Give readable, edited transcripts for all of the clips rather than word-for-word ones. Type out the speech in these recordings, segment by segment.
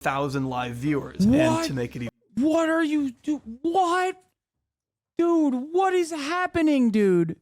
1,000 live viewers. What? And to make it even What are you what? Dude, what is happening, dude?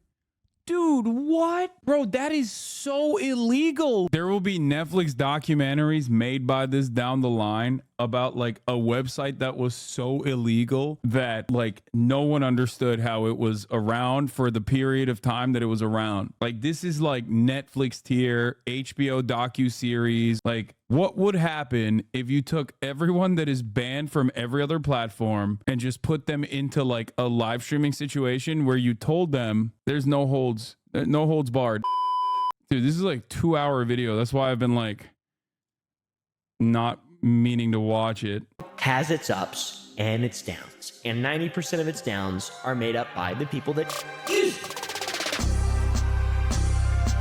Dude, what? Bro, that is so illegal. There will be Netflix documentaries made by this down the line about like a website that was so illegal that like no one understood how it was around for the period of time that it was around. Like this is like Netflix tier, HBO docu-series. Like what would happen if you took everyone that is banned from every other platform and just put them into like a live streaming situation where you told them there's no holds barred. Dude, this is like 2-hour video. That's why I've been like not meaning to watch it. Has its ups and its downs, and 90% of its downs are made up by the people that use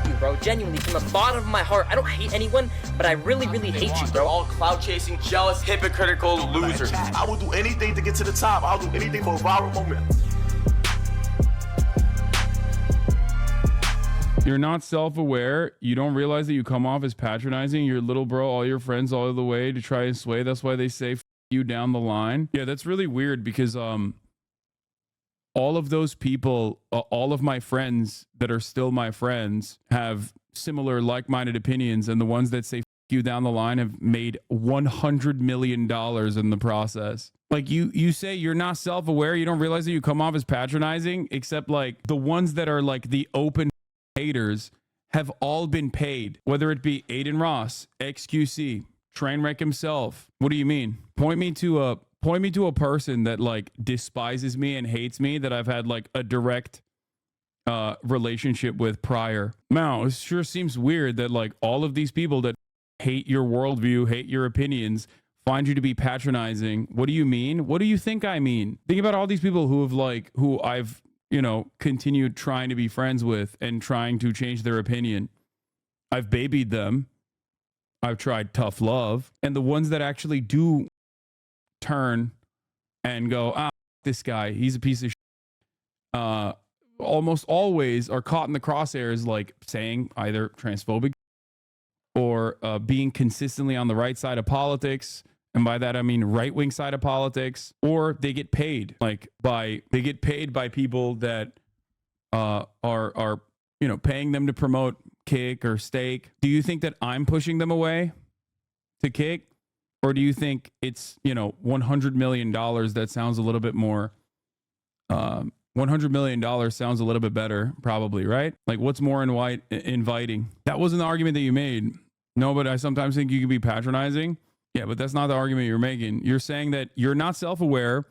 you, bro. Genuinely, from the bottom of my heart, I don't hate anyone, but I really, really hate you, They're bro. all clout chasing, jealous, hypocritical losers. I will do anything to get to the top. I'll do anything for a viral moment. You're not self-aware. You don't realize that you come off as patronizing. Your little bro, all your friends all the way to try and sway. That's why they say F you down the line. Yeah, that's really weird because all of those people, all of my friends that are still my friends have similar like-minded opinions, and the ones that say F you down the line have made $100 million in the process. Like you say you're not self-aware. You don't realize that you come off as patronizing, except like the ones that are like the open haters have all been paid, whether it be Aiden Ross, XQC, Trainwreck himself. What do you mean? Point me to a person that like despises me and hates me that I've had like a direct relationship with prior. Now, it sure seems weird that like all of these people that hate your worldview, hate your opinions, find you to be patronizing. What do you mean? What do you think I mean? Think about all these people who I've continued trying to be friends with and trying to change their opinion. I've babied them. I've tried tough love. And the ones that actually do turn and go, this guy, he's a piece of shit, almost always are caught in the crosshairs, like saying either transphobic or being consistently on the right side of politics. And by that, I mean right-wing side of politics, or they get paid by people that are paying them to promote Kick or Stake. Do you think that I'm pushing them away to Kick? Or do you think it's, $100 million that sounds a little bit more, $100 million sounds a little bit better, probably, right? Like what's more inviting? That wasn't the argument that you made. No, but I sometimes think you can be patronizing. Yeah, but that's not the argument you're making. You're saying that you're not self-aware,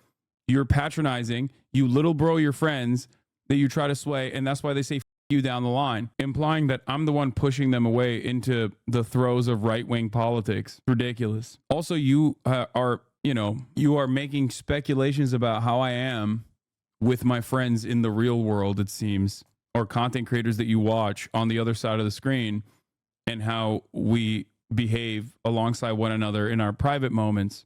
you're patronizing, you little bro your friends that you try to sway, and that's why they say F you down the line, implying that I'm the one pushing them away into the throes of right-wing politics. Ridiculous. Also, you are making speculations about how I am with my friends in the real world, it seems, or content creators that you watch on the other side of the screen, and how we behave alongside one another in our private moments.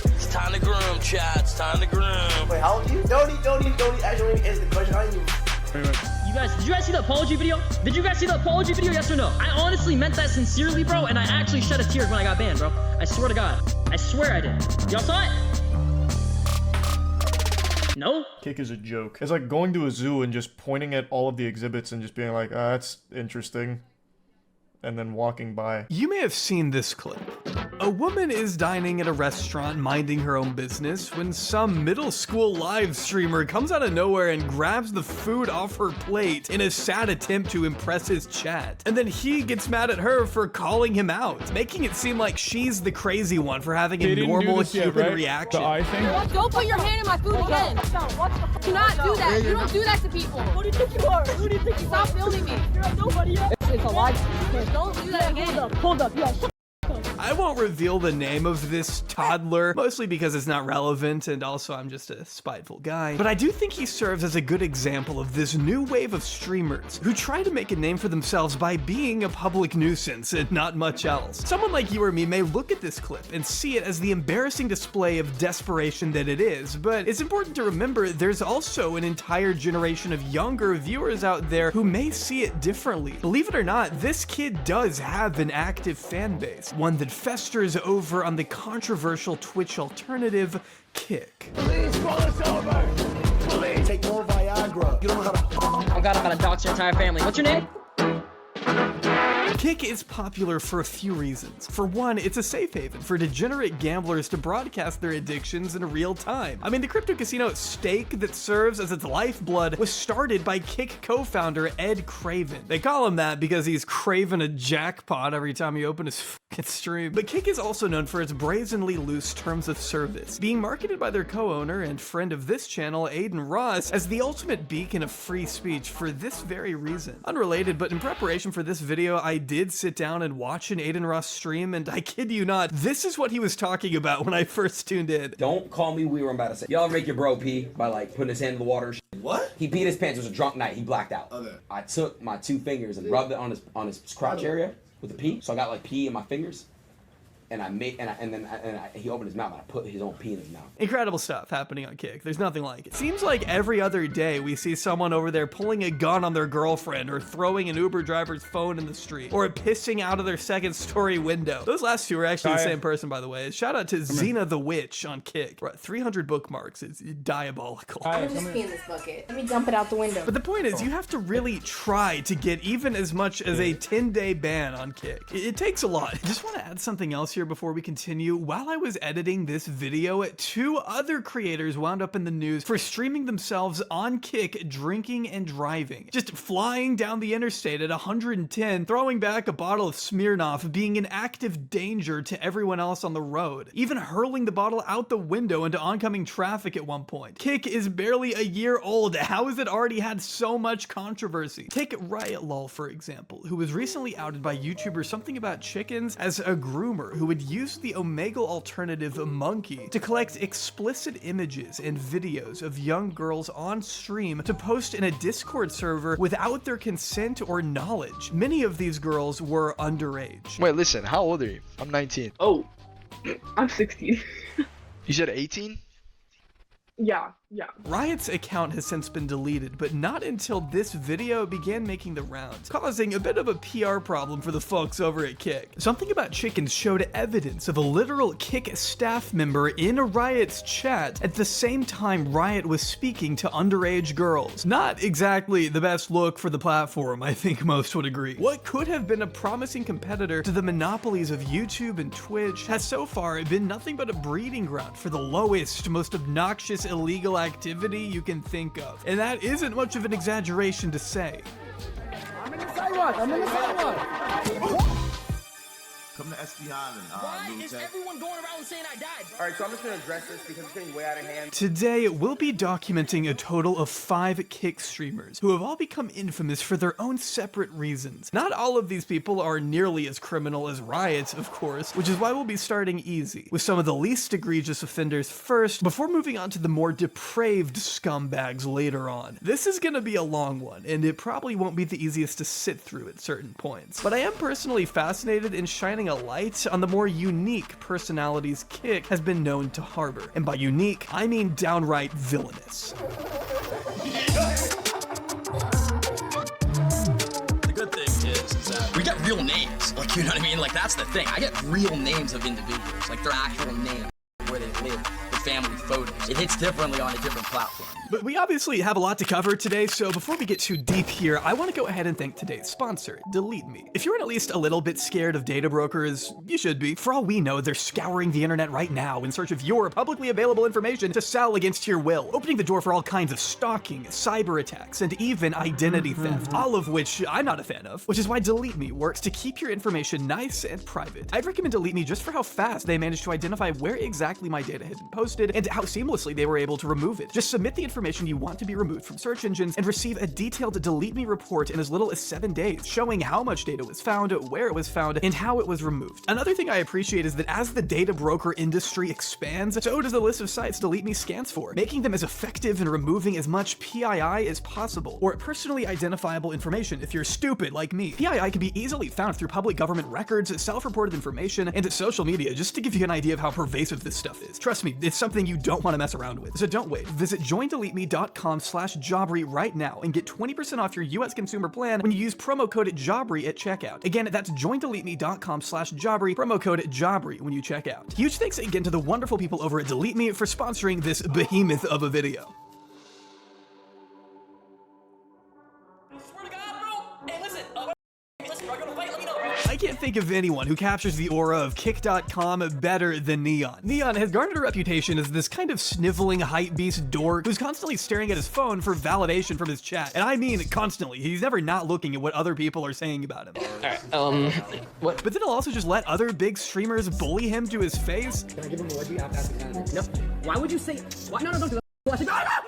It's time to groom, chat. It's time to groom. Wait, how old are you? Don't actually answer the question. Did you guys see the apology video? Did you guys see the apology video? Yes or no? I honestly meant that sincerely, bro, and I actually shed a tear when I got banned, bro. I swear to God. I swear I did. Y'all saw it? No? Kick is a joke. It's like going to a zoo and just pointing at all of the exhibits and just being like, that's interesting, and then walking by. You may have seen this clip. A woman is dining at a restaurant minding her own business when some middle school live streamer comes out of nowhere and grabs the food off her plate in a sad attempt to impress his chat. And then he gets mad at her for calling him out, making it seem like she's the crazy one for having a normal human reaction. Don't put your hand in my food again. Do not do that. You don't do that to people. Who do you think you are? Who do you think you are? Stop filming me. You're nobody else. It's a live stream. Don't do that again. Hold up. Yeah. I won't reveal the name of this toddler, mostly because it's not relevant and also I'm just a spiteful guy. But I do think he serves as a good example of this new wave of streamers who try to make a name for themselves by being a public nuisance and not much else. Someone like you or me may look at this clip and see it as the embarrassing display of desperation that it is, but it's important to remember there's also an entire generation of younger viewers out there who may see it differently. Believe it or not, this kid does have an active fan base, one that festers over on the controversial Twitch alternative, Kick. Please pull us over. Please take more Viagra. You don't know how to. Oh god, I'm about to dox your entire family. What's your name? Kick is popular for a few reasons. For one, it's a safe haven for degenerate gamblers to broadcast their addictions in real time. I mean, the crypto casino Stake that serves as its lifeblood was started by Kick co-founder Ed Craven. They call him that because he's craving a jackpot every time you open his fucking stream. But Kick is also known for its brazenly loose terms of service, being marketed by their co-owner and friend of this channel, Aiden Ross, as the ultimate beacon of free speech for this very reason. Unrelated, but in preparation for this video, I did sit down and watch an Aiden Ross stream, and I kid you not, this is what he was talking about when I first tuned in. Don't call me weird, I'm about to say. Y'all make your bro pee by like putting his hand in the water. What? He peed his pants. It was a drunk night. He blacked out. Okay. I took my 2 fingers and rubbed it on his crotch area with the pee. So I got like pee in my fingers. And he opened his mouth and I put his own pee in his mouth. Incredible stuff happening on Kick. There's nothing like it. Seems like every other day we see someone over there pulling a gun on their girlfriend or throwing an Uber driver's phone in the street or pissing out of their second-story window. Those last two are actually the same person, by the way. Shout out to Xena the Witch on Kick. We're at 300 bookmarks. It's diabolical. I'm just pee in this bucket. Let me dump it out the window. But the point is, you have to really try to get even as much as a 10-day ban on Kick. It takes a lot. I just want to add something else here before we continue. While I was editing this video, 2 other creators wound up in the news for streaming themselves on Kick drinking and driving. Just flying down the interstate at 110, throwing back a bottle of Smirnoff, being an active danger to everyone else on the road. Even hurling the bottle out the window into oncoming traffic at one point. Kick is barely a year old. How has it already had so much controversy? Take Riot Lol, for example, who was recently outed by YouTuber Something About Chickens as a groomer who would use the Omegle alternative Monkey to collect explicit images and videos of young girls on stream to post in a Discord server without their consent or knowledge. Many of these girls were underage. Wait, listen, how old are you? I'm 19. Oh, I'm 16. You said 18? Yeah. Riot's account has since been deleted, but not until this video began making the rounds, causing a bit of a PR problem for the folks over at Kick. Something About Chickens showed evidence of a literal Kick staff member in Riot's chat at the same time Riot was speaking to underage girls. Not exactly the best look for the platform, I think most would agree. What could have been a promising competitor to the monopolies of YouTube and Twitch has so far been nothing but a breeding ground for the lowest, most obnoxious illegal activity you can think of. And that isn't much of an exaggeration to say. I'm in the sidewalk. Come to SD Island. Why is everyone going around saying I died, bro? Alright, so I'm just gonna address this because it's getting way out of hand. Today, we'll be documenting a total of 5 Kick streamers who have all become infamous for their own separate reasons. Not all of these people are nearly as criminal as Riot, of course, which is why we'll be starting easy, with some of the least egregious offenders first, before moving on to the more depraved scumbags later on. This is gonna be a long one, and it probably won't be the easiest to sit through at certain points. But I am personally fascinated in shining a light on the more unique personalities Kick has been known to harbor. And by unique, I mean downright villainous. The good thing is that we get real names. Like, you know what I mean? Like, that's the thing. I get real names of individuals, like their actual name, where they live, their family photos. It hits differently on a different platform. But we obviously have a lot to cover today, so before we get too deep here, I want to go ahead and thank today's sponsor, Delete Me. If you're at least a little bit scared of data brokers, you should be. For all we know, they're scouring the internet right now in search of your publicly available information to sell against your will, opening the door for all kinds of stalking, cyber attacks, and even identity theft, all of which I'm not a fan of, which is why Delete Me works to keep your information nice and private. I'd recommend Delete Me just for how fast they managed to identify where exactly my data had been posted and how seamlessly they were able to remove it. Just submit the information you want to be removed from search engines and receive a detailed Delete Me report in as little as 7 days, showing how much data was found, where it was found, and how it was removed. Another thing I appreciate is that as the data broker industry expands, so does the list of sites Delete Me scans for, making them as effective in removing as much PII as possible, or personally identifiable information if you're stupid like me. PII can be easily found through public government records, self-reported information, and social media, just to give you an idea of how pervasive this stuff is. Trust me, it's something you don't want to mess around with, so don't wait. Visit joindelete joindeleteme.com/Jobry right now and get 20% off your US consumer plan when you use promo code Jobry at checkout. Again, that's joindeleteme.com/Jobry, promo code Jobry when you check out. Huge thanks again to the wonderful people over at Delete Me for sponsoring this behemoth of a video. I can't think of anyone who captures the aura of Kick.com better than Neon. Neon has garnered a reputation as this kind of sniveling hypebeast dork who's constantly staring at his phone for validation from his chat. And I mean constantly. He's never not looking at what other people are saying about him. Alright, what? But then he'll also just let other big streamers bully him to his face. Can I give him a wedgie after that? No. Why would you say? Why? No, don't do that.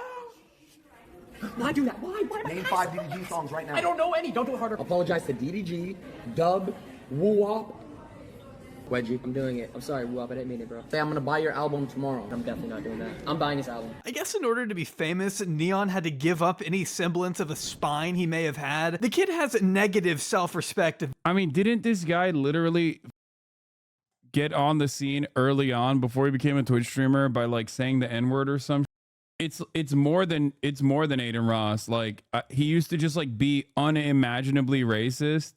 Why do that? Why? Name 5 DDG songs right now. I don't know any. Don't do it harder. Apologize to DDG, Dub, Woo-Wop. Wedgie, I'm doing it. I'm sorry, Woo-Wop, I didn't mean it, bro. Say I'm gonna buy your album tomorrow. I'm definitely not doing that. I'm buying this album. I guess in order to be famous, Neon had to give up any semblance of a spine he may have had. The kid has negative self-respect. I mean, didn't this guy literally get on the scene early on before he became a Twitch streamer by like saying the N-word or some? It's more than Aiden Ross. Like he used to just like be unimaginably racist,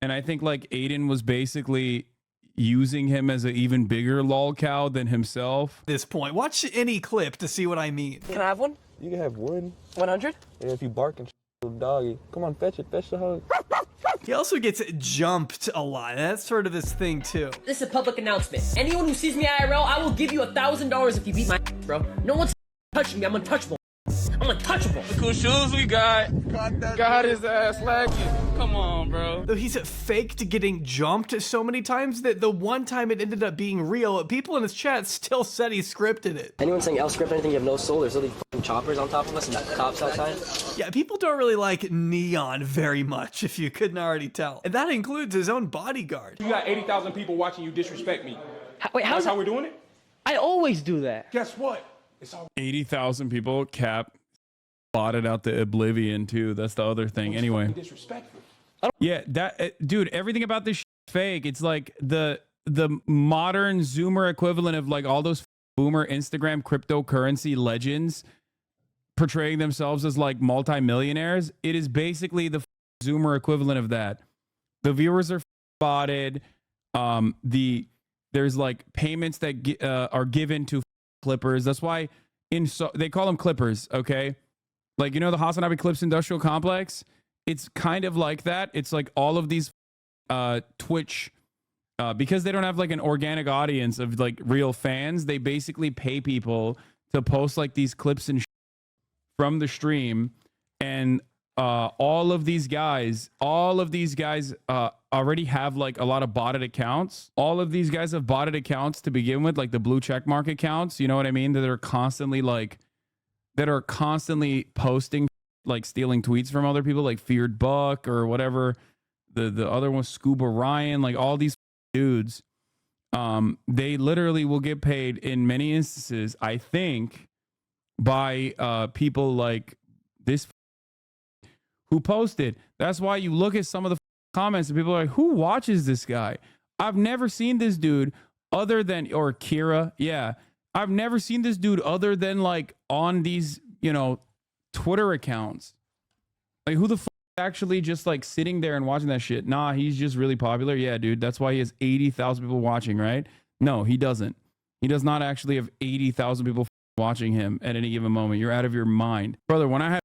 and I think like Aiden was basically using him as an even bigger lolcow than himself. At this point, watch any clip to see what I mean. Can I have one? You can have one. 100? And if you bark and little doggy, come on, fetch the hug. He also gets jumped a lot. That's sort of his thing too. This is a public announcement. Anyone who sees me IRL, I will give you $1,000 if you beat my bro. No one's touching me. I'm untouchable. I'm untouchable. Look whose shoes we got. Got his ass lagging. Come on, bro. Though he's faked getting jumped so many times that the one time it ended up being real, people in his chat still said he scripted it. Anyone saying L script anything, you have no soul. There's literally fucking choppers on top of us and cops outside. Yeah, people don't really like Neon very much, if you couldn't already tell. And that includes his own bodyguard. You got 80,000 people watching you disrespect me. Wait, That's how we're doing it? I always do that. Guess what? 80,000 people cap plotted out the oblivion too. That's the other thing. Anyway, disrespectful. Yeah, that dude, everything about this shit is fake. It's like the modern Zoomer equivalent of like all those boomer Instagram cryptocurrency legends portraying themselves as like multimillionaires. It is basically the Zoomer equivalent of that. The viewers are botted. There's like payments that are given to clippers. That's why they call them clippers. Okay, like you know the Hasanabi Clips Industrial Complex. It's kind of like that. It's like all of these Twitch, because they don't have like an organic audience of like real fans, they basically pay people to post like these clips and from the stream. And all of these guys already have like a lot of botted accounts. All of these guys have botted accounts to begin with, like the blue checkmark accounts. You know what I mean? That are constantly posting, like stealing tweets from other people, like Feared Buck or whatever. The other one, Scuba Ryan, like all these dudes. They literally will get paid in many instances, I think, by people like this who posted. That's why you look at some of the comments and people are like, who watches this guy? I've never seen this dude other than, or Kira. Yeah. I've never seen this dude other than like on these, you know, Twitter accounts. Like who the fuck actually just like sitting there and watching that shit? Nah, he's just really popular. Yeah, dude. That's why he has 80,000 people watching, right? No, he doesn't. He does not actually have 80,000 people watching him at any given moment. You're out of your mind. Brother, when I had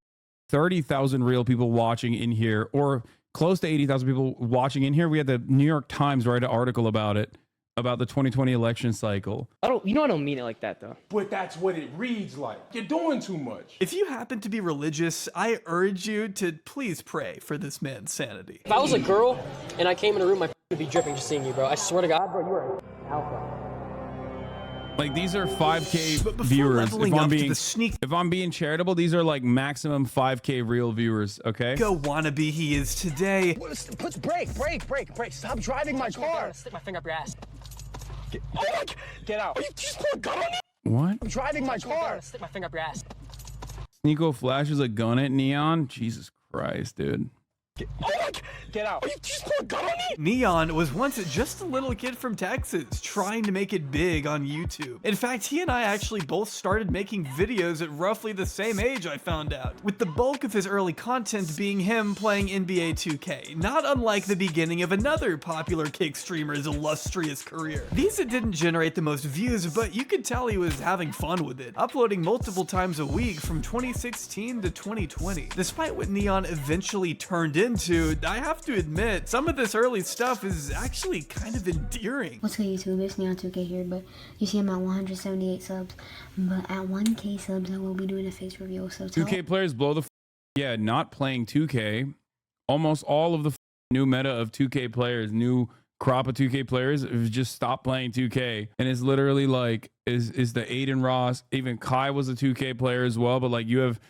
30,000 real people watching in here, or close to 80,000 people watching in here, we had the New York Times write an article about it, about the 2020 election cycle. I don't mean it like that though. But that's what it reads like. You're doing too much. If you happen to be religious, I urge you to please pray for this man's sanity. If I was a girl and I came in a room, my would be dripping just seeing you, bro. I swear to God, bro, you are an alpha. Like these are 5K viewers. If I'm being charitable, these are like maximum 5K real viewers. Okay. Go wannabe he is today. Break. Stop driving my car. Stick my finger up your ass. Get out. You just put a gun on me? What? I'm driving my car. Stick my finger up your ass. Sneeko flashes a gun at Neon. Jesus Christ, dude. Get out. You just put a gun on me? Neon was once just a little kid from Texas trying to make it big on YouTube. In fact, he and I actually both started making videos at roughly the same age, I found out, with the bulk of his early content being him playing NBA 2K, not unlike the beginning of another popular Kick streamer's illustrious career. These didn't generate the most views, but you could tell he was having fun with it, uploading multiple times a week from 2016 to 2020. Despite what Neon eventually turned into, I have to admit, some of this early stuff is actually kind of endearing. What's good, YouTube? It's Neon2K here, but you see I'm at 178 subs, but at 1K subs I will be doing a face reveal, so 2K players blow the yeah, not playing 2K. Almost all of the new meta of 2K players, new crop of 2K players have just stopped playing 2K, and it's literally like is the Aiden Ross, even Kai was a 2K player as well, but like you have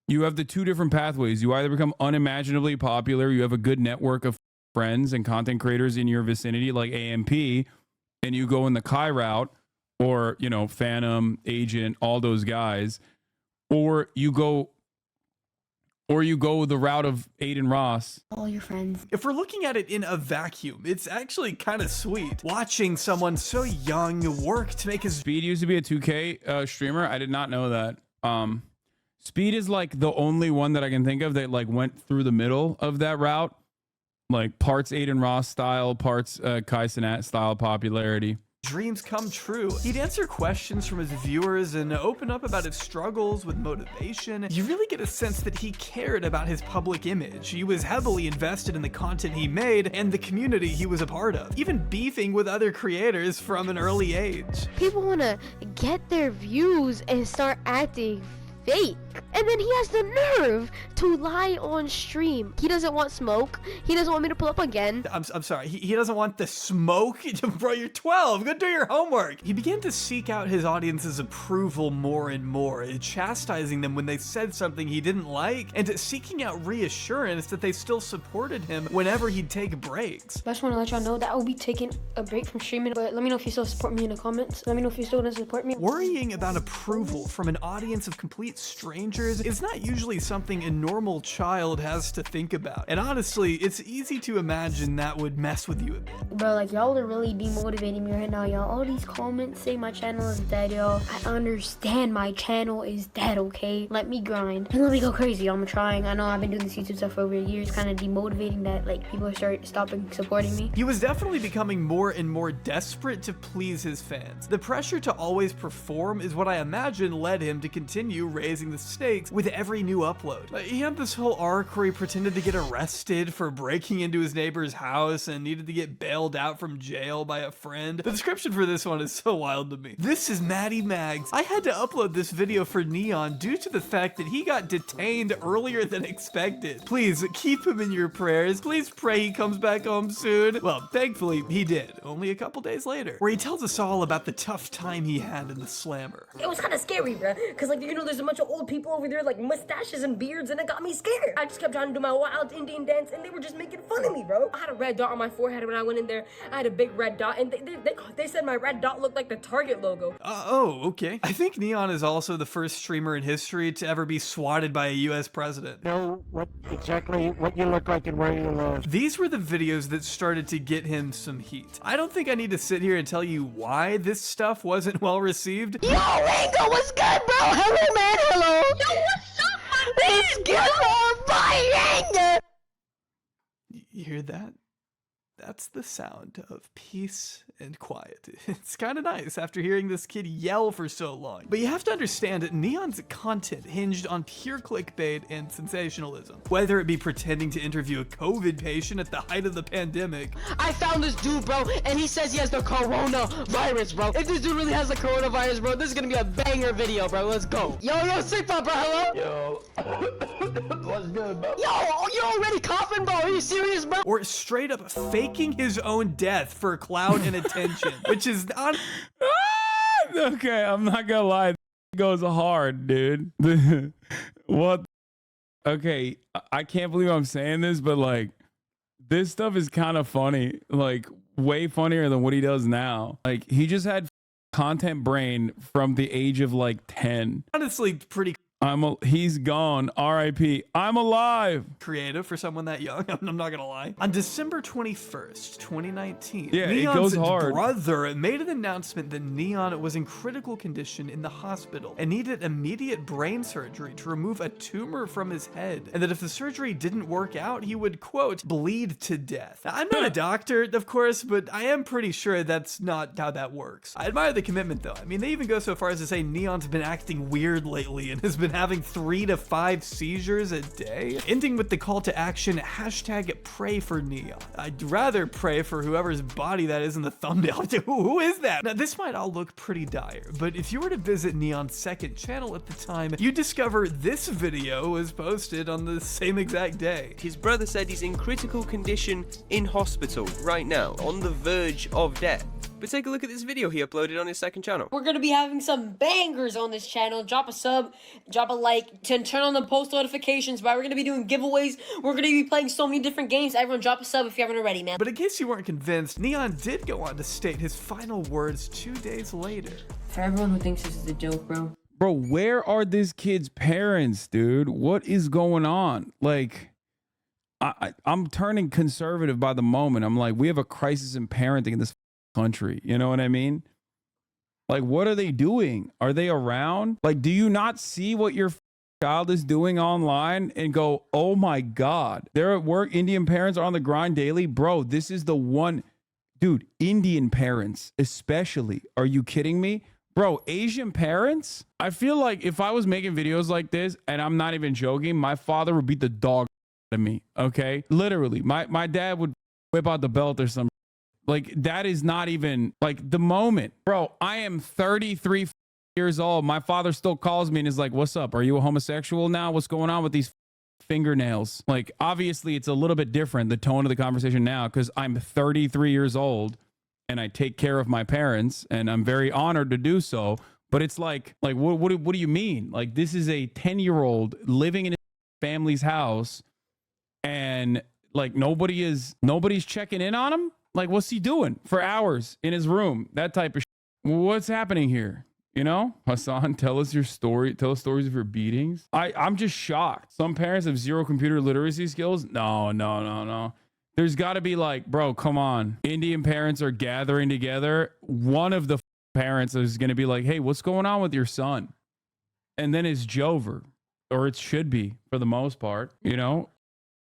the two different pathways. You either become unimaginably popular, you have a good network of friends and content creators in your vicinity like AMP, and you go in the Kai route, or you know, Phantom, Agent, all those guys, or you go the route of Aiden Ross. all your friends. If we're looking at it in a vacuum, it's actually kind of sweet. Watching someone so young work to make his... Speed used to be a 2K streamer. I did not know that. Speed is like the only one that I can think of that like went through the middle of that route. Like parts Aiden Ross style, parts Kai Cenat style popularity. Dreams come true. He'd answer questions from his viewers and open up about his struggles with motivation. You really get a sense that he cared about his public image. He was heavily invested in the content he made and the community he was a part of, even beefing with other creators from an early age. People want to get their views and start acting fake. And then he has the nerve to lie on stream. He doesn't want smoke. He doesn't want me to pull up again. I'm sorry, he doesn't want the smoke? Bro, you're 12, go do your homework. He began to seek out his audience's approval more and more, chastising them when they said something he didn't like, and seeking out reassurance that they still supported him whenever he'd take breaks. I just want to let y'all know that I will be taking a break from streaming, but let me know if you still support me in the comments. Let me know if you still don't support me. Worrying about approval from an audience of complete strangers is not usually something a normal child has to think about. And honestly, it's easy to imagine that would mess with you a bit. Bro, like y'all are really demotivating me right now, y'all. All these comments say my channel is dead, y'all. I understand my channel is dead, okay? Let me grind and let me go crazy. I'm trying. I know I've been doing this YouTube stuff for over years, kind of demotivating that like people stopping supporting me. He was definitely becoming more and more desperate to please his fans. The pressure to always perform is what I imagine led him to continue raising the stakes with every new upload. He had this whole arc where he pretended to get arrested for breaking into his neighbor's house and needed to get bailed out from jail by a friend. The description for this one is so wild to me. This is Maddie Mags. I had to upload this video for Neon due to the fact that he got detained earlier than expected. Please keep him in your prayers. Please pray he comes back home soon. Well, thankfully he did, only a couple days later, where he tells us all about the tough time he had in the slammer. It was kind of scary, bro, because like, you know, there's a bunch of old people over there like mustaches and beards, and it got me scared. I just kept trying to do my wild Indian dance, and they were just making fun of me, bro. I had a red dot on my forehead when I went in there. I had a big red dot, and they said my red dot looked like the Target logo. Oh, okay. I think Neon is also the first streamer in history to ever be swatted by a US president. Know exactly what you look like and where you live. These were the videos that started to get him some heat. I don't think I need to sit here and tell you why this stuff wasn't well received. Yo, Ringo, what's good, bro? Hello, man, hello. Yo, what's up, my man? It's good, fighting. You hear that? That's the sound of peace and quiet. It's kind of nice after hearing this kid yell for so long. But you have to understand that Neon's content hinged on pure clickbait and sensationalism. Whether it be pretending to interview a COVID patient at the height of the pandemic. I found this dude, bro, and he says he has the coronavirus, bro. If this dude really has the coronavirus, bro, this is gonna be a banger video, bro. Let's go. Yo, sick pop, bro, hello? Yo. What's good, bro? Yo, you already coughing, bro? Are you serious, bro? Or straight up faking his own death for clout and attention, which is not... Okay, I'm not gonna lie. It goes hard, dude. What? Okay, I can't believe I'm saying this, but like, this stuff is kind of funny. Like, way funnier than what he does now. Like, he just had content brain from the age of like 10. Honestly, pretty... He's gone. R.I.P. I'm alive. Creative for someone that young. I'm not gonna lie. On December 21st, 2019, Yeah, Neon's it goes hard. brother made an announcement that Neon was in critical condition in the hospital and needed immediate brain surgery to remove a tumor from his head, and that if the surgery didn't work out, he would, quote, bleed to death. Now, I'm not a doctor, of course, but I am pretty sure that's not how that works. I admire the commitment, though. I mean, they even go so far as to say Neon's been acting weird lately and has been having 3 to 5 seizures a day, ending with the call to action, hashtag pray for Neon. I'd rather pray for whoever's body that is in the thumbnail. Who is that? Now, this might all look pretty dire, but if you were to visit Neon's second channel at the time, you'd discover this video was posted on the same exact day. His brother said he's in critical condition in hospital right now, on the verge of death. But take a look at this video he uploaded on his second channel. We're gonna be having some bangers on this channel. Drop a sub, drop a like, turn on the post notifications, right? We're gonna be doing giveaways. We're gonna be playing so many different games. Everyone drop a sub if you haven't already, man. But in case you weren't convinced, Neon did go on to state his final words 2 days later. For everyone who thinks this is a joke, bro. Bro, where are this kid's parents, dude? What is going on? Like, I'm turning conservative by the moment. I'm like, we have a crisis in parenting in this country. You know what I mean? Like, what are they doing? Are they around? Like, do you not see what your child is doing online and go, oh my God, they're at work. Indian parents are on the grind daily. Bro, this is the one. Dude, Indian parents especially. Are you kidding me? Bro, Asian parents? I feel like if I was making videos like this, and I'm not even joking, my father would beat the dog out of me, okay? Literally, my dad would whip out the belt or something. Like, that is not even, like, the moment. Bro, I am 33 years old. My father still calls me and is like, what's up? Are you a homosexual now? What's going on with these fingernails? Like, obviously, it's a little bit different, the tone of the conversation now, because I'm 33 years old and I take care of my parents, and I'm very honored to do so. But it's like what do you mean? Like, this is a 10-year-old living in his family's house, and like nobody's checking in on him. Like, what's he doing for hours in his room? That type of shit. What's happening here? You know, Hasan, tell us your story. Tell us stories of your beatings. I'm just shocked. Some parents have zero computer literacy skills. No. There's got to be like, bro, come on. Indian parents are gathering together. One of the parents is going to be like, hey, what's going on with your son? And then it's Jover, or it should be for the most part, you know,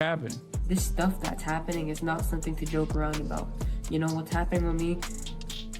happen. This stuff that's happening is not something to joke around about. You know, what's happening with me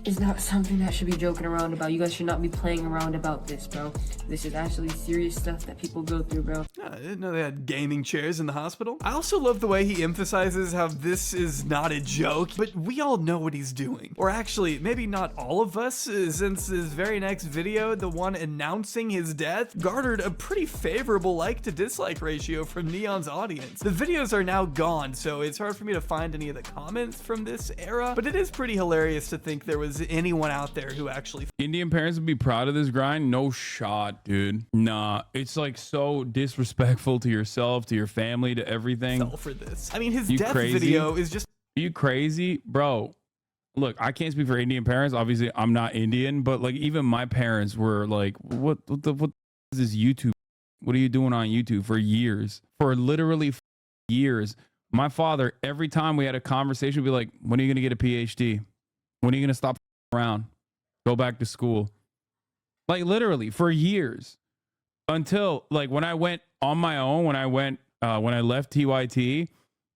is not something that should be joking around about. You guys should not be playing around about this, bro. This is actually serious stuff that people go through, bro. I didn't know they had gaming chairs in the hospital. I also love the way he emphasizes how this is not a joke, but we all know what he's doing. Or actually, maybe not all of us, since his very next video, the one announcing his death, garnered a pretty favorable like to dislike ratio from Neon's audience. The videos are now gone, so it's hard for me to find any of the comments from this era, but it is pretty hilarious to think there was anyone out there who actually... Indian parents would be proud of this grind? No shot, dude. Nah, it's like so disrespectful to yourself, to your family, to everything. For this. I mean, his You death crazy? video is just... Are you crazy? Bro, look, I can't speak for Indian parents. Obviously, I'm not Indian, but like even my parents were like, what is this YouTube? What are you doing on YouTube for years? For literally years. My father, every time we had a conversation, would be like, when are you going to get a PhD? When are you going to stop around? Go back to school. Like literally for years, until like when I went on my own, when I left TYT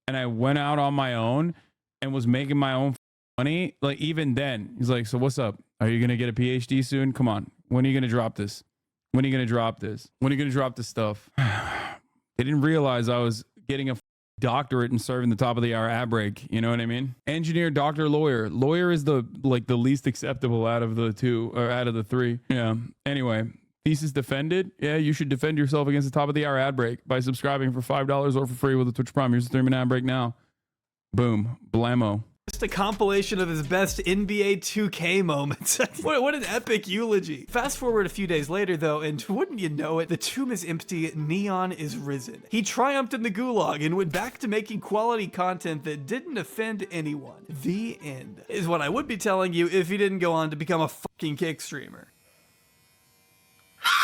and I went out on my own and was making my own money, like even then he's like, so what's up? Are you going to get a PhD soon? Come on. When are you going to drop this? When are you going to drop this? When are you going to drop this stuff? They didn't realize I was getting a doctorate and serving the top of the hour ad break. You know what I mean? Engineer, doctor, lawyer. Lawyer is the least acceptable out of the two, or out of the three. Yeah. Anyway, thesis defended. Yeah, you should defend yourself against the top of the hour ad break by subscribing for $5 or for free with a Twitch Prime. Here's the 3-minute ad break now. Boom. Blammo. Just a compilation of his best NBA 2K moments. What an epic eulogy. Fast forward a few days later though, and wouldn't you know it, the tomb is empty, Neon is risen. He triumphed in the gulag and went back to making quality content that didn't offend anyone. The end. Is what I would be telling you if he didn't go on to become a fucking Kick streamer.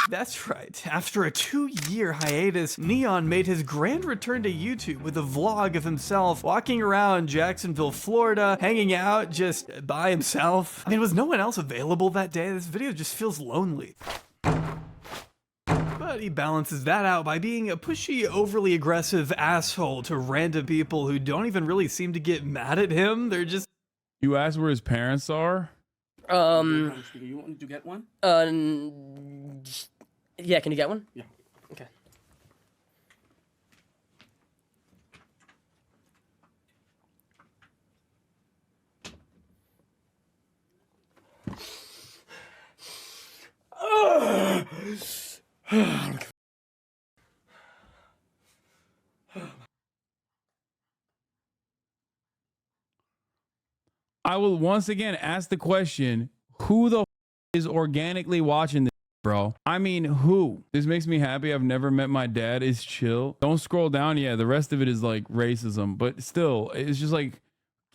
That's right. After a 2-year hiatus, Neon made his grand return to YouTube with a vlog of himself walking around Jacksonville, Florida, hanging out just by himself. I mean, was no one else available that day? This video just feels lonely. But he balances that out by being a pushy, overly aggressive asshole to random people who don't even really seem to get mad at him. They're just... You asked where his parents are? You want to get one? Yeah, can you get one? Yeah. Okay. I will once again ask the question, who the is organically watching this, bro? I mean, who? This makes me happy. I've never met my dad. It's chill. Don't scroll down. Yeah, the rest of it is like racism, but still, it's just like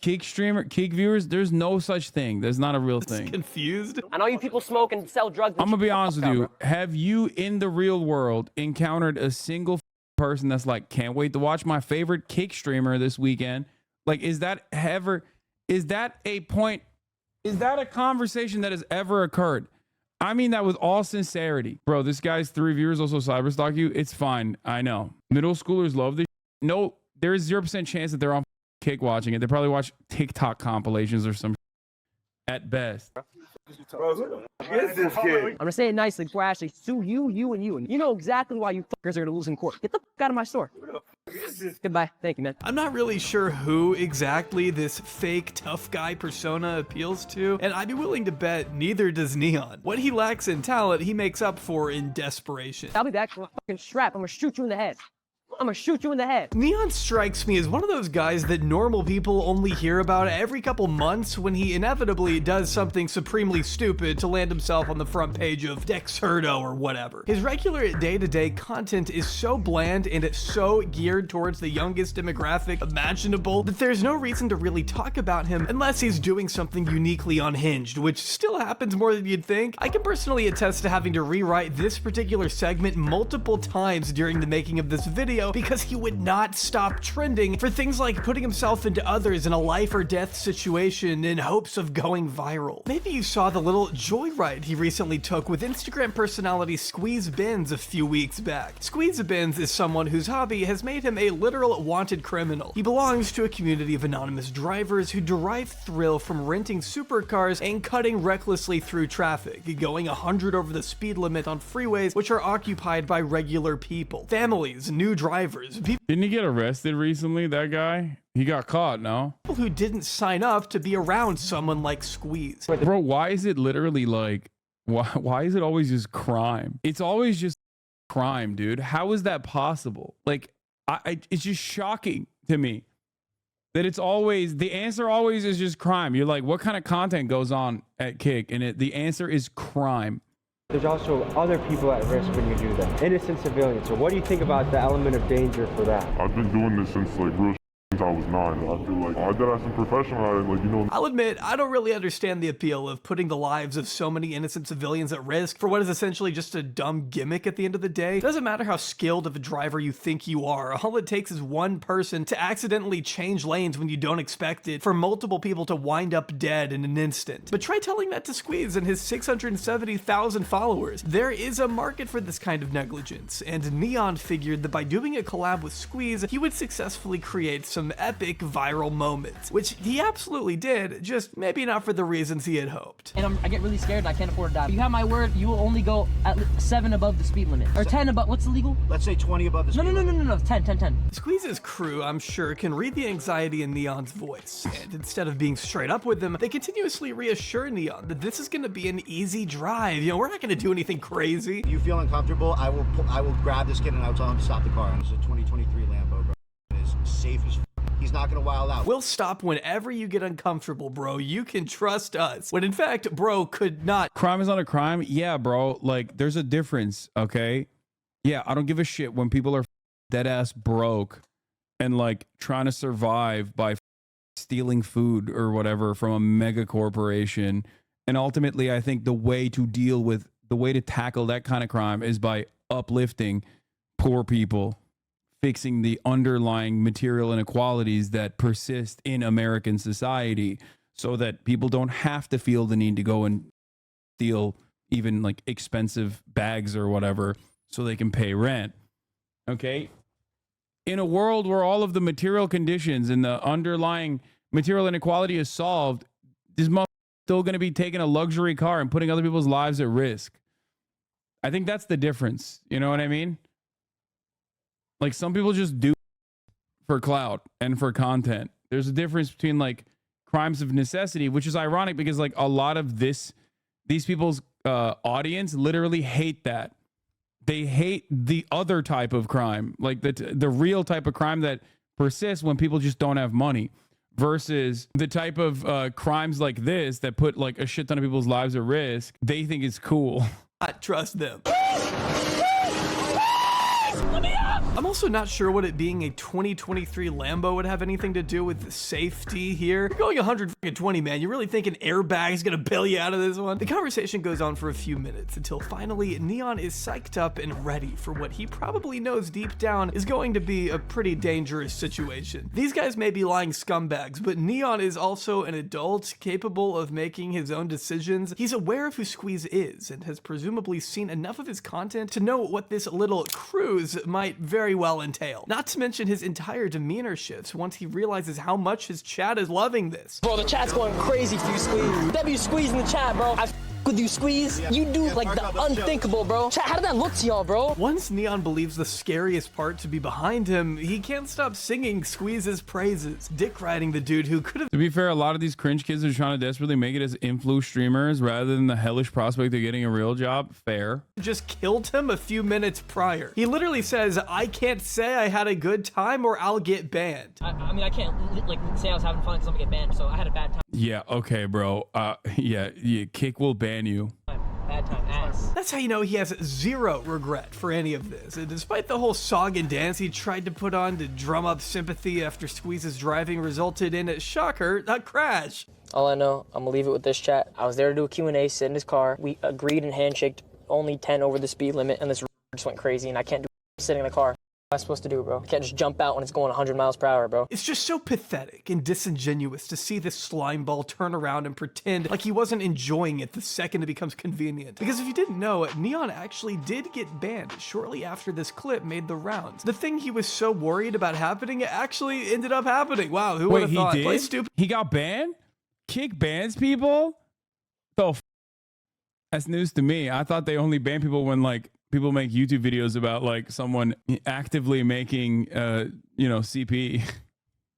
Kick viewers. There's no such thing. There's not a real thing. Confused? I know you people smoke and sell drugs. I'm gonna be honest with you. Have you in the real world encountered a single person that's like, can't wait to watch my favorite Kick streamer this weekend? Like, is that a point? Is that a conversation that has ever occurred? I mean that with all sincerity. Bro, this guy's 3 viewers also cyberstalk you. It's fine. I know. Middle schoolers love this. No, there is 0% chance that they're on Kick watching it. They probably watch TikTok compilations or some at best. I'm gonna say it nicely before I actually sue you, and you know exactly why you fuckers are gonna lose in court. Get the fuck out of my store. Goodbye. Thank you, man. I'm not really sure who exactly this fake tough guy persona appeals to, and I'd be willing to bet neither does Neon. What he lacks in talent, he makes up for in desperation. I'll be back for a fucking strap. I'm gonna shoot you in the head. I'm gonna shoot you in the head. Neon strikes me as one of those guys that normal people only hear about every couple months when he inevitably does something supremely stupid to land himself on the front page of Dexerto or whatever. His regular day-to-day content is so bland and it's so geared towards the youngest demographic imaginable that there's no reason to really talk about him unless he's doing something uniquely unhinged, which still happens more than you'd think. I can personally attest to having to rewrite this particular segment multiple times during the making of this video because he would not stop trending for things like putting himself into others in a life or death situation in hopes of going viral. Maybe you saw the little joyride he recently took with Instagram personality Squeeze Benz a few weeks back. Squeeze Benz is someone whose hobby has made him a literal wanted criminal. He belongs to a community of anonymous drivers who derive thrill from renting supercars and cutting recklessly through traffic, going 100 over the speed limit on freeways which are occupied by regular people, families, new drivers, Didn't he get arrested recently, that guy? He got caught, no? People who didn't sign up to be around someone like Squeeze. Bro, why is it literally like, why is it always just crime? It's always just crime, dude. How is that possible? Like, it's just shocking to me that it's always, the answer always is just crime. You're like, what kind of content goes on at Kick? And the answer is crime. There's also other people at risk when you do that. Innocent civilians. So what do you think about the element of danger for that? I've been doing this since like real since I was 9. I feel like I did some professional at it, like, you know. I'll admit, I don't really understand the appeal of putting the lives of so many innocent civilians at risk for what is essentially just a dumb gimmick at the end of the day. It doesn't matter how skilled of a driver you think you are. All it takes is one person to accidentally change lanes when you don't expect it for multiple people to wind up dead in an instant. But try telling that to Squeeze and his 670,000 followers. There is a market for this kind of negligence, and Neon figured that by doing a collab with Squeeze, he would successfully create some epic viral moments, which he absolutely did, just maybe not for the reasons he had hoped. And I get really scared and I can't afford to die. You have my word, you will only go at 7 above the speed limit. Or 10 above, what's illegal? Let's say 20 above the speed limit. No, 10. Squeeze's crew, I'm sure, can read the anxiety in Neon's voice, and instead of being straight up with him, they continuously reassure Neon that this is going to be an easy drive. You know, we're not going to do anything crazy. You feel uncomfortable, I will grab this kid and I'll tell him to stop the car. And it's a 2023 Lambo, bro. It is safe as he's not gonna wild out. We'll stop whenever you get uncomfortable, bro. You can trust us. When in fact, bro could not. Crime is not a crime. Yeah, bro. Like, there's a difference, okay? Yeah, I don't give a shit when people are dead ass broke and like trying to survive by stealing food or whatever from a mega corporation. And ultimately, I think the way to deal with the way to tackle that kind of crime is by uplifting poor people, fixing the underlying material inequalities that persist in American society so that people don't have to feel the need to go and steal even like expensive bags or whatever so they can pay rent. Okay? In a world where all of the material conditions and the underlying material inequality is solved, this motherfucker is still going to be taking a luxury car and putting other people's lives at risk. I think that's the difference. You know what I mean? Like, some people just do for clout and for content. There's a difference between like crimes of necessity, which is ironic because like a lot of these people's audience literally hate that. They hate the other type of crime, like the real type of crime that persists when people just don't have money, versus the type of crimes like this that put like a shit ton of people's lives at risk. They think it's cool. I trust them. I'm also not sure what it being a 2023 Lambo would have anything to do with the safety here. You're going 120, man. You really think an airbag is gonna bail you out of this one? The conversation goes on for a few minutes until finally Neon is psyched up and ready for what he probably knows deep down is going to be a pretty dangerous situation. These guys may be lying scumbags, but Neon is also an adult capable of making his own decisions. He's aware of who Squeeze is and has presumably seen enough of his content to know what this little cruise might very well entail. Not to mention his entire demeanor shifts once he realizes how much his chat is loving this. Bro, the chat's going crazy for you, Squeeze. W Squeeze in the chat, bro. I with you, Squeeze. You do like the unthinkable, bro. Chat, how did that look to y'all, bro? Once Neon believes the scariest part to be behind him, he can't stop singing Squeeze's praises, dick riding the dude who could have. To be fair, a lot of these cringe kids are trying to desperately make it as influ streamers rather than the hellish prospect of getting a real job. Fair. Just killed him a few minutes prior. He literally says, I can't say I had a good time or I'll get banned. I mean, I can't like say I was having fun because I'm gonna get banned, so I had a bad time. Yeah, okay, bro. Yeah, Kick will ban you. Bad time, ass. That's how you know he has zero regret for any of this. And despite the whole song and dance he tried to put on to drum up sympathy after Squeeze's driving resulted in a shocker, a crash. All I know, I'm gonna leave it with this chat. I was there to do a Q&A, sit in his car. We agreed and handshaked only 10 over the speed limit, and this just went crazy, and I can't do sitting in the car. What am I supposed to do, bro? I can't just jump out when it's going 100 miles per hour, bro. It's just so pathetic and disingenuous to see this slime ball turn around and pretend like he wasn't enjoying it the second it becomes convenient. Because if you didn't know, Neon actually did get banned shortly after this clip made the rounds. The thing he was so worried about happening actually ended up happening. Wow, who would have thought? He Play did? stupid. He got banned? Kick bans people? That's news to me. I thought they only ban people when like people make YouTube videos about like someone actively making CP.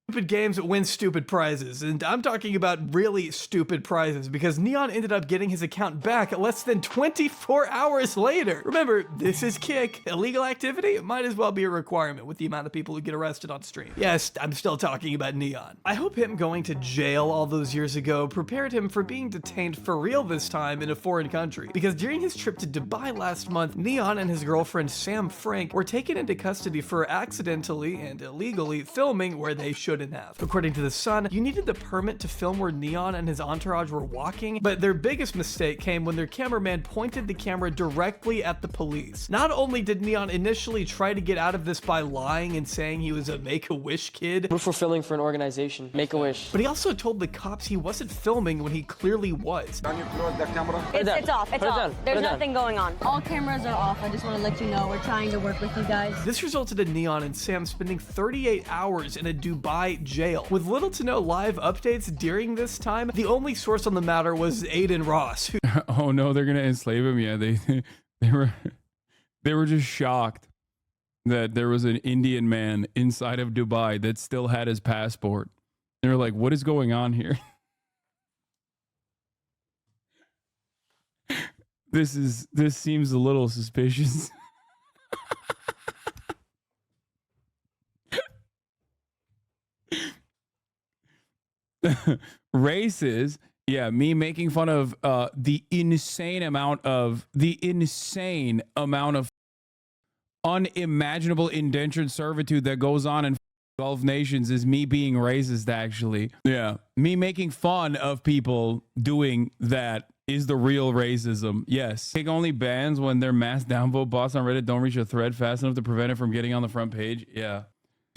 Stupid games win stupid prizes, and I'm talking about really stupid prizes because Neon ended up getting his account back less than 24 hours later. Remember, this is Kick. Illegal activity might as well be a requirement with the amount of people who get arrested on stream. Yes, I'm still talking about Neon. I hope him going to jail all those years ago prepared him for being detained for real this time in a foreign country, because during his trip to Dubai last month, Neon and his girlfriend Sam Frank were taken into custody for accidentally and illegally filming where they shouldn't have. According to The Sun, you needed the permit to film where Neon and his entourage were walking, but their biggest mistake came when their cameraman pointed the camera directly at the police. Not only did Neon initially try to get out of this by lying and saying he was a Make-A-Wish kid, we're fulfilling for an organization, Make-A-Wish. but he also told the cops he wasn't filming when he clearly was. It's off. It's off. There's nothing going on. All cameras are off. I just want to let you know we're trying to work with you guys. This resulted in Neon and Sam spending 38 hours in a Dubai jail. With little to no live updates during this time, the only source on the matter was Aiden Ross, who Oh no, they're gonna enslave him. Yeah, they were just shocked that there was an Indian man inside of Dubai that still had his passport. They were like, what is going on here? This seems a little suspicious. Races, yeah, me making fun of the insane amount of unimaginable indentured servitude that goes on in Gulf nations is me being racist, actually. Yeah, me making fun of people doing that is the real racism. Yes. Kick only bans when their mass downvote bots on Reddit don't reach a thread fast enough to prevent it from getting on the front page. Yeah.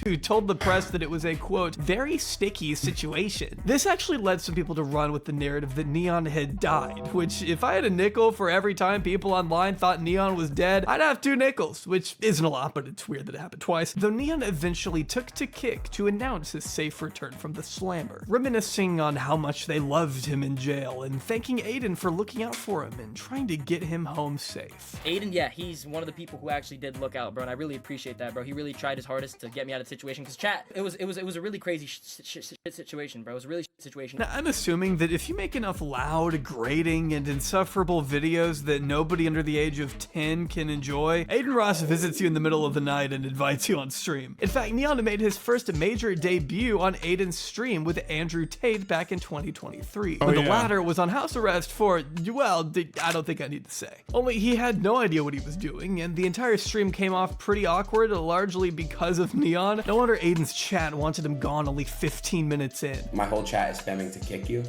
Who told the press that it was a, quote, very sticky situation. This actually led some people to run with the narrative that Neon had died, which if I had a nickel for every time people online thought Neon was dead, I'd have 2 nickels, which isn't a lot, but it's weird that it happened twice. Though Neon eventually took to Kick to announce his safe return from the slammer, reminiscing on how much they loved him in jail and thanking Aiden for looking out for him and trying to get him home safe. Aiden, yeah, he's one of the people who actually did look out, bro, and I really appreciate that, bro. He really tried his hardest to get me out of the situation, because chat, it was a really crazy situation, bro. It was a really situation. Now, I'm assuming that if you make enough loud, grating, and insufferable videos that nobody under the age of 10 can enjoy, Aiden Ross visits you in the middle of the night and invites you on stream. In fact, Neon made his first major debut on Aiden's stream with Andrew Tate back in 2023. When the latter was on house arrest for, well, I don't think I need to say. Only he had no idea what he was doing, and the entire stream came off pretty awkward, largely because of Neon. No wonder Aiden's chat wanted him gone only 15 minutes in. My whole chat is spamming to kick you.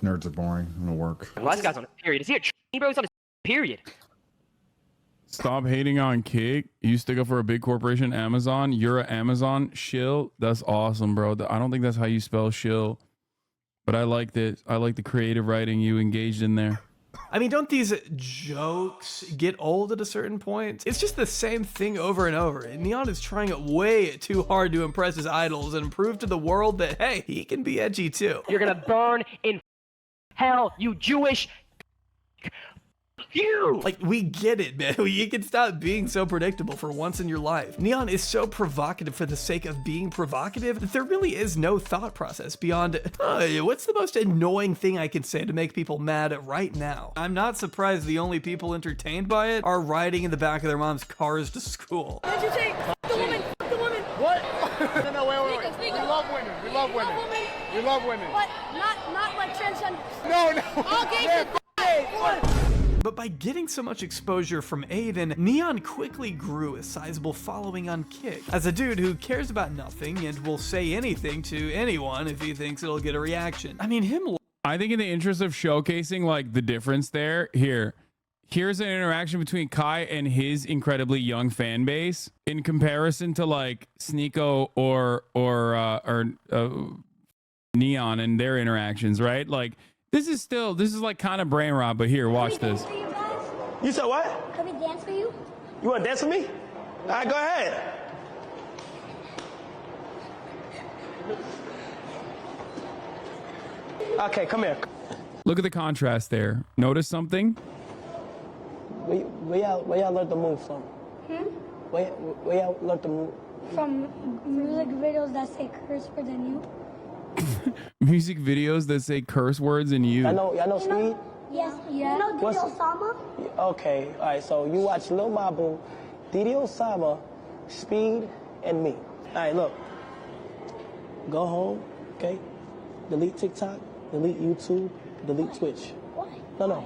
Nerds are boring. I'm gonna work. Well, this guy's on a period. Is he a bro? He's on a period. Stop hating on Kick. You stick up for a big corporation, Amazon. You're an Amazon shill. That's awesome, bro. I don't think that's how you spell shill, but I like this. I like the creative writing you engaged in there. I mean, don't these jokes get old at a certain point? It's just the same thing over and over. And Neon is trying way too hard to impress his idols and prove to the world that, hey, he can be edgy too. You're gonna burn in hell, you Jewish. You! Like, we get it, man. You can stop being so predictable for once in your life. Neon is so provocative for the sake of being provocative that there really is no thought process beyond, what's the most annoying thing I can say to make people mad right now? I'm not surprised the only people entertained by it are riding in the back of their mom's cars to school. What did you say? The woman! The woman! What? No, wait. We love women. We love women. We love women. But not like transgender. No. All gays But by getting so much exposure from Aiden, Neon quickly grew a sizable following on Kick. As a dude who cares about nothing and will say anything to anyone if he thinks it'll get a reaction. I mean, I think in the interest of showcasing like the difference there, here's an interaction between Kai and his incredibly young fan base in comparison to like Sneeko or Neon and their interactions, right? Like, this is like kind of brain rot, but here, watch this. You said what? Can we dance for you? You want to dance with me? All right, go ahead. Okay, come here. Look at the contrast there. Notice something? Where y'all learned to move from? Where y'all learned to move? From music videos that say curse words and you. Music videos that say curse words and you. Y'all know Speed? Yes. Yeah. You know Didi Osama? Okay, all right, so you watch Lil Mabu, Didi Osama, Speed, and me. All right, look. Go home, okay? Delete TikTok, delete YouTube, delete Twitch. Why? No.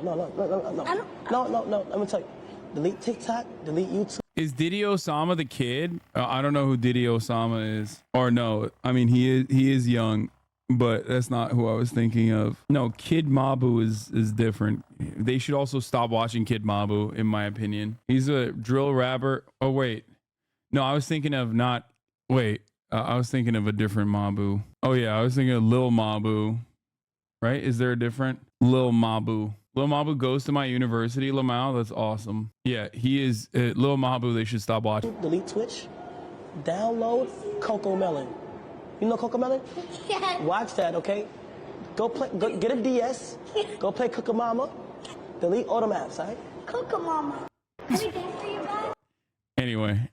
Let me tell you. Delete TikTok, delete YouTube. Is Didi Osama the kid? I don't know who Didi Osama is. Or no, I mean, he is young, but that's not who I was thinking of. No, Kid Mabu is different. They should also stop watching Kid Mabu, in my opinion. He's a drill rapper. Oh, wait. No, I was thinking of I was thinking of a different Mabu. Oh, yeah, I was thinking of Lil Mabu. Right? Is there a different? Lil Mabu. Lil Mabu goes to my university, Lamau. That's awesome. Yeah, he is. Lil Mabu, they should stop watching. Delete Twitch. Download Coco Melon. You know Coco Melon? Yeah. Watch that, okay? Go get a DS. Go play Cookamama. Delete all them apps, all right? Cookamama. Can we dance for you guys? Anyway,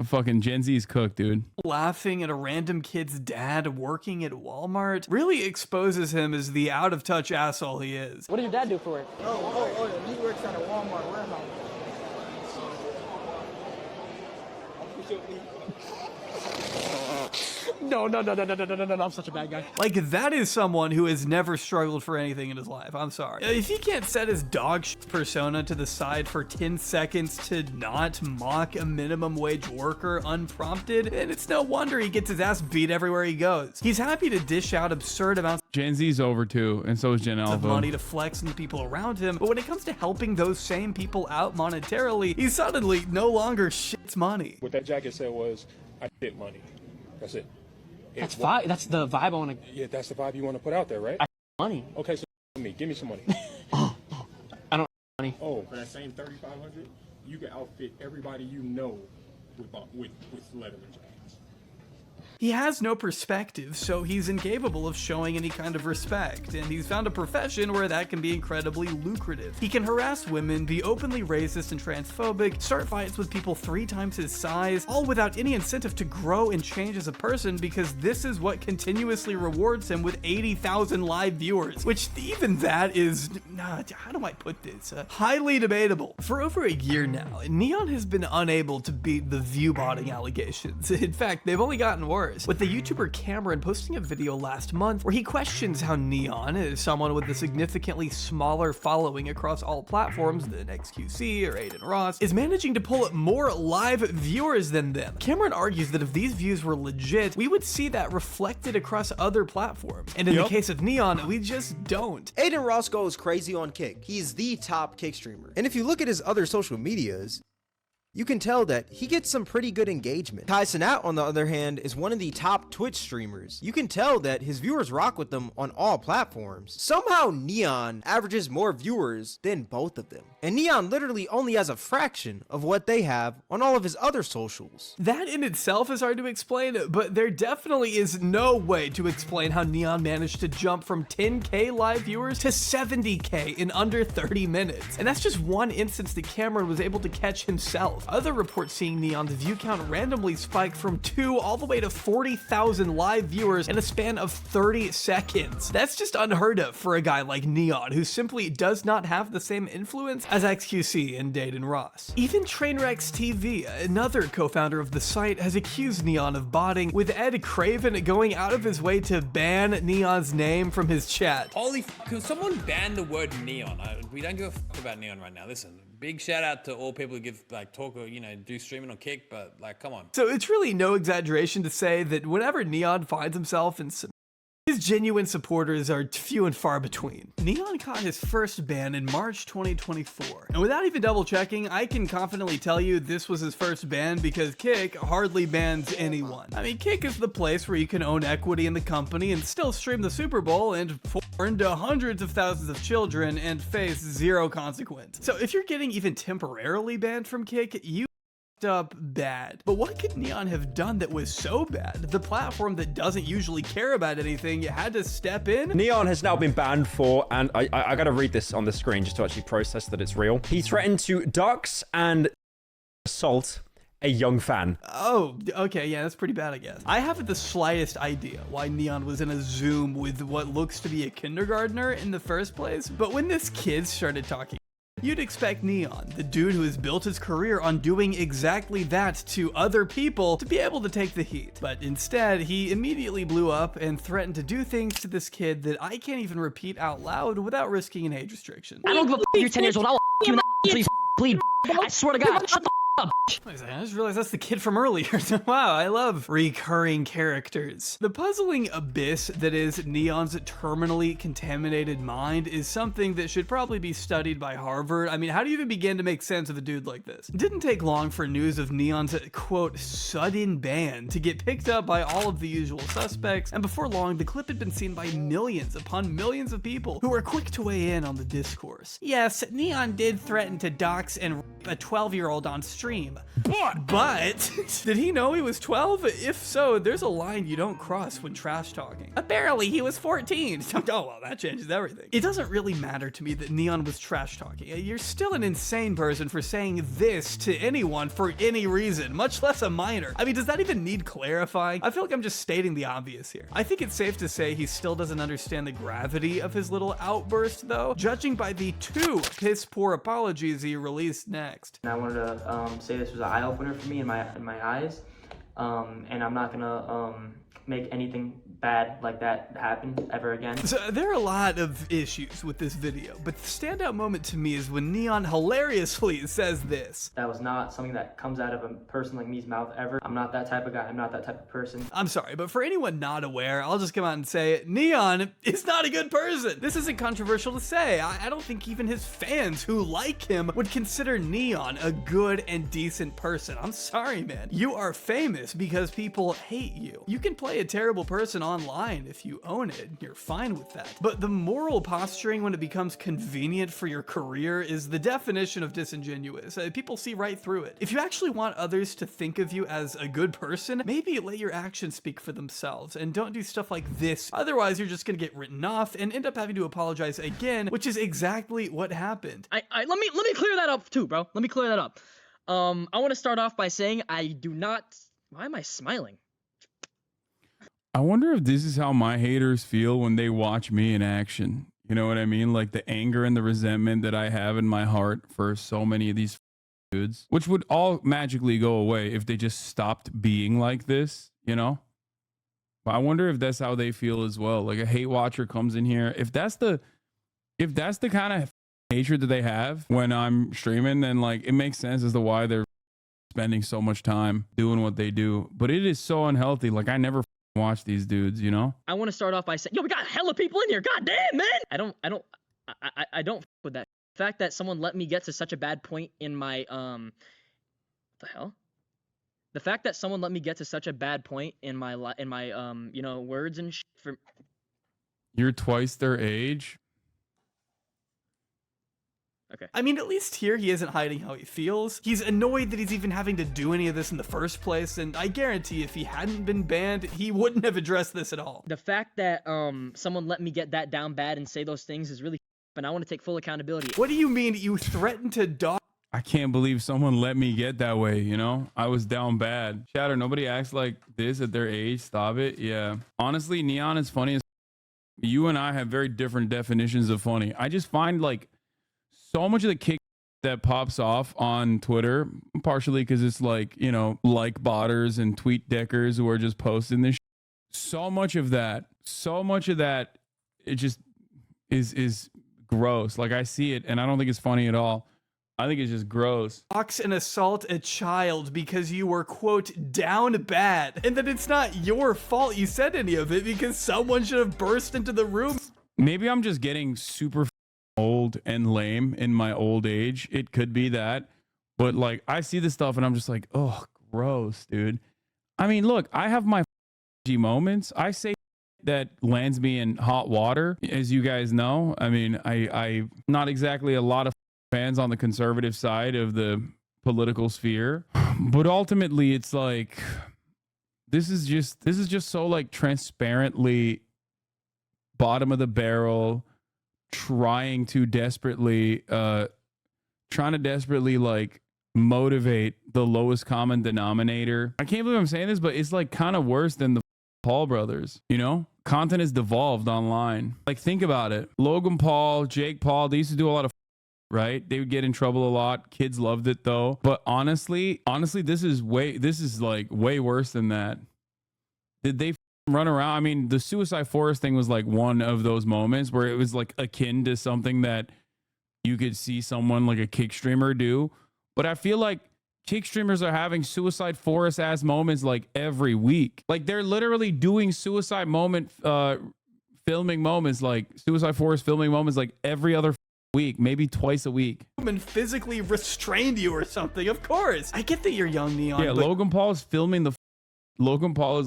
fucking Gen Z's cooked, dude. Laughing at a random kid's dad working at Walmart really exposes him as the out-of-touch asshole he is. What does your dad do for work? Oh, he works at a Walmart warehouse. No, I'm such a bad guy. Like, that is someone who has never struggled for anything in his life. I'm sorry. If he can't set his dog persona to the side for 10 seconds to not mock a minimum wage worker unprompted, then it's no wonder he gets his ass beat everywhere he goes. He's happy to dish out absurd amounts Gen Z's over too, and so is Gen Alpha. of money to flex on the people around him, but when it comes to helping those same people out monetarily, he suddenly no longer shits money. What that jacket said was, I shit money. That's it. That's vibe. That's the vibe I want to. Yeah, that's the vibe you want to put out there, right? I money. Okay, so give me some money. I don't money. Oh, for that same 3,500, you can outfit everybody you know with Letterman jackets. He has no perspective, so he's incapable of showing any kind of respect, and he's found a profession where that can be incredibly lucrative. He can harass women, be openly racist and transphobic, start fights with people 3 times his size, all without any incentive to grow and change as a person, because this is what continuously rewards him with 80,000 live viewers, which even that is, how do I put this, highly debatable. For over a year now, Neon has been unable to beat the view-botting allegations. In fact, they've only gotten worse, with the YouTuber Cameron posting a video last month where he questions how Neon, as someone with a significantly smaller following across all platforms than XQC or Aiden Ross, is managing to pull more live viewers than them. Cameron argues that if these views were legit, we would see that reflected across other platforms, and in the case of Neon, we just don't. Aiden Ross goes crazy on Kick. He's the top Kick streamer. And if you look at his other social medias, you can tell that he gets some pretty good engagement. Hasanabi, on the other hand, is one of the top Twitch streamers. You can tell that his viewers rock with them on all platforms. Somehow Neon averages more viewers than both of them. And Neon literally only has a fraction of what they have on all of his other socials. That in itself is hard to explain, but there definitely is no way to explain how Neon managed to jump from 10K live viewers to 70K in under 30 minutes. And that's just one instance that Cameron was able to catch himself. Other reports seeing Neon's view count randomly spike from 2 all the way to 40,000 live viewers in a span of 30 seconds. That's just unheard of for a guy like Neon, who simply does not have the same influence as XQC and Aiden Ross. Even Trainwrecks TV, another co-founder of the site, has accused Neon of botting, with Ed Craven going out of his way to ban Neon's name from his chat. Holy can someone ban the word Neon? We don't give a fuck about Neon right now. Listen, big shout out to all people who give, talk or, do streaming on Kick, but, come on. So it's really no exaggeration to say that whenever Neon finds himself in some, his genuine supporters are few and far between. Neon caught his first ban in March 2024. And without even double checking, I can confidently tell you this was his first ban because Kick hardly bans anyone. I mean, Kick is the place where you can own equity in the company and still stream the Super Bowl and porn to hundreds of thousands of children and face zero consequence. So if you're getting even temporarily banned from Kick, you up bad. But what could Neon have done that was so bad? The platform that doesn't usually care about anything had to step in? Neon has now been banned for, and I gotta read this on the screen just to actually process that it's real. He threatened to dox and assault a young fan. Oh, okay, yeah, that's pretty bad, I guess. I haven't the slightest idea why Neon was in a Zoom with what looks to be a kindergartner in the first place, but when this kid started talking, you'd expect Neon, the dude who has built his career on doing exactly that to other people, to be able to take the heat. But instead, he immediately blew up and threatened to do things to this kid that I can't even repeat out loud without risking an age restriction. I don't give a f you're 10 years old. I'll f you in the until you bleed. I swear to God. Shut the up. I just realized that's the kid from earlier. Wow, I love recurring characters. The puzzling abyss that is Neon's terminally contaminated mind is something that should probably be studied by Harvard. I mean, how do you even begin to make sense of a dude like this? It didn't take long for news of Neon's, quote, sudden ban to get picked up by all of the usual suspects, and before long, the clip had been seen by millions upon millions of people who were quick to weigh in on the discourse. Yes, Neon did threaten to dox and rape a 12-year-old on stream. But did he know he was 12? If so, there's a line you don't cross when trash talking. Apparently he was 14. Oh well, that changes everything. It doesn't really matter to me that Neon was trash talking. You're still an insane person for saying this to anyone for any reason, much less a minor. I mean, does that even need clarifying? I feel like I'm just stating the obvious here. I think it's safe to say he still doesn't understand the gravity of his little outburst though, judging by the 2 piss poor apologies he released next. I wanted to say this was an eye-opener for me in my eyes, and I'm not gonna make anything bad like that happen ever again. So there are a lot of issues with this video, but the standout moment to me is when Neon hilariously says this. That was not something that comes out of a person like me's mouth ever. I'm not that type of guy. I'm not that type of person. I'm sorry, but for anyone not aware, I'll just come out and say Neon is not a good person. This isn't controversial to say. I don't think even his fans who like him would consider Neon a good and decent person. I'm sorry, man. You are famous because people hate you. You can play a terrible person online if you own it. You're fine with that. But the moral posturing when it becomes convenient for your career is the definition of disingenuous. People see right through it. If you actually want others to think of you as a good person, maybe let your actions speak for themselves and don't do stuff like this. Otherwise, you're just gonna get written off and end up having to apologize again, which is exactly what happened. Let me clear that up too, bro. Let me clear that up. I want to start off by saying I do not. Why am I smiling? I wonder if this is how my haters feel when they watch me in action. You know what I mean? Like the anger and the resentment that I have in my heart for so many of these dudes, which would all magically go away if they just stopped being like this, you know? But I wonder if that's how they feel as well. Like a hate watcher comes in here. If that's the kind of hatred that they have when I'm streaming, then like it makes sense as to why they're spending so much time doing what they do. But it is so unhealthy. Like I never watch these dudes, you know? I want to start off by saying, yo, we got hella people in here. God damn, man. I don't with that. The fact that someone let me get to such a bad point in my, what the hell? The fact that someone let me get to such a bad point in my, you know, words and shit for. You're twice their age. Okay. I mean, at least here he isn't hiding how he feels. He's annoyed that he's even having to do any of this in the first place, and I guarantee if he hadn't been banned, he wouldn't have addressed this at all. The fact that someone let me get that down bad and say those things is really and I want to take full accountability. What do you mean you threatened to dog? I can't believe someone let me get that way, you know? I was down bad. Shatter, nobody acts like this at their age. Stop it. Yeah. Honestly, Neon is funny as you and I have very different definitions of funny. I just find like so much of the kick that pops off on Twitter, partially because it's like, you know, like botters and tweet deckers who are just posting this. So much of that, it just is gross. Like I see it and I don't think it's funny at all. I think it's just gross. Box and assault a child because you were, quote, down bad. And that it's not your fault you said any of it because someone should have burst into the room. Maybe I'm just getting super old and lame in my old age. It could be that. But like, I see this stuff and I'm just like, oh, gross, dude. I mean, look, I have my moments. I say that lands me in hot water, as you guys know. I mean, I not exactly a lot of fans on the conservative side of the political sphere, but ultimately it's like this is just so like transparently bottom of the barrel, trying to desperately like motivate the lowest common denominator. I can't believe I'm saying this, but it's like kind of worse than the Paul brothers, you know? Content has devolved online. Like, think about it. Logan Paul, Jake Paul, they used to do a lot of right? They would get in trouble a lot. Kids loved it though. But honestly, this is like way worse than that. Did they run around? I mean, the Suicide Forest thing was like one of those moments where it was like akin to something that you could see someone like a kick streamer do. But I feel like kick streamers are having Suicide Forest ass moments like every week. Like they're literally doing suicide moment filming moments, like Suicide Forest filming moments like every other week, maybe twice a week. And physically restrained you or something. Of course, I get that you're young, Neon. Yeah, but Logan Paul is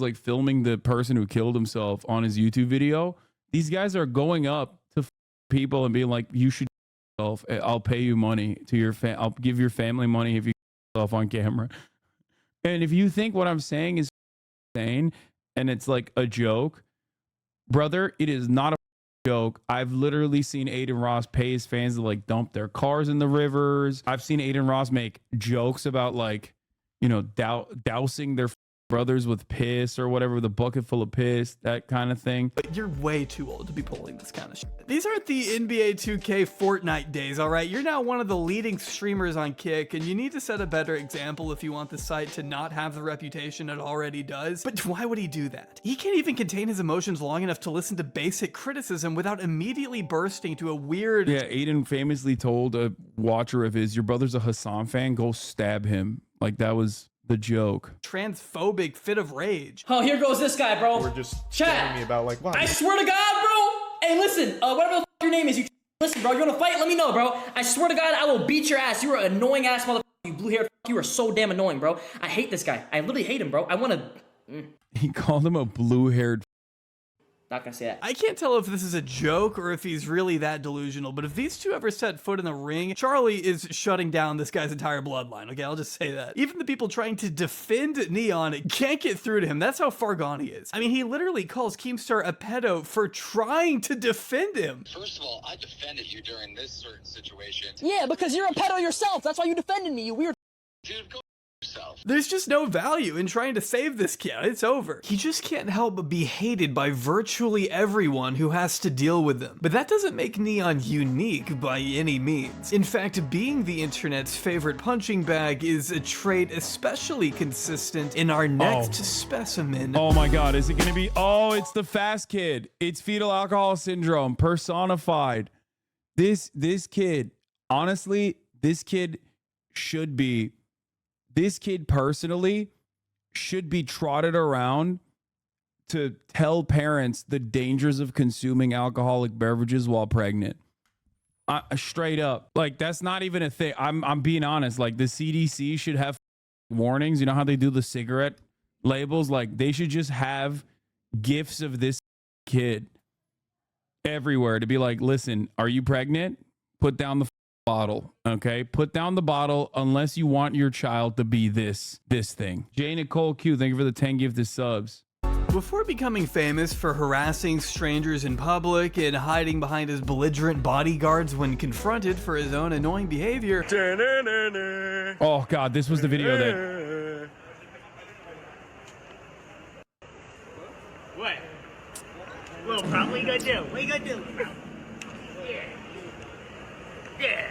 like filming the person who killed himself on his YouTube video. These guys are going up to people and being like, "You should yourself. I'll pay you money to your I'll give your family money if you kill yourself on camera." And if you think what I'm saying is insane and it's like a joke, brother, it is not a joke. I've literally seen Aiden Ross pay his fans to like dump their cars in the rivers. I've seen Aiden Ross make jokes about like, you know, dousing their brothers with piss or whatever, with a bucket full of piss, that kind of thing. But you're way too old to be pulling this kind of shit. These aren't the NBA 2K Fortnite days, all right? You're now one of the leading streamers on Kick, and you need to set a better example if you want the site to not have the reputation it already does. But why would he do that? He can't even contain his emotions long enough to listen to basic criticism without immediately bursting to a weird... Yeah, Aiden famously told a watcher of his, your brother's a Hasan fan, go stab him. Like, that was the joke. transphobic fit of rage. Oh, here goes this guy, bro. We're just Chat. telling me about like, wow. I swear to God, bro. Hey, listen, whatever the f your name is, you listen, bro. You wanna fight? Let me know, bro. I swear to God, I will beat your ass. You are an annoying ass motherfucker. You blue haired. You are so damn annoying, bro. I hate this guy. I literally hate him, bro. I wanna. He called him a blue-haired. Not gonna say that. I can't tell if this is a joke or if he's really that delusional, but if these two ever set foot in the ring, Charlie is shutting down this guy's entire bloodline. Okay, I'll just say that. Even the people trying to defend Neon can't get through to him. That's how far gone he is. I mean, he literally calls Keemstar a pedo for trying to defend him. First of all, I defended you during this certain situation. Yeah, because you're a pedo yourself. That's why you defended me, you weird. Dude, go yourself. There's just no value in trying to save this kid. It's over. He just can't help but be hated by virtually everyone who has to deal with him. But that doesn't make Neon unique by any means. In fact, being the internet's favorite punching bag is a trait especially consistent in our next specimen. Oh my God, is it gonna be, oh, it's the fast kid. It's fetal alcohol syndrome personified. This kid, honestly, this kid personally should be trotted around to tell parents the dangers of consuming alcoholic beverages while pregnant. Straight up. Like, that's not even a thing. I'm being honest. Like, the CDC should have warnings. You know how they do the cigarette labels? Like, they should just have gifts of this kid everywhere to be like, listen, are you pregnant? Put down the bottle. Okay, put down the bottle unless you want your child to be this thing. J. Nicole Q, thank you for the 10 gifted subs. Before becoming famous for harassing strangers in public and hiding behind his belligerent bodyguards when confronted for his own annoying behavior. Oh God, this was the video that. What? Little problem, what you gonna do? What you gonna do?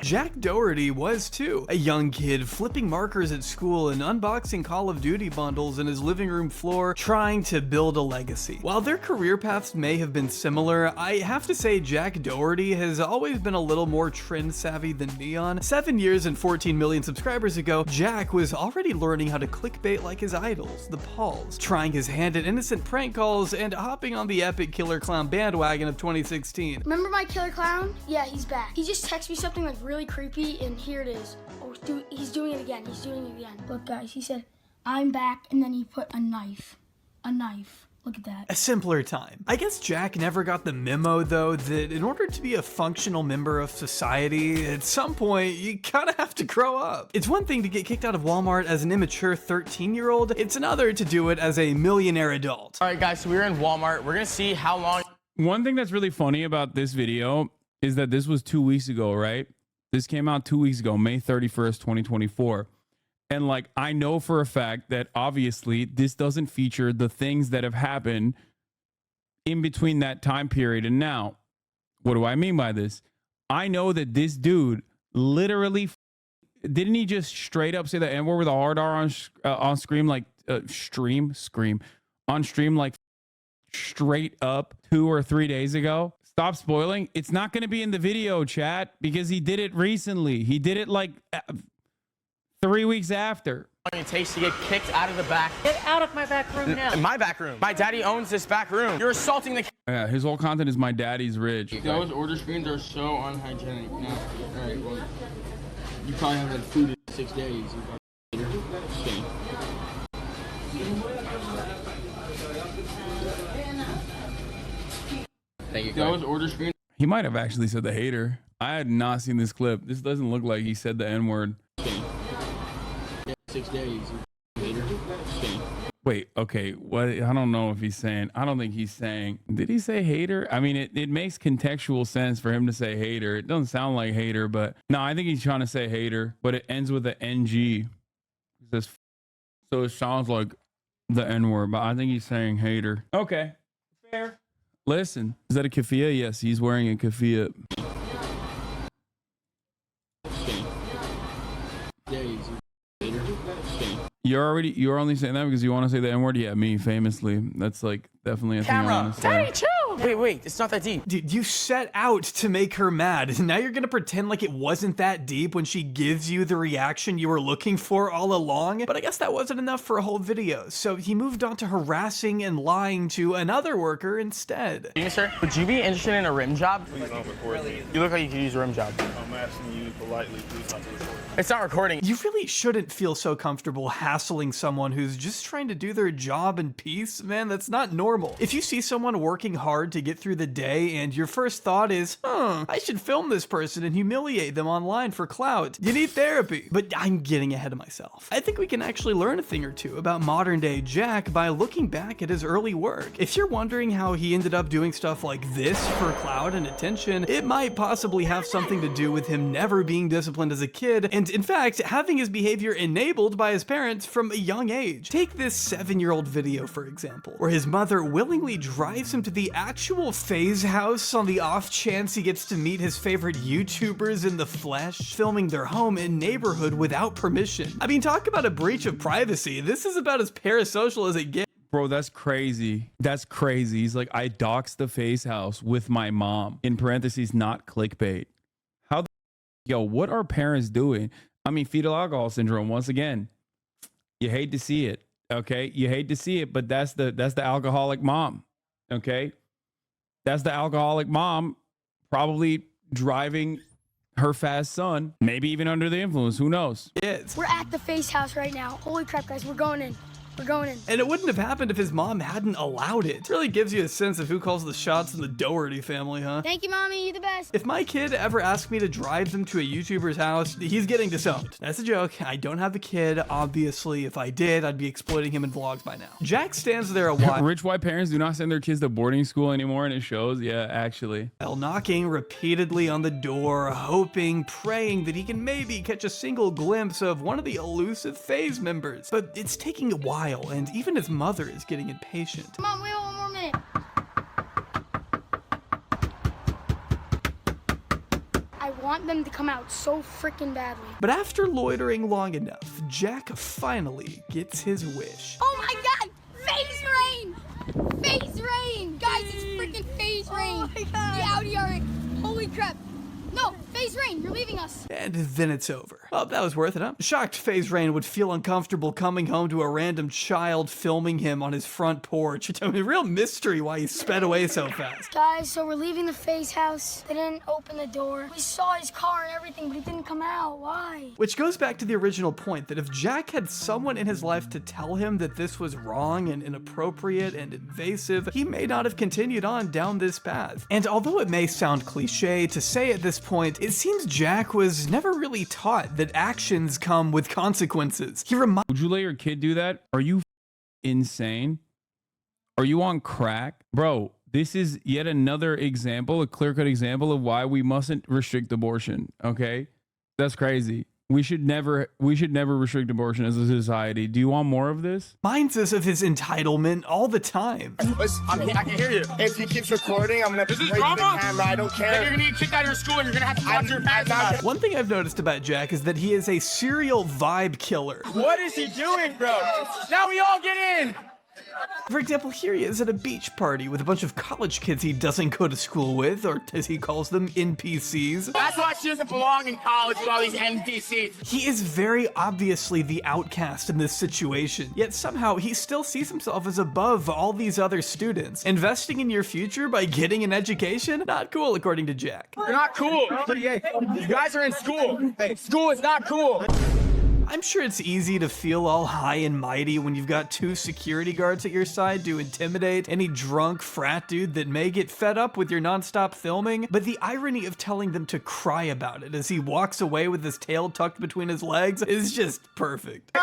Jack Doherty was too. A young kid flipping markers at school and unboxing Call of Duty bundles in his living room floor, trying to build a legacy. While their career paths may have been similar, I have to say Jack Doherty has always been a little more trend savvy than Neon. 7 years and 14 million subscribers ago, Jack was already learning how to clickbait like his idols, the Pauls, trying his hand at innocent prank calls and hopping on the epic Killer Clown bandwagon of 2016. Remember my Killer Clown? Yeah, he's back. He just texted me something like really creepy, and here it is. Oh, he's doing it again. He's doing it again. Look, guys, he said, "I'm back," and then he put a knife. A knife. Look at that. A simpler time. I guess Jack never got the memo, though, that in order to be a functional member of society, at some point, you kind of have to grow up. It's one thing to get kicked out of Walmart as an immature 13-year-old. It's another to do it as a millionaire adult. All right, guys, so we're in Walmart. We're gonna see how long. One thing that's really funny about this video is that this was 2 weeks ago, right? This came out 2 weeks ago, May 31st, 2024. And like, I know for a fact that obviously this doesn't feature the things that have happened in between that time period and now. What do I mean by this? I know that this dude literally, didn't he just straight up say the N-word with a hard R on screen, like on stream, like straight up 2 or 3 days ago? Stop spoiling. It's not going to be in the video, chat, because he did it recently. He did it like 3 weeks after. It takes to get kicked out of the back. Get out of my back room now. In my back room. My daddy owns this back room. You're assaulting the. Yeah, his whole content is my daddy's rich. Those order screens are so unhygienic. Now, all right, well, you probably haven't had food in 6 days. Okay. Thank you. Those order screens. He might have actually said the hater. I had not seen this clip. This doesn't look like he said the N-word. 6 days. Later. Wait, okay. What? I don't know if he's saying. I don't think he's saying. Did he say hater? I mean, it makes contextual sense for him to say hater. It doesn't sound like hater, but no, I think he's trying to say hater. But it ends with an NG. It says, so it sounds like the N-word, but I think he's saying hater. Okay. Fair. Listen, is that a keffiyeh? Yes, he's wearing a keffiyeh. You're only saying that because you want to say the N-word? Yeah, me, famously. That's like definitely a thing I want to say. Daddy, chill. Wait, it's not that deep. Dude, you set out to make her mad, and now you're gonna pretend like it wasn't that deep when she gives you the reaction you were looking for all along? But I guess that wasn't enough for a whole video, so he moved on to harassing and lying to another worker instead. Sir, would you be interested in a rim job? Please don't record me. You look like you could use a rim job. I'm asking you politely, please not to record. It's not recording. You really shouldn't feel so comfortable hassling someone who's just trying to do their job in peace, man. That's not normal. If you see someone working hard to get through the day and your first thought is, I should film this person and humiliate them online for clout, you need therapy. But I'm getting ahead of myself. I think we can actually learn a thing or two about modern day Jack by looking back at his early work. If you're wondering how he ended up doing stuff like this for clout and attention, it might possibly have something to do with him never being disciplined as a kid, and in fact, having his behavior enabled by his parents from a young age. Take this 7-year-old video, for example, where his mother willingly drives him to the actual Faye's house on the off chance he gets to meet his favorite YouTubers in the flesh, filming their home and neighborhood without permission. I mean, talk about a breach of privacy. This is about as parasocial as it gets. Bro, that's crazy. That's crazy. He's like, I doxed the Faye's house with my mom. In parentheses, not clickbait. How the yo, what are parents doing? I mean, fetal alcohol syndrome, once again. You hate to see it, okay? You hate to see it, but that's the alcoholic mom, okay? That's the alcoholic mom probably driving her fast son, maybe even under the influence, who knows? Yes. We're at the Face house right now. Holy crap, guys, we're going in. We're going in. And it wouldn't have happened if his mom hadn't allowed it. It really gives you a sense of who calls the shots in the Doherty family, huh? Thank you, Mommy. You're the best. If my kid ever asked me to drive them to a YouTuber's house, he's getting disowned. That's a joke. I don't have a kid, obviously. If I did, I'd be exploiting him in vlogs by now. Jack stands there a while. Rich white parents do not send their kids to boarding school anymore, and it shows. Yeah, actually. While knocking repeatedly on the door, hoping, praying that he can maybe catch a single glimpse of one of the elusive FaZe members. But it's taking a while, and even his mother is getting impatient. Come on, wait one more minute. I want them to come out so freaking badly. But after loitering long enough, Jack finally gets his wish. Oh my god! Phase rain! Phase rain! Guys, it's freaking phase rain! Oh my god! The Audi RX. Holy crap! No, Phase Rain, you're leaving us. And then it's over. Oh, that was worth it, huh? Shocked Phase Rain would feel uncomfortable coming home to a random child filming him on his front porch. It's a real mystery why he sped away so fast. Guys, so we're leaving the Phase house. They didn't open the door. We saw his car and everything, but he didn't come out. Why? Which goes back to the original point that if Jack had someone in his life to tell him that this was wrong and inappropriate and invasive, he may not have continued on down this path. And although it may sound cliche to say at this point, it seems Jack was never really taught that actions come with consequences. Would you let your kid do that? Are you insane? Are you on crack? Bro, this is yet another example, a clear-cut example of why we mustn't restrict abortion, okay? That's crazy. We should never restrict abortion as a society. Do you want more of this? Reminds us of his entitlement all the time. I can hear you. If he keeps recording, I'm gonna break the camera. I don't care. Then you're gonna get kicked out of your school and you're gonna have to talk to your parents about it. One thing I've noticed about Jack is that he is a serial vibe killer. What is he doing, bro? Now we all get in. For example, here he is at a beach party with a bunch of college kids he doesn't go to school with, or as he calls them, NPCs. That's why she doesn't belong in college with all these NPCs. He is very obviously the outcast in this situation, yet somehow he still sees himself as above all these other students. Investing in your future by getting an education? Not cool, according to Jack. You're not cool. You guys are in school. School is not cool. I'm sure it's easy to feel all high and mighty when you've got 2 security guards at your side to intimidate any drunk frat dude that may get fed up with your nonstop filming, but the irony of telling them to cry about it as he walks away with his tail tucked between his legs is just perfect.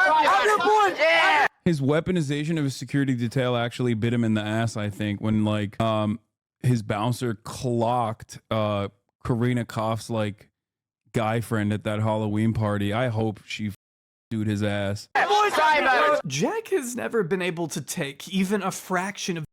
His weaponization of his security detail actually bit him in the ass, I think, when like his bouncer clocked Karina Koff's like guy friend at that Halloween party. I hope she sued his ass. Boy, Jack has never been able to take even a fraction of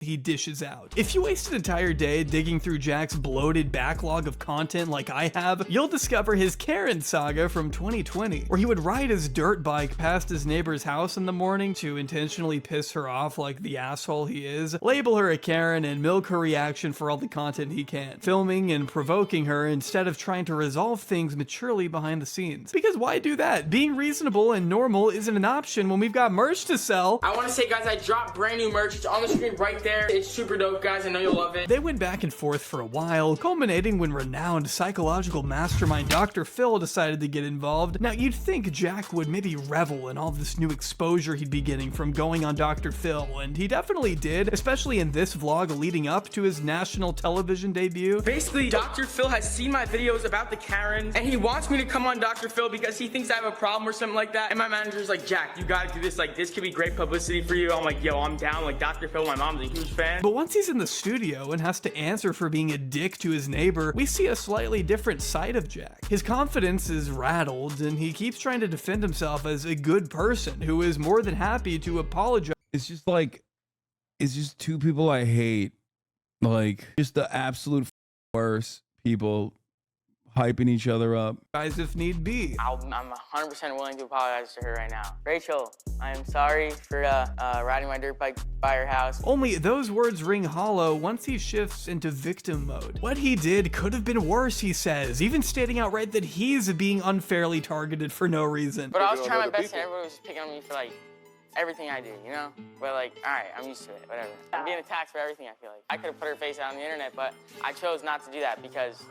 he dishes out. If you waste an entire day digging through Jack's bloated backlog of content like I have, you'll discover his Karen saga from 2020, where he would ride his dirt bike past his neighbor's house in the morning to intentionally piss her off like the asshole he is, label her a Karen, and milk her reaction for all the content he can, filming and provoking her instead of trying to resolve things maturely behind the scenes. Because why do that? Being reasonable and normal isn't an option when we've got merch to sell. I want to say, guys, I dropped brand new merch. It's on the screen right there. It's super dope, guys. I know you'll love it. They went back and forth for a while, culminating when renowned psychological mastermind Dr. Phil decided to get involved. Now, you'd think Jack would maybe revel in all this new exposure he'd be getting from going on Dr. Phil, and he definitely did, especially in this vlog leading up to his national television debut. Basically, Dr. Phil has seen my videos about the Karens, and he wants me to come on Dr. Phil because he thinks I have a problem or something like that. And my manager's like, Jack, you gotta do this. Like, this could be great publicity for you. I'm like, yo, I'm down. Like, Dr. Phil, my mom's a huge fan. But once he's in the studio and has to answer for being a dick to his neighbor, we see a slightly different side of Jack. His confidence is rattled, and he keeps trying to defend himself as a good person who is more than happy to apologize. It's just like, it's just two people I hate. Like, just the absolute worst people hyping each other up. Guys, if need be. I'm 100% willing to apologize to her right now. Rachel, I am sorry for riding my dirt bike by your house. Only those words ring hollow once he shifts into victim mode. What he did could have been worse, he says, even stating outright that he's being unfairly targeted for no reason. But I was trying my best and everybody was just picking on me for like everything I do, you know? But like, all right, I'm used to it, whatever. I'm being attacked for everything, I feel like. I could have put her face out on the internet, but I chose not to do that because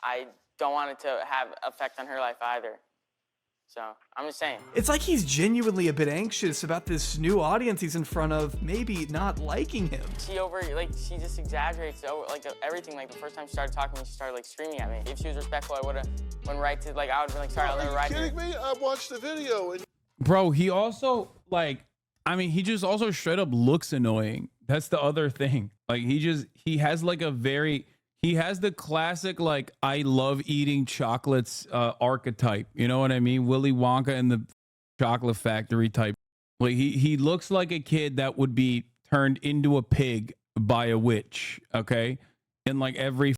I don't want it to have effect on her life either. So, I'm just saying. It's like he's genuinely a bit anxious about this new audience he's in front of maybe not liking him. She just exaggerates over, like, everything. Like, the first time she started talking to me, she started, like, screaming at me. If she was respectful, I would've went right to, like, I would've been like, sorry, I'll never ride. Are you kidding me? I watched the video. And Bro, he also, like, I mean, he just also straight up looks annoying. That's the other thing. Like, he has, like, he has the classic, like, I love eating chocolates archetype. You know what I mean? Willy Wonka and the Chocolate Factory type. Like, he looks like a kid that would be turned into a pig by a witch, okay? In, like, every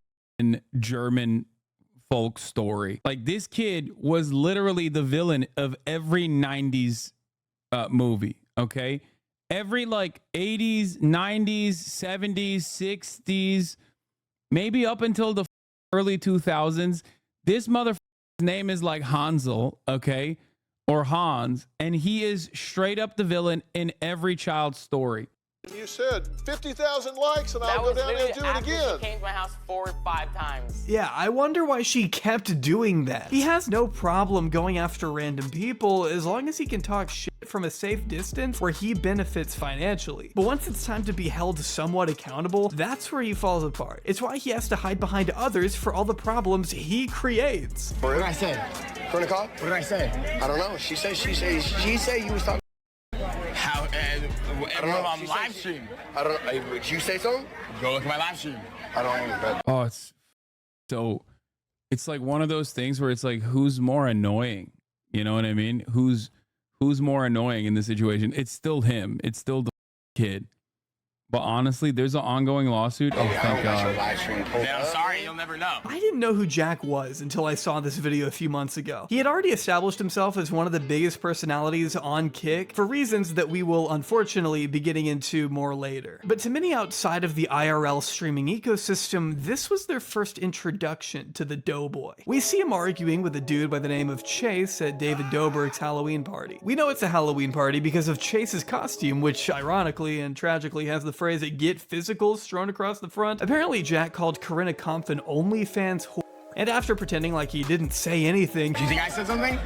German folk story. Like, this kid was literally the villain of every 90s movie, okay? Every, like, 80s, 90s, 70s, 60s... maybe up until the early 2000s, this motherfucker's name is like Hansel, okay? Or Hans, and he is straight up the villain in every child's story. you said 50,000 likes and I'll go down there and do it again. She came to my house 4 or 5 times. Yeah, I wonder why she kept doing that. He has no problem going after random people as long as he can talk shit from a safe distance where he benefits financially. But once it's time to be held somewhat accountable, that's where he falls apart. It's why he has to hide behind others for all the problems he creates. What did I say? From the call? What did I say? I don't know. She said you was talking. How? I don't know. On live stream. I don't know. Would you say something? Go look at my live stream. I don't know. Oh, it's like one of those things where it's like, who's more annoying? You know what I mean? Who's more annoying in the situation? It's still him. It's still the kid. But honestly, there's an ongoing lawsuit. Oh, thank God. Yeah, I'm sorry, you'll never know. I didn't know who Jack was until I saw this video a few months ago. He had already established himself as one of the biggest personalities on Kick for reasons that we will unfortunately be getting into more later. But to many outside of the IRL streaming ecosystem, this was their first introduction to the Doughboy. We see him arguing with a dude by the name of Chase at David Dobrik's Halloween party. We know it's a Halloween party because of Chase's costume, which ironically and tragically has the phrase "get physical" strewn across the front. Apparently Jack called Corinna Compton OnlyFans whore, and after pretending like he didn't say anything. Do you think I said something?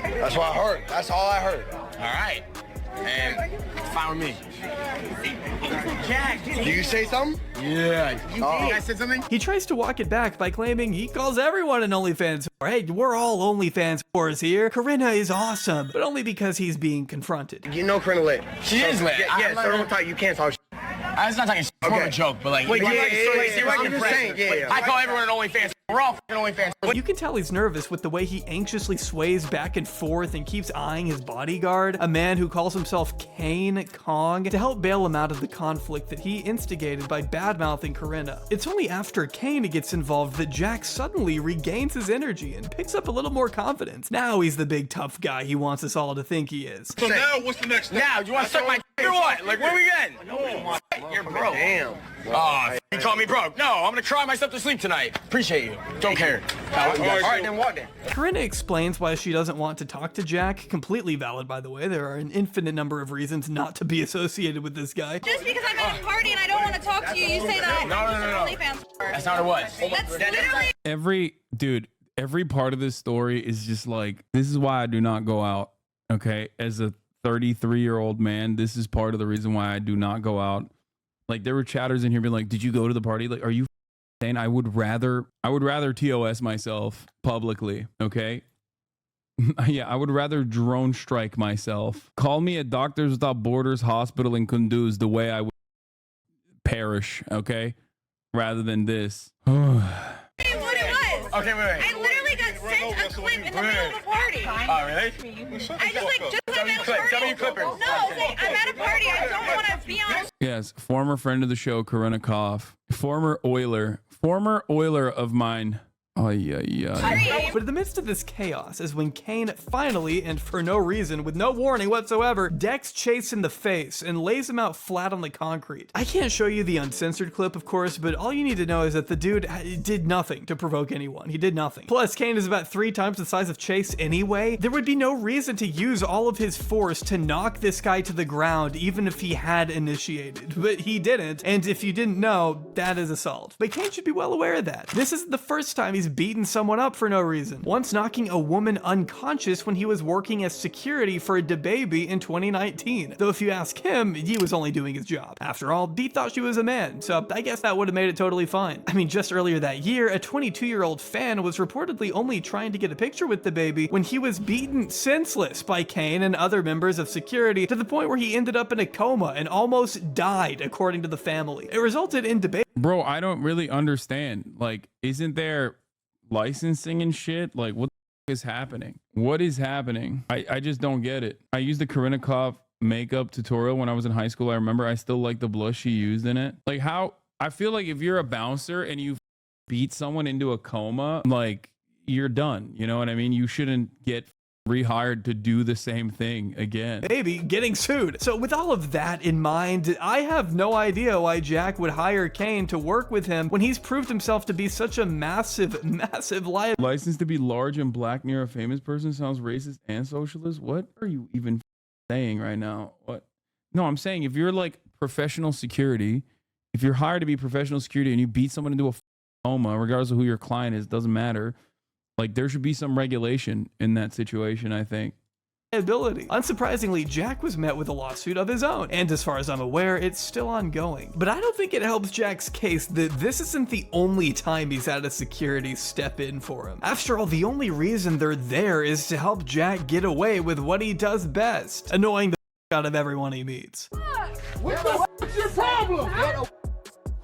That's what I heard. That's all I heard. All right. And it's fine with me. Jack, did you say something? Yeah. You think I said something? He tries to walk it back by claiming he calls everyone an OnlyFans whore. Hey, we're all OnlyFans whores here. Corinna is awesome, but only because he's being confronted. You know Corinna lit. She is lit. Yeah, so don't talk. You can't talk. It's not talking shit. It's more of a joke, but like, I'm just saying, I call everyone an OnlyFans. We're all fucking OnlyFans. You can tell he's nervous with the way he anxiously sways back and forth and keeps eyeing his bodyguard, a man who calls himself Kane Kong, to help bail him out of the conflict that he instigated by badmouthing Corinna. It's only after Kane gets involved that Jack suddenly regains his energy and picks up a little more confidence. Now he's the big tough guy he wants us all to think he is. So now what's the next step? Now, you want to suck my dick or what? Like, where we getting? You're broke. Damn. Oh, you call me broke. No, I'm gonna cry myself to sleep tonight. Appreciate you. Don't care. All right, then what then? Corinna explains why she doesn't want to talk to Jack. Completely valid, by the way. There are an infinite number of reasons not to be associated with this guy. Just because I'm at a party and I don't want to talk to you, you say that I'm just an OnlyFans. That's not what it was. That's literally... Every part of this story is just like, this is why I do not go out, okay? As a 33-year-old man, this is part of the reason why I do not go out. Like, there were chatters in here being like, did you go to the party? Like, are you saying I would rather TOS myself publicly, okay? Yeah, I would rather drone strike myself. Call me a Doctors Without Borders hospital in Kunduz the way I would perish, okay? Rather than this. Okay, wait. I literally got sent a clip in the middle of a party. Oh, really? I just I'm at a party. W clippers. No, I'm at a party. I don't want to be on. Yes, former friend of the show, Corinna Koff. Former Oiler of mine. Oh, yeah. But in the midst of this chaos is when Kane finally, and for no reason, with no warning whatsoever, decks Chase in the face and lays him out flat on the concrete. I can't show you the uncensored clip, of course, but all you need to know is that the dude did nothing to provoke anyone. He did nothing. Plus, Kane is about 3 times the size of Chase anyway. There would be no reason to use all of his force to knock this guy to the ground, even if he had initiated. But he didn't, and if you didn't know, that is assault. But Kane should be well aware of that. This isn't the first time he's beaten someone up for no reason. Once knocking a woman unconscious when he was working as security for a DaBaby in 2019. Though if you ask him, he was only doing his job. After all, he thought she was a man, so I guess that would have made it totally fine. I mean, just earlier that year, a 22-year-old fan was reportedly only trying to get a picture with DaBaby when he was beaten senseless by Kane and other members of security to the point where he ended up in a coma and almost died, according to the family. It resulted in DaBaby. Bro, I don't really understand. Like, isn't there licensing and shit? Like, what the is happening? What is happening? I just don't get it. I used the Corinna Koff makeup tutorial when I was in high school. I remember I still like the blush she used in it. Like, how I feel like if you're a bouncer and you beat someone into a coma, like, you're done. You know what I mean? You shouldn't get rehired to do the same thing again. Baby getting sued. So with all of that in mind, I have no idea why Jack would hire Kane to work with him when he's proved himself to be such a massive liability. License to be large and black near a famous person sounds racist and socialist. What are you even saying right now? What? No, I'm saying if you're like professional security, if you're hired to be professional security and you beat someone into a coma, regardless of who your client is, doesn't matter. Like, there should be some regulation in that situation, I think. Unsurprisingly, Jack was met with a lawsuit of his own, and as far as I'm aware, it's still ongoing. But I don't think it helps Jack's case that this isn't the only time he's had a security step in for him. After all, the only reason they're there is to help Jack get away with what he does best, annoying the out of everyone he meets. What the f*** is your problem?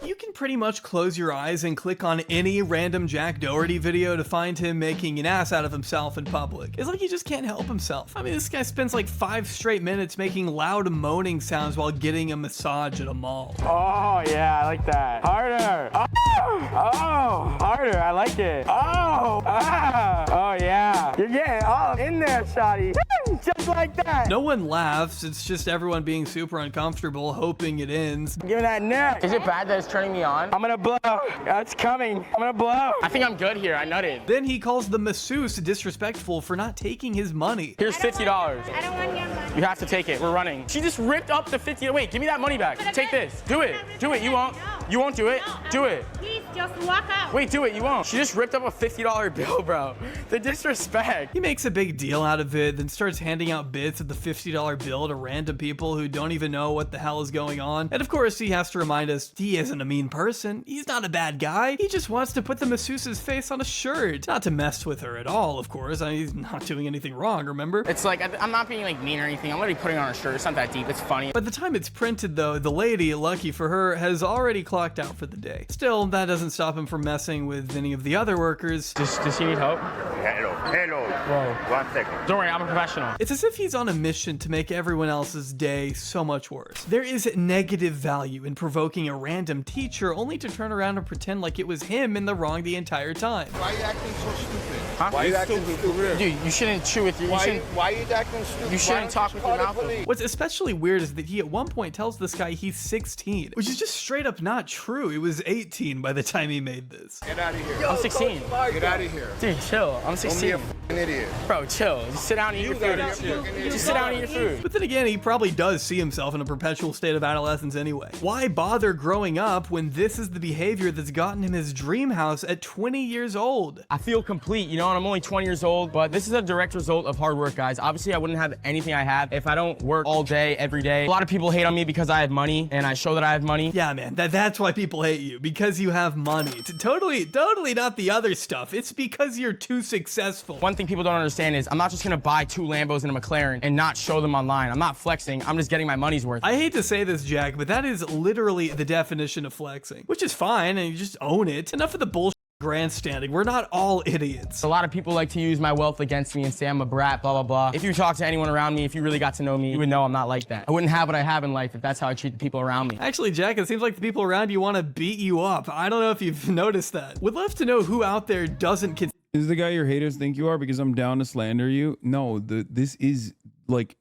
You can pretty much close your eyes and click on any random Jack Doherty video to find him making an ass out of himself in public. It's like he just can't help himself. I mean, this guy spends like 5 straight minutes making loud moaning sounds while getting a massage at a mall. Oh, yeah, I like that. Harder. Oh, harder. I like it. Oh, oh, yeah. You're getting all in there, shawty. Just like that. No one laughs. It's just everyone being super uncomfortable, hoping it ends. Give me that neck. Is it bad that it's turning me on? I'm gonna blow. It's coming. I'm gonna blow. I think I'm good here. I nutted. Then he calls the masseuse disrespectful for not taking his money. Here's $50. I don't want your money. You have to take it. We're running. She just ripped up the 50. Wait, give me that money back. Take this. Do it. Do it. You won't. You won't do it. Do it. Please just walk out. Wait, do it. You won't. She just ripped up a $50 bill, bro. The disrespect. He makes a big deal out of it, then starts handing out bits of the $50 bill to random people who don't even know what the hell is going on. And of course, he has to remind us he isn't a mean person. He's not a bad guy. He just wants to put the masseuse's face on a shirt. Not to mess with her at all, of course. I mean, he's not doing anything wrong, remember? It's like, I'm not being like mean or anything. I'm literally putting on a shirt. It's not that deep. It's funny. By the time it's printed though, the lady, lucky for her, has already clocked out for the day. Still, that doesn't doesn't stop him from messing with any of the other workers. Does he need help? Hello. Whoa. 1 second. Don't worry, I'm a professional. It's as if he's on a mission to make everyone else's day so much worse. There is negative value in provoking a random teacher only to turn around and pretend like it was him in the wrong the entire time. Why are you acting so stupid? Huh? Why are you acting stupid? Dude, you shouldn't chew with your. Why are you acting stupid? You shouldn't talk with your mouth. What's especially weird is that he at one point tells this guy he's 16, which is just straight up not true. He was 18 by the time he made this. Get out of here. I'm 16. Get out of here. Dude, chill. I'm 16. Don't be an idiot. Bro, chill. Just sit down and eat your food. Just sit down and eat your food. But then again, he probably does see himself in a perpetual state of adolescence anyway. Why bother growing up when this is the behavior that's gotten him his dream house at 20 years old? I feel complete, you know, and I'm only 20 years old, but this is a direct result of hard work, guys. Obviously, I wouldn't have anything I have if I don't work all day, every day. A lot of people hate on me because I have money, and I show that I have money. Yeah, man, that's why people hate you, because you have money. It's totally not the other stuff. It's because you're too successful. One thing people don't understand is I'm not just gonna buy 2 Lambos and a McLaren and not show them online. I'm not flexing, I'm just getting my money's worth. I hate to say this, Jack, but that is literally the definition of flexing, which is fine, and you just own it. Enough of the bullshit grandstanding. We're not all idiots. A lot of people like to use my wealth against me and say I'm a brat, blah, blah, blah. If you talk to anyone around me, if you really got to know me, you would know I'm not like that. I wouldn't have what I have in life if that's how I treat the people around me. Actually, Jack, it seems like the people around you want to beat you up. I don't know if you've noticed that. Would love to know who out there doesn't Is the guy your haters think you are because I'm down to slander you? No, this is like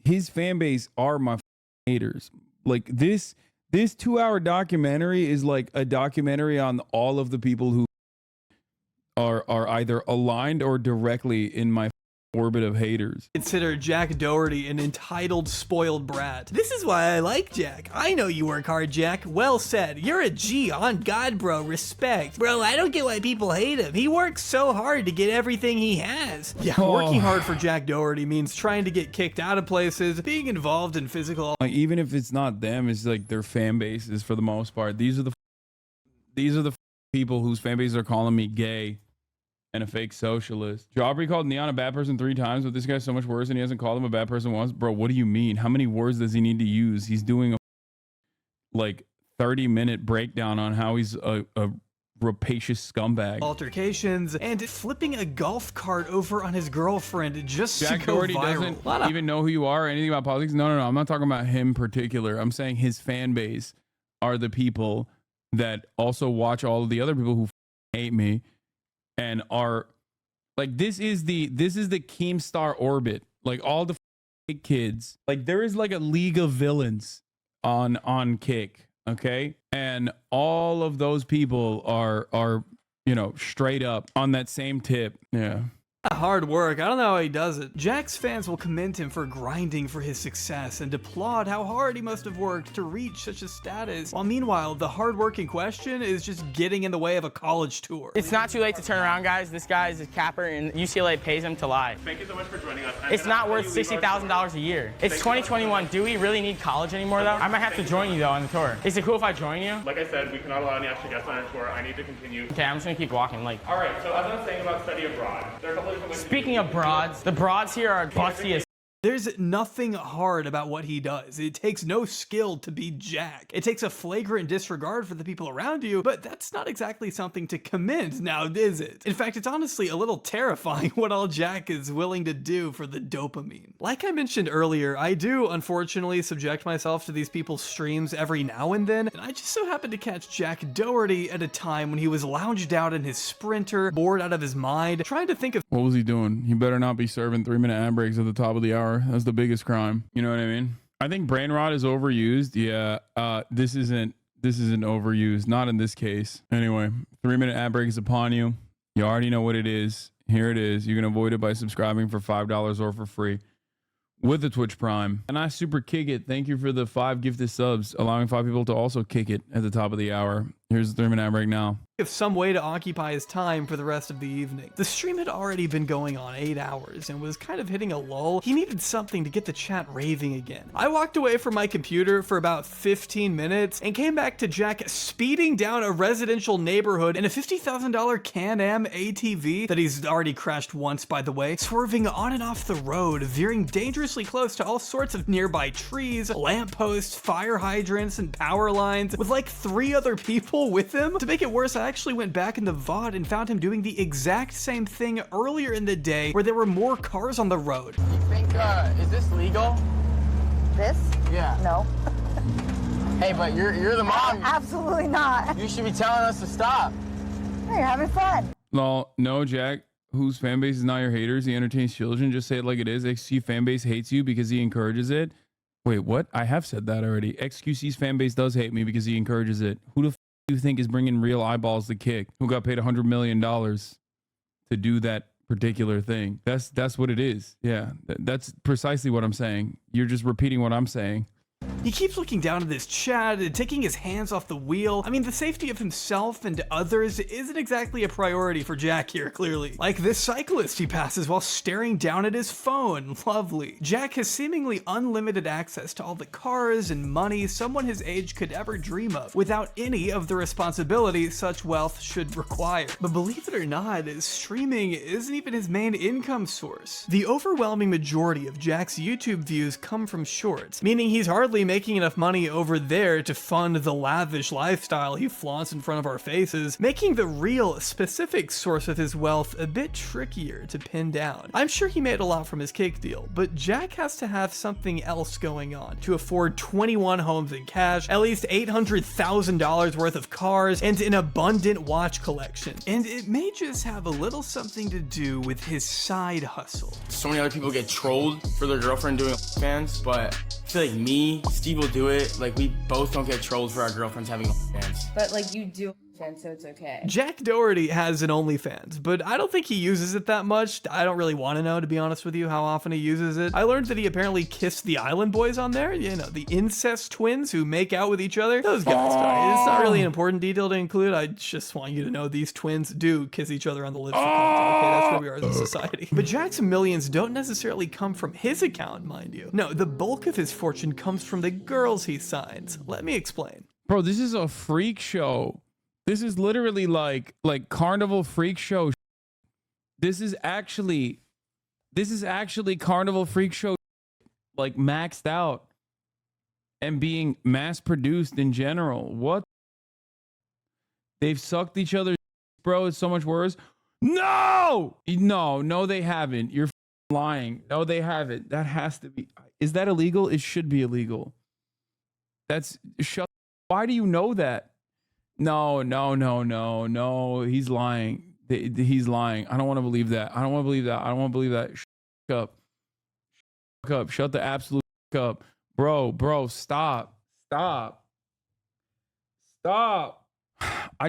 his fan base are my haters. Like this 2-hour documentary is like a documentary on all of the people who are either aligned or directly in my orbit of haters. Consider Jack Doherty an entitled, spoiled brat. This is why I like Jack. I know you work hard, Jack. Well said. You're a G. On God, bro. Respect. Bro, I don't get why people hate him. He works so hard to get everything he has. Yeah, working hard for Jack Doherty means trying to get kicked out of places, being involved in physical... Like, even if it's not them, it's like their fan bases for the most part. These are the people whose fan bases are calling me gay and a fake socialist. Aubrey called Neon a bad person 3 times, but this guy's so much worse and he hasn't called him a bad person once. Bro, what do you mean? How many words does he need to use? He's doing a like 30-minute breakdown on how he's a rapacious scumbag. Altercations and flipping a golf cart over on his girlfriend just Jack to go Doherty viral. doesn't even know who you are or anything about politics. No, I'm not talking about him in particular. I'm saying his fan base are the people that also watch all of the other people who hate me. And are like, this is the Keemstar orbit. Like all the kids, like there is like a league of villains on Kick, okay? And all of those people are you know, straight up on that same tip. Yeah. Hard work. I don't know how he does it. Jack's fans will commend him for grinding for his success and applaud how hard he must have worked to reach such a status, while meanwhile the hard work in question is just getting in the way of a college tour. It's not too late to turn around, guys. This guy is a capper and UCLA pays him to lie. Thank you so much for joining us. It's not worth $60,000 a year. It's 2021. Do we really need college anymore, though? I might have to join you, though, on the tour. Is it cool if I join you? Like I said, we cannot allow any extra guests on our tour. I need to continue. Okay, I'm just gonna keep walking. Like. All right, so as I was saying about study abroad, there are a couple of different ways. Speaking of broads, the broads here are busty as. There's nothing hard about what he does. It takes no skill to be Jack. It takes a flagrant disregard for the people around you, but that's not exactly something to commend now, is it? In fact, it's honestly a little terrifying what all Jack is willing to do for the dopamine. Like I mentioned earlier, I do unfortunately subject myself to these people's streams every now and then, and I just so happened to catch Jack Doherty at a time when he was lounged out in his Sprinter, bored out of his mind, trying to think of— What was he doing? He better not be serving 3-minute ad breaks at the top of the hour. That's the biggest crime. You know what I mean? I think brain rot is overused. Yeah. This isn't overused. Not in this case. Anyway, 3-minute ad break is upon you. You already know what it is. Here it is. You can avoid it by subscribing for $5 or for free with the Twitch Prime. And I super kick it. Thank you for the 5 gifted subs, allowing 5 people to also kick it at the top of the hour. Here's the 3-minute ad break now. Of some way to occupy his time for the rest of the evening. The stream had already been going on 8 hours and was kind of hitting a lull. He needed something to get the chat raving again. I walked away from my computer for about 15 minutes and came back to Jack speeding down a residential neighborhood in a $50,000 Can-Am ATV that he's already crashed once, by the way, swerving on and off the road, veering dangerously close to all sorts of nearby trees, lampposts, fire hydrants, and power lines, with like 3 other people with him. To make it worse, I I actually went back in the VOD and found him doing the exact same thing earlier in the day where there were more cars on the road. You think, is this legal? This? Yeah. No. Hey, but you're the mom. Absolutely not. You should be telling us to stop. Hey, you're having fun. No, Jack, whose fan base is not your haters, he entertains children. Just say it like it is. XQC fan base hates you because he encourages it. Wait, what? I have said that already. XQC's fan base does hate me because he encourages it. Who the f do you think is bringing real eyeballs to Kick? Who got paid $100 million to do that particular thing? That's what it is. Yeah, that's precisely what I'm saying. You're just repeating what I'm saying. He keeps looking down at this chat and taking his hands off the wheel. I mean, the safety of himself and others isn't exactly a priority for Jack here, clearly. Like this cyclist he passes while staring down at his phone. Lovely. Jack has seemingly unlimited access to all the cars and money someone his age could ever dream of, without any of the responsibility such wealth should require. But believe it or not, streaming isn't even his main income source. The overwhelming majority of Jack's YouTube views come from shorts, meaning he's hardly making enough money over there to fund the lavish lifestyle he flaunts in front of our faces, making the real, specific source of his wealth a bit trickier to pin down. I'm sure he made a lot from his Kick deal, but Jack has to have something else going on to afford 21 homes in cash, at least $800,000 worth of cars, and an abundant watch collection. And it may just have a little something to do with his side hustle. So many other people get trolled for their girlfriend doing fans, but I feel like me, Steve will do it. Like, we both don't get trolled for our girlfriends having fans. But like you do, so it's okay. Jack Doherty has an OnlyFans, but I don't think he uses it that much. I don't really want to know, to be honest with you, how often he uses it. I learned that he apparently kissed the Island Boys on there, you know, the incest twins who make out with each other. Those guys, it's not really an important detail to include. I just want you to know these twins do kiss each other on the lips for content. Okay, that's where we are as a society. But Jack's millions don't necessarily come from his account, mind you. No, the bulk of his fortune comes from the girls he signs. Let me explain. Bro, this is a freak show. This is literally like carnival freak show. This is actually carnival freak show, like maxed out and being mass produced in general. What? They've sucked each other, bro. It's so much worse. No, they haven't. You're lying. No, they haven't. That has to be. Is that illegal? It should be illegal. Why do you know that? No. He's lying. He's lying. I don't want to believe that. I don't want to believe that. Shut up. Shut the absolute up. Bro, stop. I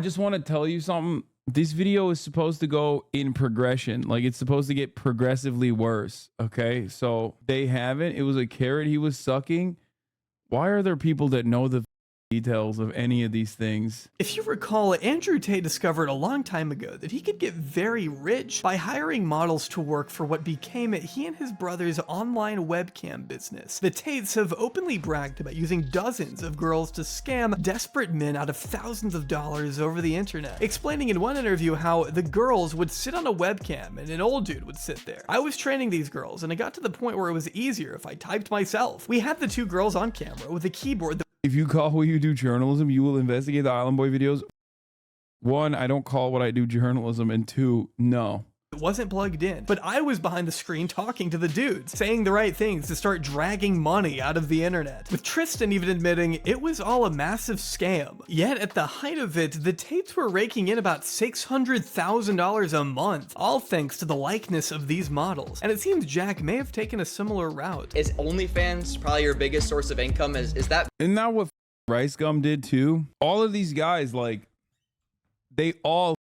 just want to tell you something. This video is supposed to go in progression. Like, it's supposed to get progressively worse. Okay? So they haven't. It was a carrot he was sucking. Why are there people that know the details of any of these things? If you recall, Andrew Tate discovered a long time ago that he could get very rich by hiring models to work for what became he and his brother's online webcam business. The Tates have openly bragged about using dozens of girls to scam desperate men out of thousands of dollars over the internet, explaining in one interview how the girls would sit on a webcam and an old dude would sit there. I was training these girls and it got to the point where it was easier if I typed myself. We had the two girls on camera with a keyboard. If you call what you do journalism, you will investigate the Island Boy videos. 1, I don't call what I do journalism, and 2, no. It wasn't plugged in, but I was behind the screen talking to the dudes, saying the right things to start dragging money out of the internet, with Tristan even admitting it was all a massive scam. Yet at the height of it, the Tates were raking in about $600,000 a month, all thanks to the likeness of these models. And it seems Jack may have taken a similar route. Is OnlyFans probably your biggest source of income? Is that? Isn't that what Rice Gum did too? All of these guys, like, they all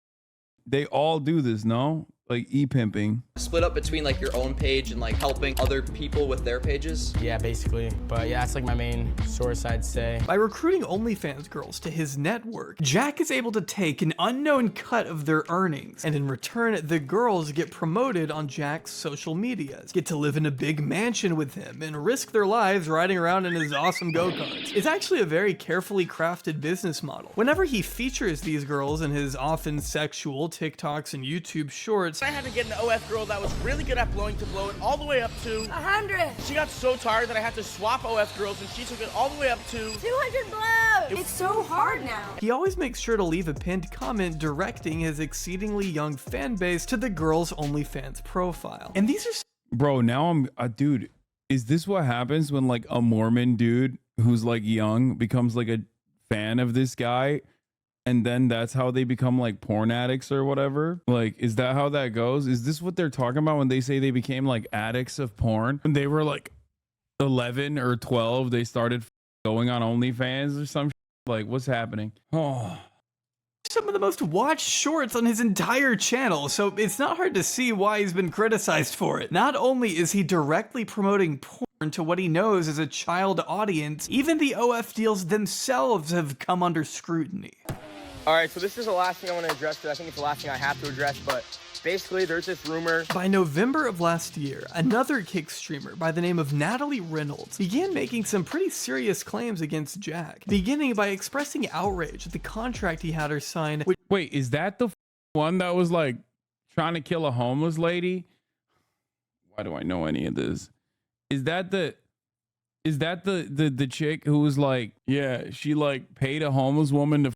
do this, no? Like e-pimping. Split up between like your own page and like helping other people with their pages? Yeah, basically. But yeah, it's like my main source, I'd say. By recruiting OnlyFans girls to his network, Jack is able to take an unknown cut of their earnings, and in return, the girls get promoted on Jack's social medias, get to live in a big mansion with him, and risk their lives riding around in his awesome go-karts. It's actually a very carefully crafted business model. Whenever he features these girls in his often sexual TikToks and YouTube shorts, I had to get an OF girl that was really good at blowing to blow it all the way up to 100. She got so tired that I had to swap OF girls, and she took it all the way up to 200 blows. It's so hard now. He always makes sure to leave a pinned comment directing his exceedingly young fan base to the girl's OnlyFans profile. And these are Bro, now I'm dude, is this what happens when like a Mormon dude who's like young becomes like a fan of this guy, and then that's how they become like porn addicts or whatever? Like, is that how that goes? Is this what they're talking about when they say they became like addicts of porn? When they were like 11 or 12, they started going on OnlyFans or some shit? Like, what's happening? Oh, some of the most watched shorts on his entire channel, so it's not hard to see why he's been criticized for it. Not only is he directly promoting porn to what he knows is a child audience, even the OF deals themselves have come under scrutiny. All right, so this is the last thing I want to address, because I think it's the last thing I have to address, but basically there's this rumor. By November of last year, another Kick streamer by the name of Natalie Reynolds began making some pretty serious claims against Jack, beginning by expressing outrage at the contract he had her sign. Wait, is that the one that was like trying to kill a homeless lady? Why do I know any of this? Is that the chick who was like, yeah, she like paid a homeless woman to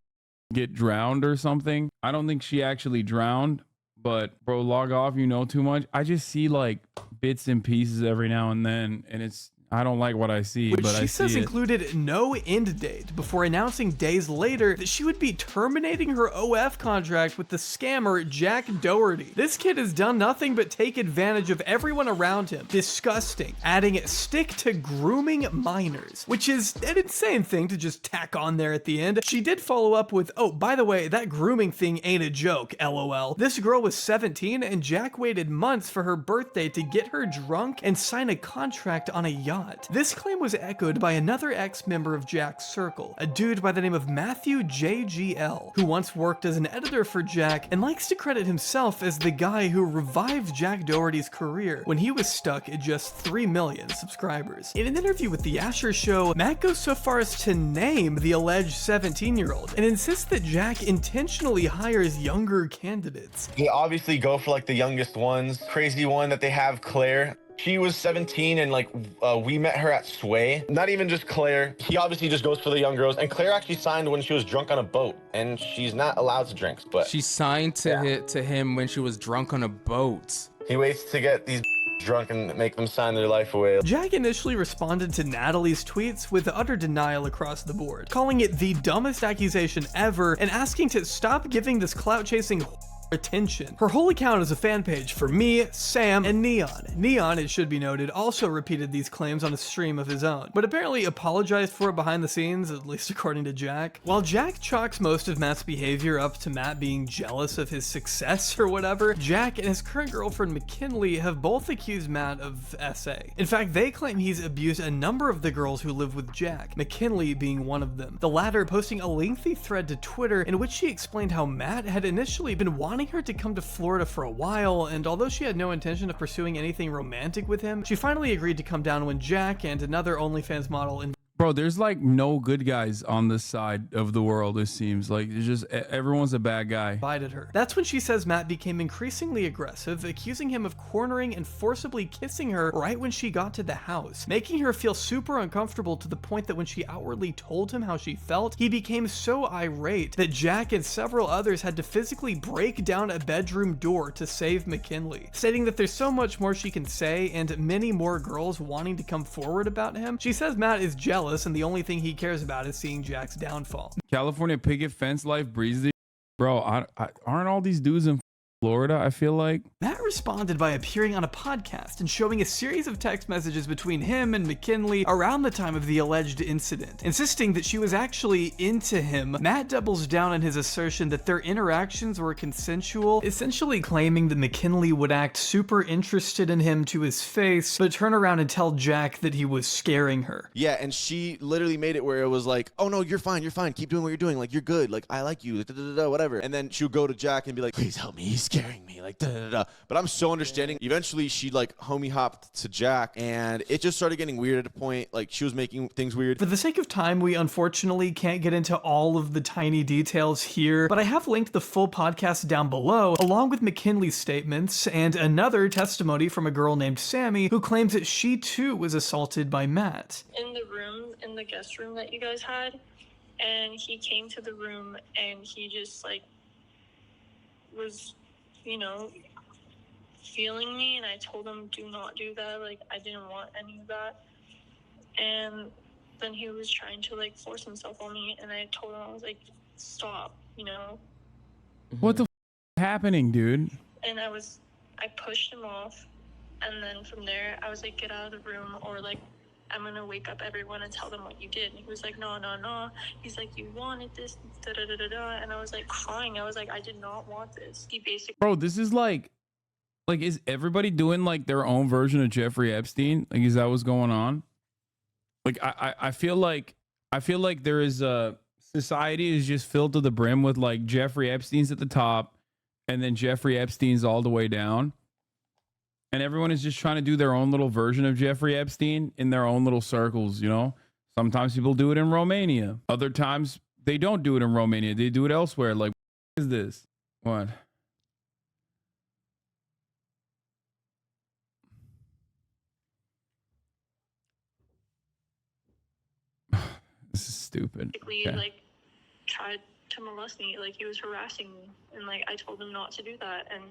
get drowned or something? I don't think she actually drowned, but bro, log off, you know too much. I just see like bits and pieces every now and then, and I don't like what I see, which but she says included no end date, before announcing days later that she would be terminating her OF contract with the scammer Jack Doherty. This kid has done nothing but take advantage of everyone around him. Disgusting. Adding stick to grooming minors, which is an insane thing to just tack on there at the end. She did follow up with, oh, by the way, that grooming thing ain't a joke, LOL. This girl was 17 and Jack waited months for her birthday to get her drunk and sign a contract on a yacht. This claim was echoed by another ex-member of Jack's circle, a dude by the name of Matthew JGL, who once worked as an editor for Jack and likes to credit himself as the guy who revived Jack Doherty's career when he was stuck at just 3 million subscribers. In an interview with The Asher Show, Matt goes so far as to name the alleged 17-year-old and insists that Jack intentionally hires younger candidates. They obviously go for like the youngest ones. Crazy one that they have, Claire. She was 17 and like we met her at Sway. Not even just Claire. He obviously just goes for the young girls. And Claire actually signed when she was drunk on a boat, and she's not allowed to drink. But she signed to him when she was drunk on a boat. He waits to get these drunk and make them sign their life away. Jack initially responded to Natalie's tweets with utter denial across the board, calling it the dumbest accusation ever and asking to stop giving this clout-chasing attention. Her whole account is a fan page for me, Sam, and Neon. Neon, it should be noted, also repeated these claims on a stream of his own, but apparently apologized for it behind the scenes, at least according to Jack. While Jack chalks most of Matt's behavior up to Matt being jealous of his success or whatever, Jack and his current girlfriend McKinley have both accused Matt of SA. In fact, they claim he's abused a number of the girls who live with Jack, McKinley being one of them. The latter posting a lengthy thread to Twitter in which she explained how Matt had initially been wanting her to come to Florida for a while, and although she had no intention of pursuing anything romantic with him, she finally agreed to come down when Jack and another OnlyFans model Bro, there's like no good guys on this side of the world, it seems. Like, it's just everyone's a bad guy. Invited her. That's when she says Matt became increasingly aggressive, accusing him of cornering and forcibly kissing her right when she got to the house, making her feel super uncomfortable to the point that when she outwardly told him how she felt, he became so irate that Jack and several others had to physically break down a bedroom door to save McKinley, stating that there's so much more she can say and many more girls wanting to come forward about him. She says Matt is jealous and the only thing he cares about is seeing Jack's downfall. California picket fence life breezy. Bro, aren't all these dudes in Florida, I feel like? Matt responded by appearing on a podcast and showing a series of text messages between him and McKinley around the time of the alleged incident, insisting that she was actually into him. Matt doubles down on his assertion that their interactions were consensual, essentially claiming that McKinley would act super interested in him to his face, but turn around and tell Jack that he was scaring her. Yeah, and she literally made it where it was like, oh no, you're fine, keep doing what you're doing, like you're good, like I like you, whatever. And then she'll go to Jack and be like, please help me, he's scaring me, like But I'm so understanding. Eventually she like homie hopped to Jack and it just started getting weird at a point. Like she was making things weird. For the sake of time, we unfortunately can't get into all of the tiny details here, but I have linked the full podcast down below along with McKinley's statements and another testimony from a girl named Sammy who claims that she too was assaulted by Matt. In the room, in the guest room that you guys had, and he came to the room and he just like was, you know, feeling me, and I told him do not do that, like I didn't want any of that. And then he was trying to like force himself on me, and I told him, I was like, stop, you know. What the happening, dude? And I pushed him off, and then from there I was like, get out of the room, or like I'm gonna wake up everyone and tell them what you did. And he was like, no. He's like, you wanted this, da da da da da. And I was like crying. I was like, I did not want this. He basically, Bro, this is like is everybody doing like their own version of Jeffrey Epstein? Like, is that what's going on? Like, I feel like there is society is just filled to the brim with like Jeffrey Epstein's at the top, and then Jeffrey Epstein's all the way down. And everyone is just trying to do their own little version of Jeffrey Epstein in their own little circles, you know? Sometimes people do it in Romania. Other times they don't do it in Romania. They do it elsewhere. Like, what is this? What? This is stupid. basically like tried to molest me. Like he was harassing me, and like I told him not to do that, and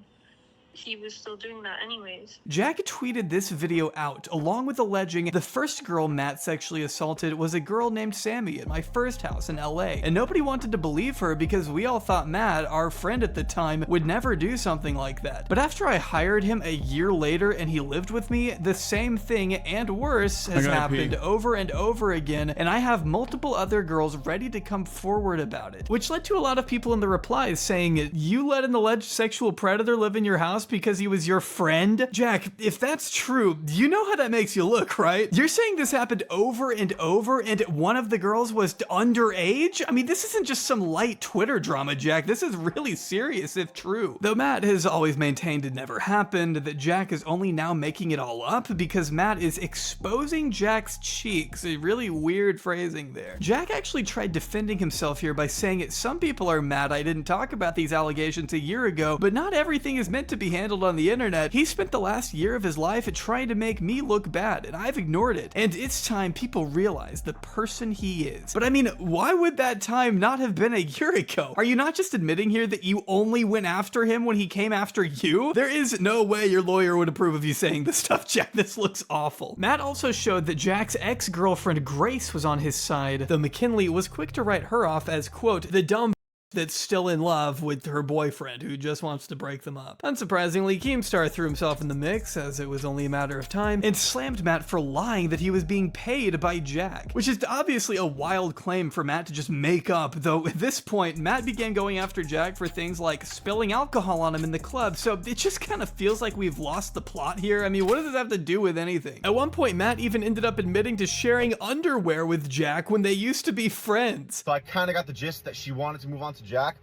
he was still doing that anyways. Jack tweeted this video out, along with alleging the first girl Matt sexually assaulted was a girl named Sammy at my first house in LA. And nobody wanted to believe her because we all thought Matt, our friend at the time, would never do something like that. But after I hired him a year later and he lived with me, the same thing and worse has happened over and over again, and I have multiple other girls ready to come forward about it. Which led to a lot of people in the replies saying, you let an alleged sexual predator live in your house because he was your friend? Jack, if that's true, you know how that makes you look, right? You're saying this happened over and over and one of the girls was underage? I mean, this isn't just some light Twitter drama, Jack. This is really serious if true. Though Matt has always maintained it never happened, that Jack is only now making it all up because Matt is exposing Jack's cheeks. A really weird phrasing there. Jack actually tried defending himself here by saying some people are mad I didn't talk about these allegations a year ago, but not everything is meant to be handled on the internet. He spent the last year of his life trying to make me look bad, and I've ignored it. And it's time people realize the person he is. But I mean, why would that time not have been a year ago? Are you not just admitting here that you only went after him when he came after you? There is no way your lawyer would approve of you saying this stuff, Jack. This looks awful. Matt also showed that Jack's ex-girlfriend Grace was on his side, though McKinley was quick to write her off as, quote, the dumb that's still in love with her boyfriend who just wants to break them up. Unsurprisingly, Keemstar threw himself in the mix, as it was only a matter of time, and slammed Matt for lying that he was being paid by Jack, which is obviously a wild claim for Matt to just make up, though at this point, Matt began going after Jack for things like spilling alcohol on him in the club, so it just kind of feels like we've lost the plot here. I mean, what does this have to do with anything? At one point, Matt even ended up admitting to sharing underwear with Jack when they used to be friends. So I kind of got the gist that she wanted to move on to Jack,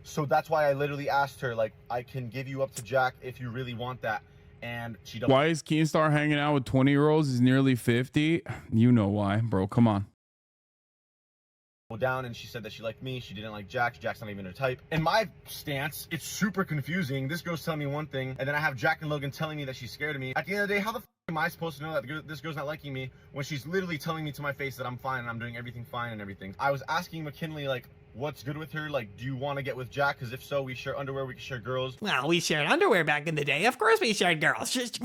so that's why I literally asked her, like, I can give you up to Jack if you really want that, and she don't. Why is Keemstar hanging out with 20-year-olds? He's nearly 50. You know why, bro. Come on. Down, and she said that she liked me, she didn't like Jack. Jack's not even her type. In my stance, it's super confusing. This girl's telling me one thing, and then I have Jack and Logan telling me that she's scared of me. At the end of the day, how the f am I supposed to know that this girl's not liking me when she's literally telling me to my face that I'm fine and I'm doing everything fine and everything? I was asking McKinley, like, what's good with her? Like, do you want to get with Jack? Because if so, we share underwear, we can share girls. Well, we shared underwear back in the day. Of course we shared girls. Just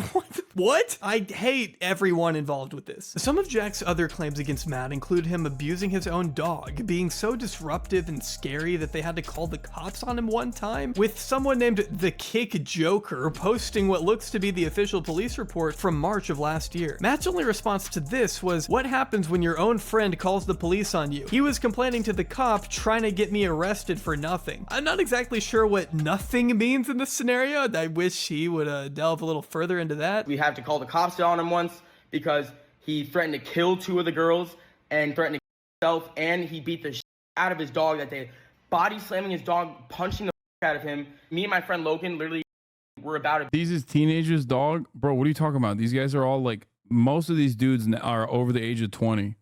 what? I hate everyone involved with this. Some of Jack's other claims against Matt include him abusing his own dog, being so disruptive and scary that they had to call the cops on him one time, with someone named the Kick Joker posting what looks to be the official police report from March of last year. Matt's only response to this was, what happens when your own friend calls the police on you? He was complaining to the cop, trying to get me arrested for nothing. I'm not exactly sure what nothing means in this scenario. I wish he would delve a little further into that. We had to call the cops on him once because he threatened to kill 2 of the girls and threatened to kill himself, and he beat the shit out of his dog that day. Body slamming his dog, punching the out of him. Me and my friend Logan literally were about it. These is teenagers, dog. Bro, what are you talking about? These guys are all like, most of these dudes are over the age of 20.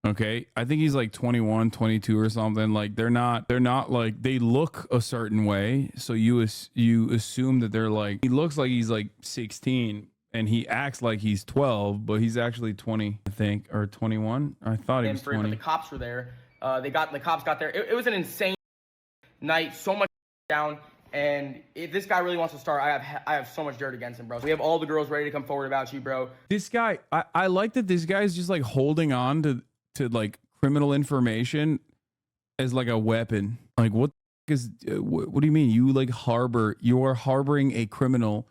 Okay, I think he's like 21, 22 or something. Like they're not like, they look a certain way, so you assume that they're like, he looks like he's like 16 and he acts like he's 12, but he's actually 20, I think, or 21. I thought he was 20. But the cops were there, The cops got there. It was an insane night. So much down. And if this guy really wants to start, I have so much dirt against him, bro. We have all the girls ready to come forward about you, bro. This guy, I like that this guy is just like holding on to like criminal information as like a weapon. Like what is, what do you mean? You are harboring a criminal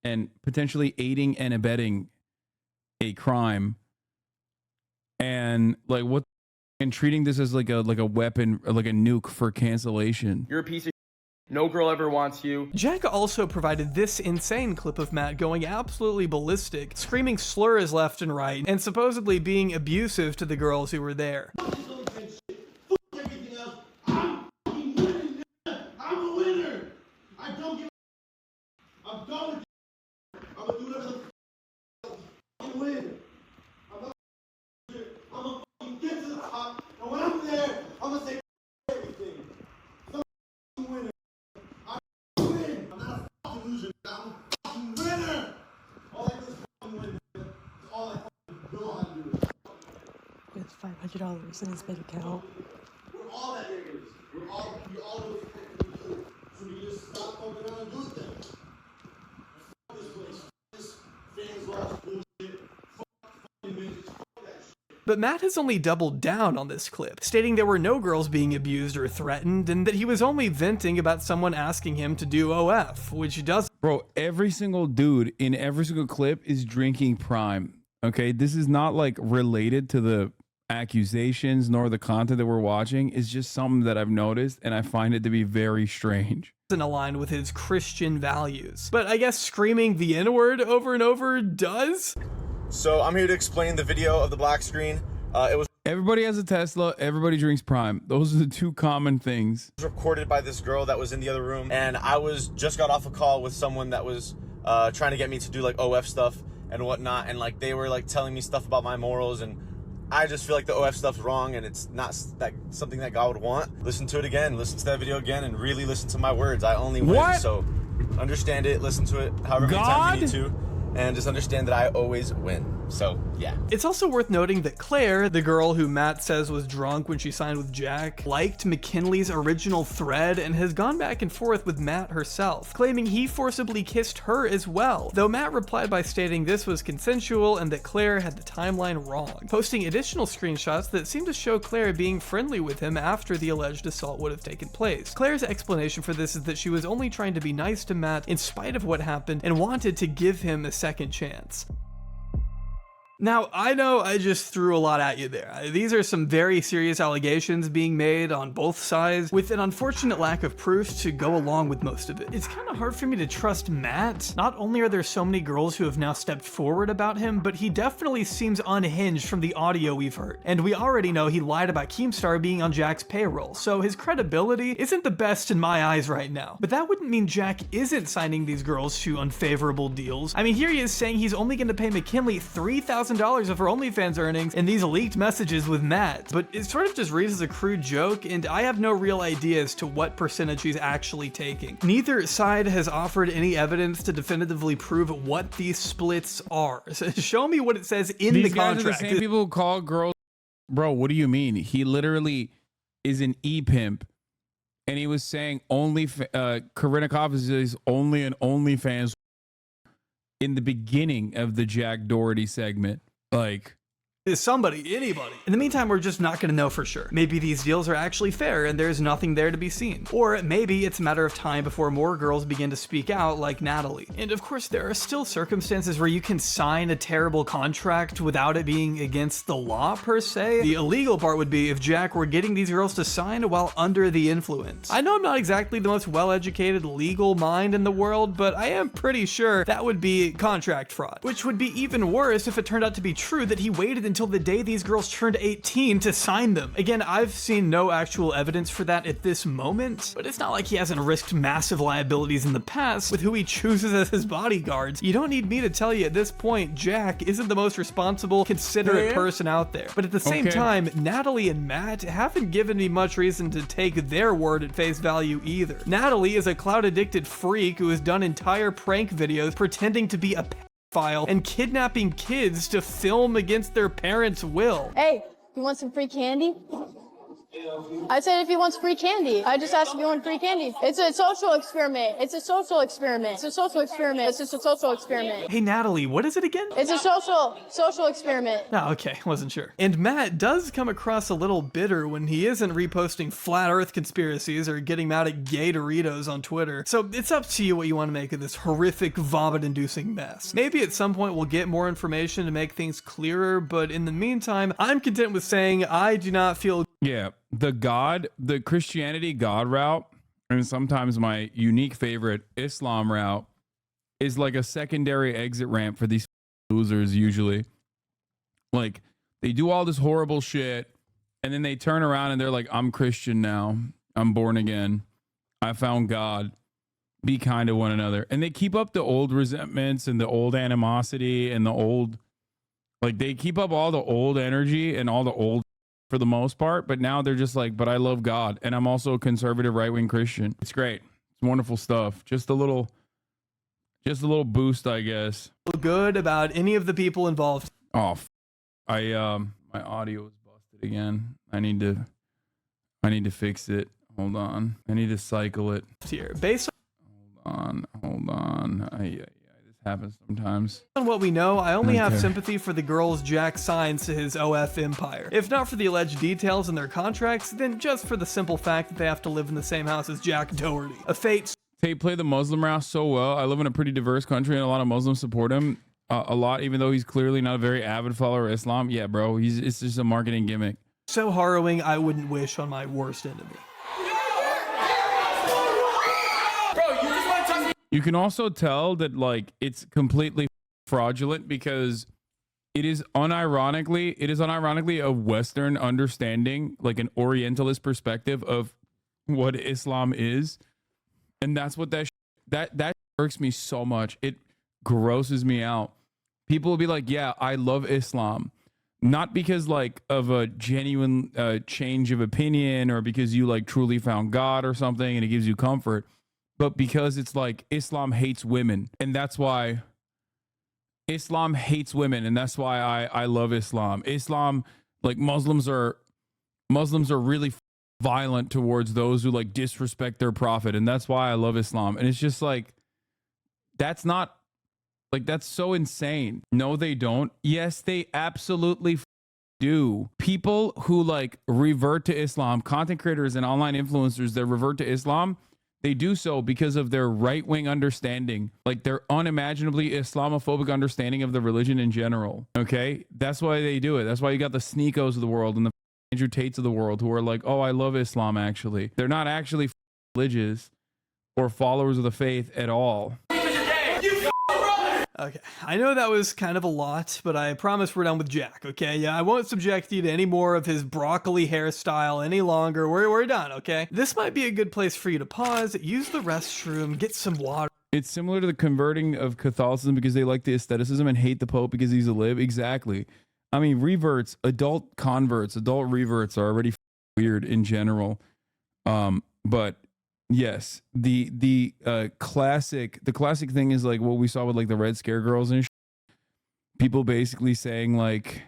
and potentially aiding and abetting a crime. And like what, and treating this as like a weapon or like a nuke for cancellation. You're a piece of no girl ever wants you. Jack also provided this insane clip of Matt going absolutely ballistic, screaming slurs left and right, and supposedly being abusive to the girls who were there. I'm a winner. I don't give a I'm done with I'm gonna do whatever the win. I'm gonna fucking get to the top, and when I'm there, I'm gonna say everything. I'm a winner. I win. I'm not a fucking loser. I'm a fucking winner. All I do is fucking win. That's all I fucking know how to do. With $500 in his bank account. We're all that niggas. We all know what the fuck we do. So we just stop fucking around and do things. Fuck this place. Fuck this fans lost bullshit. Fuck fucking midgets. Fuck that shit. But Matt has only doubled down on this clip, stating there were no girls being abused or threatened, and that he was only venting about someone asking him to do OF, which doesn't. Bro, every single dude in every single clip is drinking Prime. Okay, this is not like related to the accusations nor the content that we're watching. It's just something that I've noticed, and I find it to be very strange. Aligned with his Christian values. But I guess screaming the N-word over and over does? So I'm here to explain the video of the black screen. It was Everybody has a Tesla, everybody drinks Prime. Those are the two common things. recorded by this girl that was in the other room, and I just got off a call with someone that was trying to get me to do like OF stuff and whatnot, and like they were like telling me stuff about my morals, and I just feel like the OF stuff's wrong, and it's not something that God would want. Listen to it again, listen to that video again, and really listen to my words. I only win, What? so understand it, listen to it however many times you need to, and just understand that I always win. So, yeah. It's also worth noting that Claire, the girl who Matt says was drunk when she signed with Jack, liked McKinley's original thread and has gone back and forth with Matt herself, claiming he forcibly kissed her as well, though Matt replied by stating this was consensual and that Claire had the timeline wrong, posting additional screenshots that seem to show Claire being friendly with him after the alleged assault would have taken place. Claire's explanation for this is that she was only trying to be nice to Matt in spite of what happened and wanted to give him a second chance. Now, I know I just threw a lot at you there. These are some very serious allegations being made on both sides, with an unfortunate lack of proof to go along with most of it. It's kind of hard for me to trust Matt. Not only are there so many girls who have now stepped forward about him, but he definitely seems unhinged from the audio we've heard. And we already know he lied about Keemstar being on Jack's payroll, so his credibility isn't the best in my eyes right now. But that wouldn't mean Jack isn't signing these girls to unfavorable deals. I mean, here he is saying he's only going to pay McKinley $3,000 of her OnlyFans earnings in these leaked messages with Matt, but it sort of just reads as a crude joke, and I have no real idea as to what percentage he's actually taking. Neither side has offered any evidence to definitively prove what these splits are. So show me what it says in the contract. These guys are the same people who call girls. Bro, what do you mean? He literally is an e-pimp, and he was saying Corinna Coffins is only an OnlyFans in the beginning of the Jack Doherty segment. Like, is somebody, anybody. In the meantime, we're just not gonna know for sure. Maybe these deals are actually fair and there's nothing there to be seen. Or maybe it's a matter of time before more girls begin to speak out like Natalie. And of course, there are still circumstances where you can sign a terrible contract without it being against the law per se. The illegal part would be if Jack were getting these girls to sign while under the influence. I know I'm not exactly the most well-educated legal mind in the world, but I am pretty sure that would be contract fraud. Which would be even worse if it turned out to be true that he waited until the day these girls turned 18 to sign them. Again, I've seen no actual evidence for that at this moment, but it's not like he hasn't risked massive liabilities in the past with who he chooses as his bodyguards. You don't need me to tell you at this point, Jack isn't the most responsible, considerate person out there. But at the same time, Natalie and Matt haven't given me much reason to take their word at face value either. Natalie is a cloud-addicted freak who has done entire prank videos pretending to be a file and kidnapping kids to film against their parents' will. Hey, you want some free candy? I said if he wants free candy. I just asked if he wanted free candy. It's a social experiment. It's a social experiment. It's a social experiment. It's just a social experiment. Hey, Natalie, what is it again? It's a social experiment. Oh, okay, wasn't sure. And Matt does come across a little bitter when he isn't reposting flat earth conspiracies or getting mad at gay Doritos on Twitter. So it's up to you what you want to make of this horrific, vomit-inducing mess. Maybe at some point we'll get more information to make things clearer, but in the meantime, I'm content with saying I do not feel... Yeah, the Christianity God route, and sometimes my unique favorite Islam route, is like a secondary exit ramp for these losers usually. Like, they do all this horrible shit, and then they turn around and they're like, I'm Christian now. I'm born again. I found God. Be kind to one another. And they keep up the old resentments and the old animosity and the old... Like, they keep up all the old energy and all the old for the most part, but now they're just like, but I love God, and I'm also a conservative right-wing Christian. It's great. It's wonderful stuff. Just a little boost, I guess. Good about any of the people involved. Oh, my audio is busted again. I need to fix it. Hold on. I need to cycle it. Here, based on... Hold on. This happens sometimes. On what we know, I only have sympathy for the girls Jack signs to his OF empire. If not for the alleged details in their contracts, then just for the simple fact that they have to live in the same house as Jack Doherty. A fate... They play the Muslim route so well. I live in a pretty diverse country and a lot of Muslims support him a lot, even though he's clearly not a very avid follower of Islam. Yeah, bro, it's just a marketing gimmick. So harrowing, I wouldn't wish on my worst enemy. You can also tell that, like, it's completely fraudulent because it is unironically a Western understanding, like an Orientalist perspective of what Islam is. And that's what that irks me so much. It grosses me out. People will be like, yeah, I love Islam. Not because like of a genuine change of opinion or because you like truly found God or something and it gives you comfort, but because it's like Islam hates women. And that's why Islam hates women. And that's why I love Islam. Islam, like Muslims are really violent towards those who like disrespect their prophet. And that's why I love Islam. And it's just like, that's not like, that's so insane. No, they don't. Yes, they absolutely do. People who like revert to Islam, content creators and online influencers that revert to Islam, they do so because of their right-wing understanding, like their unimaginably Islamophobic understanding of the religion in general. Okay, that's why they do it. That's why you got the Sneakos of the world and the Andrew Tates of the world who are like, oh, I love Islam. Actually, they're not actually religious or followers of the faith at all. Okay, I know that was kind of a lot, but I promise we're done with Jack, okay? Yeah, I won't subject you to any more of his broccoli hairstyle any longer. We're done, okay? This might be a good place for you to pause, use the restroom, get some water. It's similar to the converting of Catholicism because they like the aestheticism and hate the Pope because he's a lib. Exactly. I mean, reverts, adult reverts are already weird in general. But yes, the classic thing is like what we saw with like the Red Scare girls and people basically saying like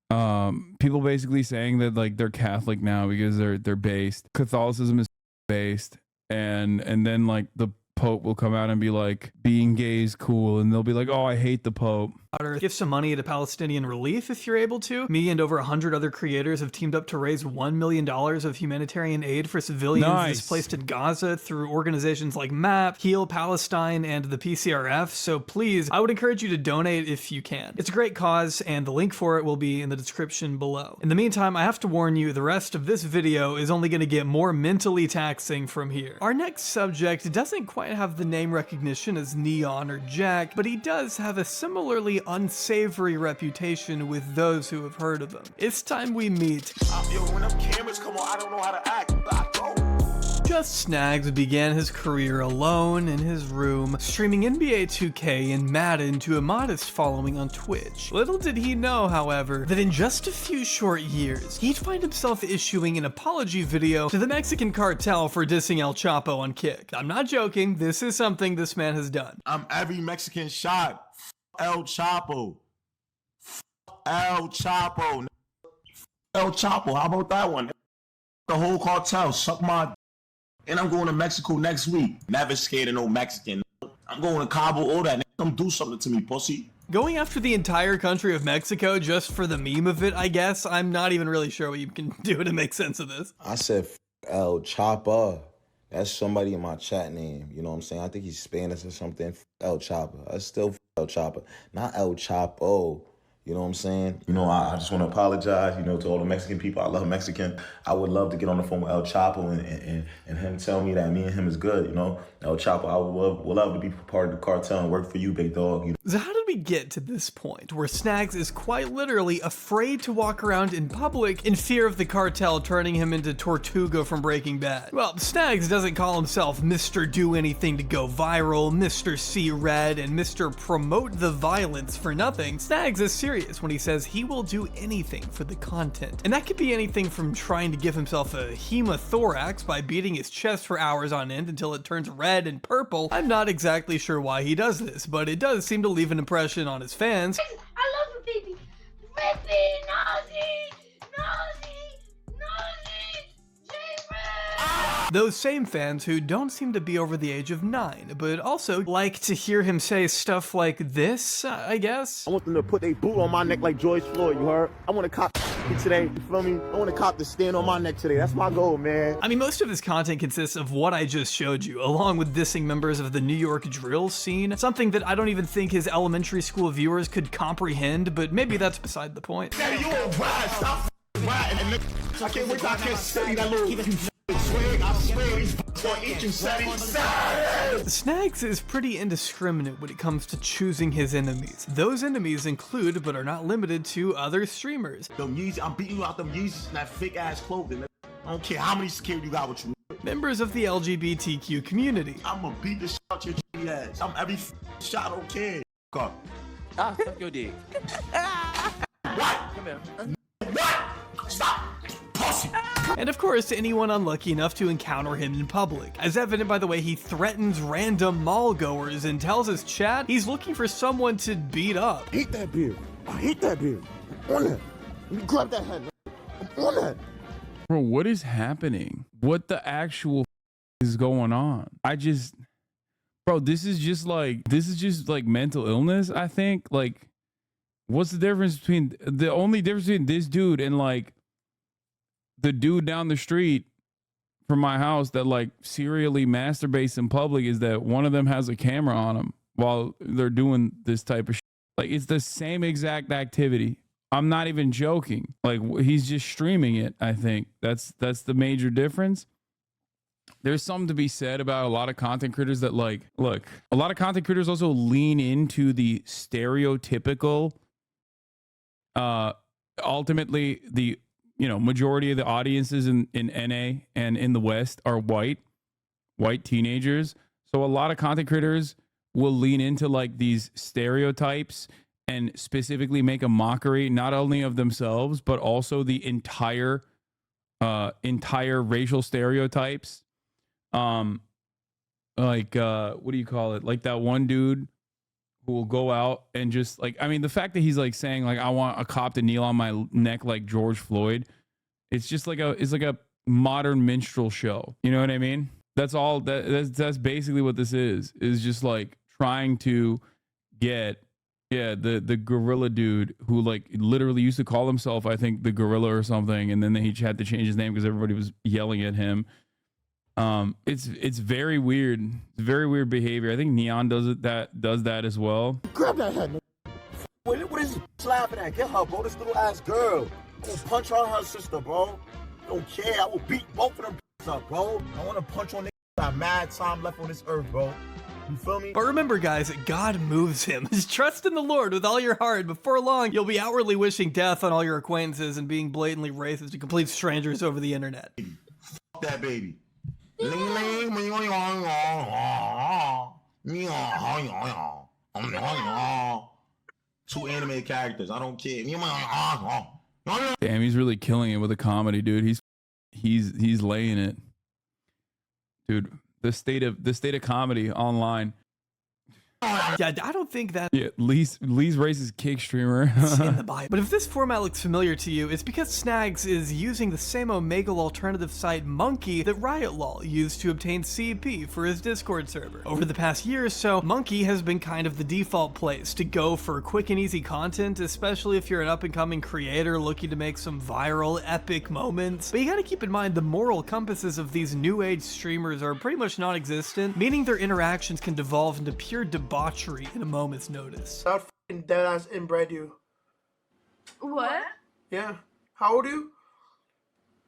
that like they're Catholic now because they're based. Catholicism is based, and then like the Pope will come out and be like, being gay is cool, and they'll be like, oh, I hate the Pope. Give some money to Palestinian relief if you're able to. Me and over 100 other creators have teamed up to raise $1 million of humanitarian aid for civilians displaced in Gaza through organizations like MAP, Heal Palestine, and the PCRF. So please, I would encourage you to donate if you can. It's a great cause, and the link for it will be in the description below. In the meantime, I have to warn you, the rest of this video is only going to get more mentally taxing from here. Our next subject doesn't quite have the name recognition as Neon or Jack, but he does have a similarly unsavory reputation with those who have heard of him. It's time we meet. Yo, when them cameras come on, I don't know how to act. Just Snags began his career alone in his room, streaming NBA 2K and Madden to a modest following on Twitch. Little did he know, however, that in just a few short years, he'd find himself issuing an apology video to the Mexican cartel for dissing El Chapo on Kick. I'm not joking, this is something this man has done. I'm every Mexican shot. El Chapo. El Chapo. El Chapo, how about that one? the whole cartel, suck my. And I'm going to Mexico next week. Never scared of no Mexican. I'm going to Cabo, all that. Come do something to me, pussy. Going after the entire country of Mexico just for the meme of it, I guess. I'm not even really sure what you can do to make sense of this. I said El Chapa. That's somebody in my chat name. You know what I'm saying? I think he's Spanish or something. El Chapa. That's still El Chapa, not El Chapo. You know what I'm saying? You know, I just want to apologize, you know, to all the Mexican people. I love Mexican. I would love to get on the phone with El Chapo and him tell me that me and him is good, you know? El Chapo, I would love to be part of the cartel and work for you, big dog. You know? So how did we get to this point where Snags is quite literally afraid to walk around in public in fear of the cartel turning him into Tortuga from Breaking Bad? Well, Snags doesn't call himself Mr. Do Anything to Go Viral, Mr. See Red, and Mr. Promote the Violence for nothing. Snags is serious when he says he will do anything for the content. And that could be anything from trying to give himself a hemothorax by beating his chest for hours on end until it turns red and purple. I'm not exactly sure why he does this, but it does seem to leave an impression on his fans. I love her, baby. Rippy, Nazi, Those same fans who don't seem to be over the age of 9, but also like to hear him say stuff like this, I guess. I want them to put their boot on my neck like George Floyd, you heard? I want to cop today, you feel me? I want to cop the stand on my neck today. That's my goal, man. I mean, most of his content consists of what I just showed you, along with dissing members of the New York drill scene, something that I don't even think his elementary school viewers could comprehend, but maybe that's beside the point. Hey, you a ride, stop riding. I can't wait till I can see that little swag. I swear these on each and setting. Snags is pretty indiscriminate when it comes to choosing his enemies. Those enemies include, but are not limited to, other streamers. Them Yeezys, I'm beating you out them Yeezys and that fake ass clothing. I don't care how many security you got with you. Members of the LGBTQ community. I'm gonna beat the shit out your ass. I'm every shot, I don't care. Go. Ah, suck your dick. What? Come here. What? Stop. Pussy. And of course, anyone unlucky enough to encounter him in public. As evident by the way he threatens random mall goers and tells his chat he's looking for someone to beat up. I hate that beard. I hate that beard. I'm on that. Let me grab that head. I'm on that. Bro, what is happening? What the actual is going on? Bro, this is just like mental illness, I think. Like, what's the only difference between this dude and like the dude down the street from my house that like serially masturbates in public is that one of them has a camera on him while they're doing this type of shit. Like, it's the same exact activity. I'm not even joking. Like, he's just streaming it. I think that's the major difference. There's something to be said about a lot of content creators that like, look, a lot of content creators also lean into the stereotypical, ultimately the, majority of the audiences in NA and in the West are white teenagers. So a lot of content creators will lean into like these stereotypes and specifically make a mockery, not only of themselves, but also the entire racial stereotypes. What do you call it? Like that one dude who will go out and just like, I mean, the fact that he's like saying like, I want a cop to kneel on my neck like George Floyd. It's just like it's like a modern minstrel show. You know what I mean? That's all that's basically what this is just like trying to get, the gorilla dude who like literally used to call himself, I think, the gorilla or something. And then he had to change his name because everybody was yelling at him. It's very weird. It's very weird behavior. I think Neon does that as well. Grab that head. What is he laughing at? Get her, bro. This little ass girl. I will punch her sister, bro. Don't care. I will beat both of them up, bro. I want to punch on niggas. I got mad time left on this earth, bro. You feel me? But remember, guys, God moves him. Just trust in the Lord with all your heart. Before long, you'll be outwardly wishing death on all your acquaintances and being blatantly racist to complete strangers over the internet. Fuck that baby. Two animated characters. I don't care. Damn, he's really killing it with a comedy, dude. He's laying it, dude. The state of comedy online. Yeah, I don't think that Yeah, Lee's racist kick streamer. in the Bible. But if this format looks familiar to you, it's because Snags is using the same Omegle alternative site Monkey that RiotLol used to obtain CP for his Discord server. Over the past year or so, Monkey has been kind of the default place to go for quick and easy content, especially if you're an up-and-coming creator looking to make some viral, epic moments. But you gotta keep in mind the moral compasses of these new age streamers are pretty much non-existent, meaning their interactions can devolve into pure debauchery in a moment's notice. That f***ing deadass inbred you. What? Yeah. How old are you?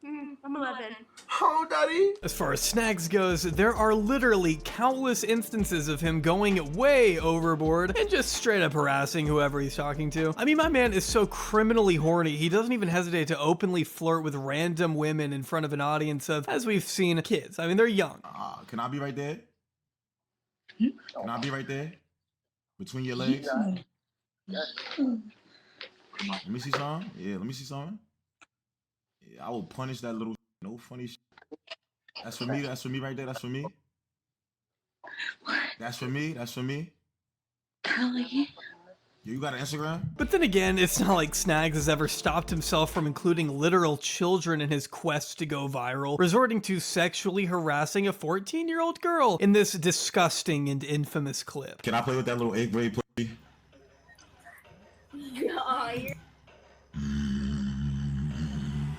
I'm 11. How old, Daddy? As far as Snags goes, there are literally countless instances of him going way overboard and just straight up harassing whoever he's talking to. I mean, my man is so criminally horny, he doesn't even hesitate to openly flirt with random women in front of an audience of, as we've seen, kids. I mean, they're young. Can I be right there? Can I be right there? Between your legs? Let me see something. Yeah, let me see something. Yeah, I will punish that little no funny shit. That's for me. That's for me right there. That's for me. That's for me. That's for me. You got an Instagram? But then again, it's not like Snags has ever stopped himself from including literal children in his quest to go viral, resorting to sexually harassing a 14-year-old girl in this disgusting and infamous clip. Can I play with that little 8th grade play?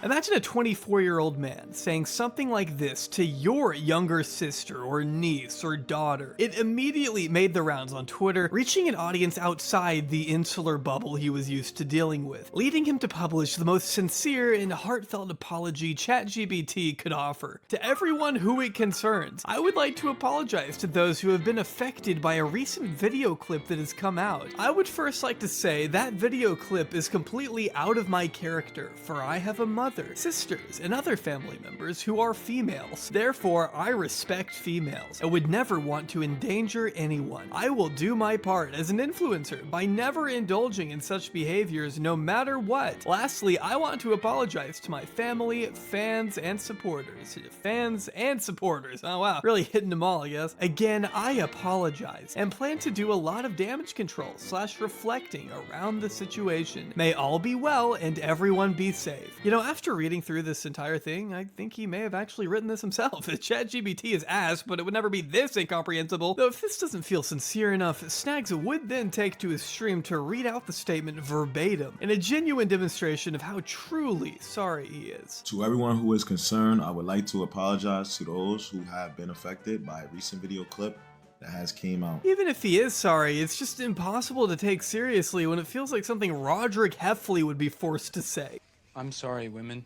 Imagine a 24-year-old man saying something like this to your younger sister or niece or daughter. It immediately made the rounds on Twitter, reaching an audience outside the insular bubble he was used to dealing with, leading him to publish the most sincere and heartfelt apology ChatGPT could offer. To everyone who it concerns, I would like to apologize to those who have been affected by a recent video clip that has come out. I would first like to say that video clip is completely out of my character, for I have a mother, sisters, and other family members who are females. Therefore, I respect females and would never want to endanger anyone. I will do my part as an influencer by never indulging in such behaviors no matter what. Lastly, I want to apologize to my family, fans, and supporters. Fans and supporters. Oh wow, really hitting them all, I guess. Again, I apologize and plan to do a lot of damage control / reflecting around the situation. May all be well and everyone be safe. You know, after reading through this entire thing, I think he may have actually written this himself. ChatGPT is ass, but it would never be this incomprehensible. Though if this doesn't feel sincere enough, Snags would then take to his stream to read out the statement verbatim, in a genuine demonstration of how truly sorry he is. To everyone who is concerned, I would like to apologize to those who have been affected by a recent video clip that has came out. Even if he is sorry, it's just impossible to take seriously when it feels like something Roderick Heffley would be forced to say. I'm sorry, women.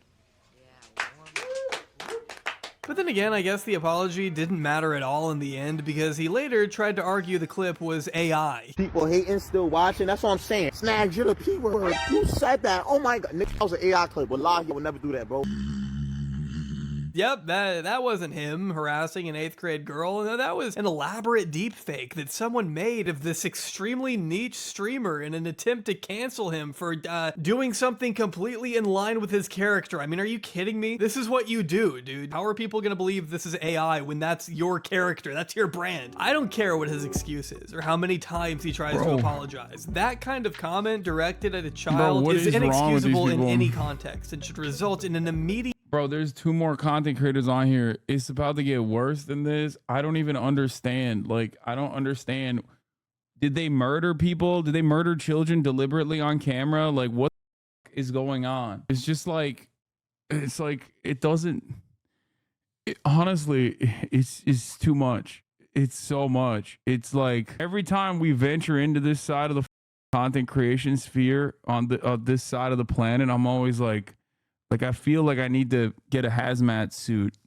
But then again, I guess the apology didn't matter at all in the end, because he later tried to argue the clip was AI. People hating, still watching. That's what I'm saying. Snags, you're the P word. You said that. Oh my God. Nick, that was an AI clip. Wallahi, he would never do that, bro. Yep, that wasn't him harassing an 8th grade girl. No, that was an elaborate deepfake that someone made of this extremely niche streamer in an attempt to cancel him for doing something completely in line with his character. I mean, are you kidding me? This is what you do, dude. How are people gonna believe this is AI when that's your character? That's your brand. I don't care what his excuse is or how many times he tries to apologize. That kind of comment directed at a child is inexcusable in any context and should result in an immediate... Bro, there's 2 more content creators on here. It's about to get worse than this. I don't even understand. Like, I don't understand. Did they murder people? Did they murder children deliberately on camera? Like, what is going on? It's just like, it's like, it doesn't, honestly, it's too much. It's so much. It's like every time we venture into this side of the content creation sphere on this side of the planet, I'm always like I feel like I need to get a hazmat suit.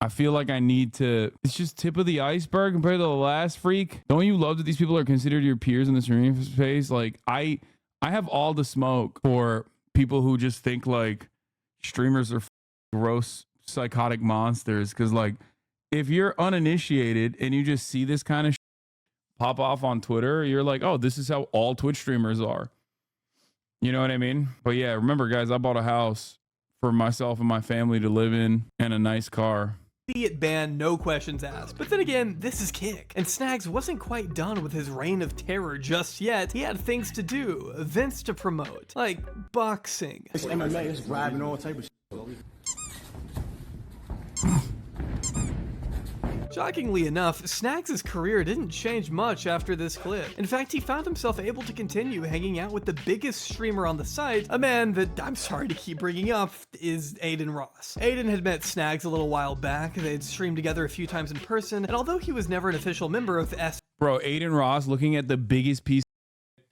I feel like I need to, it's just tip of the iceberg compared to the last freak. Don't you love that these people are considered your peers in the streaming space? Like I have all the smoke for people who just think like streamers are gross psychotic monsters. Cause like if you're uninitiated and you just see this kind of pop off on Twitter, you're like, oh, this is how all Twitch streamers are. You know what I mean? But yeah, remember guys, I bought a house for myself and my family to live in and a nice car. immediate ban, no questions asked. But then again, this is Kick. And Snags wasn't quite done with his reign of terror just yet. He had things to do, events to promote, like boxing. It's MMA, it's grabbing all type of shit. Shockingly enough, Snags' career didn't change much after this clip. In fact, he found himself able to continue hanging out with the biggest streamer on the site, a man that I'm sorry to keep bringing up is Aiden Ross. Aiden had met Snags a little while back, they'd streamed together a few times in person, and although he was never an official member of S. Bro, Aiden Ross looking at the biggest piece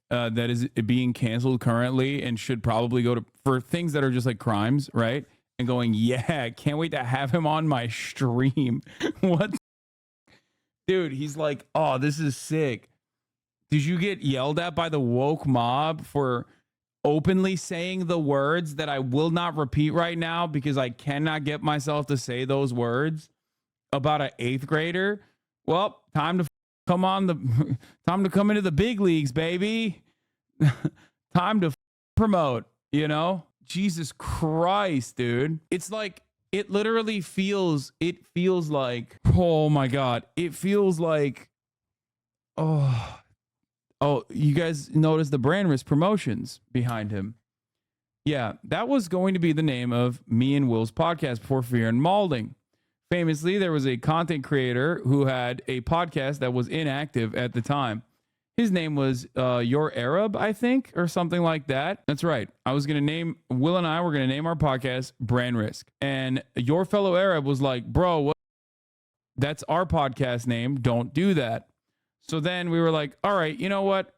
that is being canceled currently and should probably go to for things that are just like crimes, right? And going, yeah, can't wait to have him on my stream. What? Dude, he's like, oh, this is sick. Did you get yelled at by the woke mob for openly saying the words that I will not repeat right now because I cannot get myself to say those words about an 8th grader? Well, time to come on time to come into the big leagues, baby. Time to promote, you know? Jesus Christ, dude. It's like, it literally feels like, oh my God. It feels like, oh, you guys notice the brand risk promotions behind him. Yeah, that was going to be the name of me and Will's podcast before Fear and Malding. Famously, there was a content creator who had a podcast that was inactive at the time. His name was Your Arab, I think, or something like that. That's right. Will and I were going to name our podcast Brand Risk. And Your Fellow Arab was like, bro, what? That's our podcast name. Don't do that. So then we were like, all right, you know what?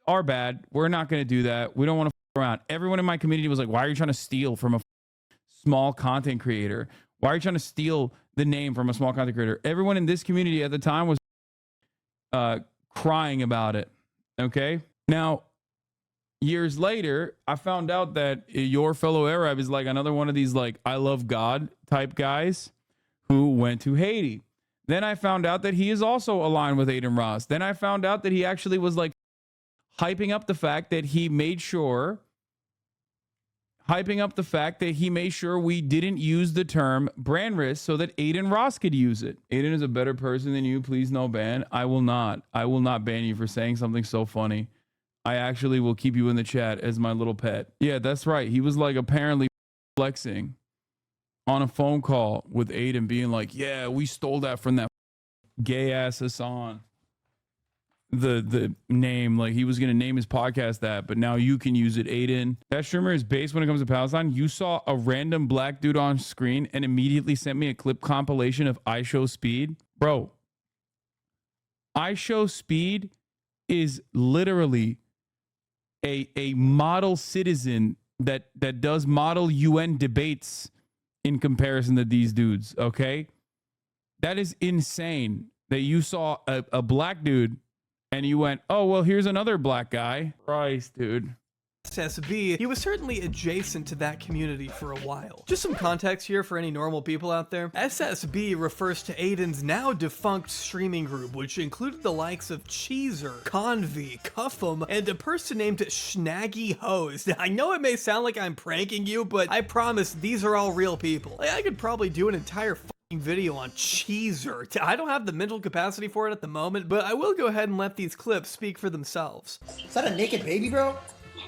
Our bad. We're not going to do that. We don't want to f around. Everyone in my community was like, why are you trying to steal from a small content creator? Why are you trying to steal the name from a small content creator? Everyone in this community at the time was crying about it. Okay. Now, years later, I found out that Your Fellow Arab is like another one of these like I love God type guys who went to Haiti. Then I found out that he is also aligned with Aiden Ross. Then I found out that he actually was like hyping up the fact that he made sure we didn't use the term brand risk so that Aiden Ross could use it. Aiden is a better person than you. Please no ban. I will not ban you for saying something so funny. I actually will keep you in the chat as my little pet. Yeah, that's right. He was like apparently flexing on a phone call with Aiden being like, yeah, we stole that from that gay ass Hasan. The name, like he was going to name his podcast that, but now you can use it, Aiden. That streamer is based when it comes to Palestine. You saw a random black dude on screen and immediately sent me a clip compilation of I Show Speed. Bro, I Show Speed is literally a model citizen that does model UN debates in comparison to these dudes, okay? That is insane that you saw a black dude and you went, oh, well, here's another black guy. Christ, dude. SSB, he was certainly adjacent to that community for a while. Just some context here for any normal people out there. SSB refers to Aiden's now defunct streaming group, which included the likes of Cheezer, Convy, Cuff'em, and a person named Schnaggy Hose. I know it may sound like I'm pranking you, but I promise these are all real people. Like, I could probably do an entire video on Cheezer. I don't have the mental capacity for it at the moment, but I will go ahead and let these clips speak for themselves. Is that a naked baby, bro?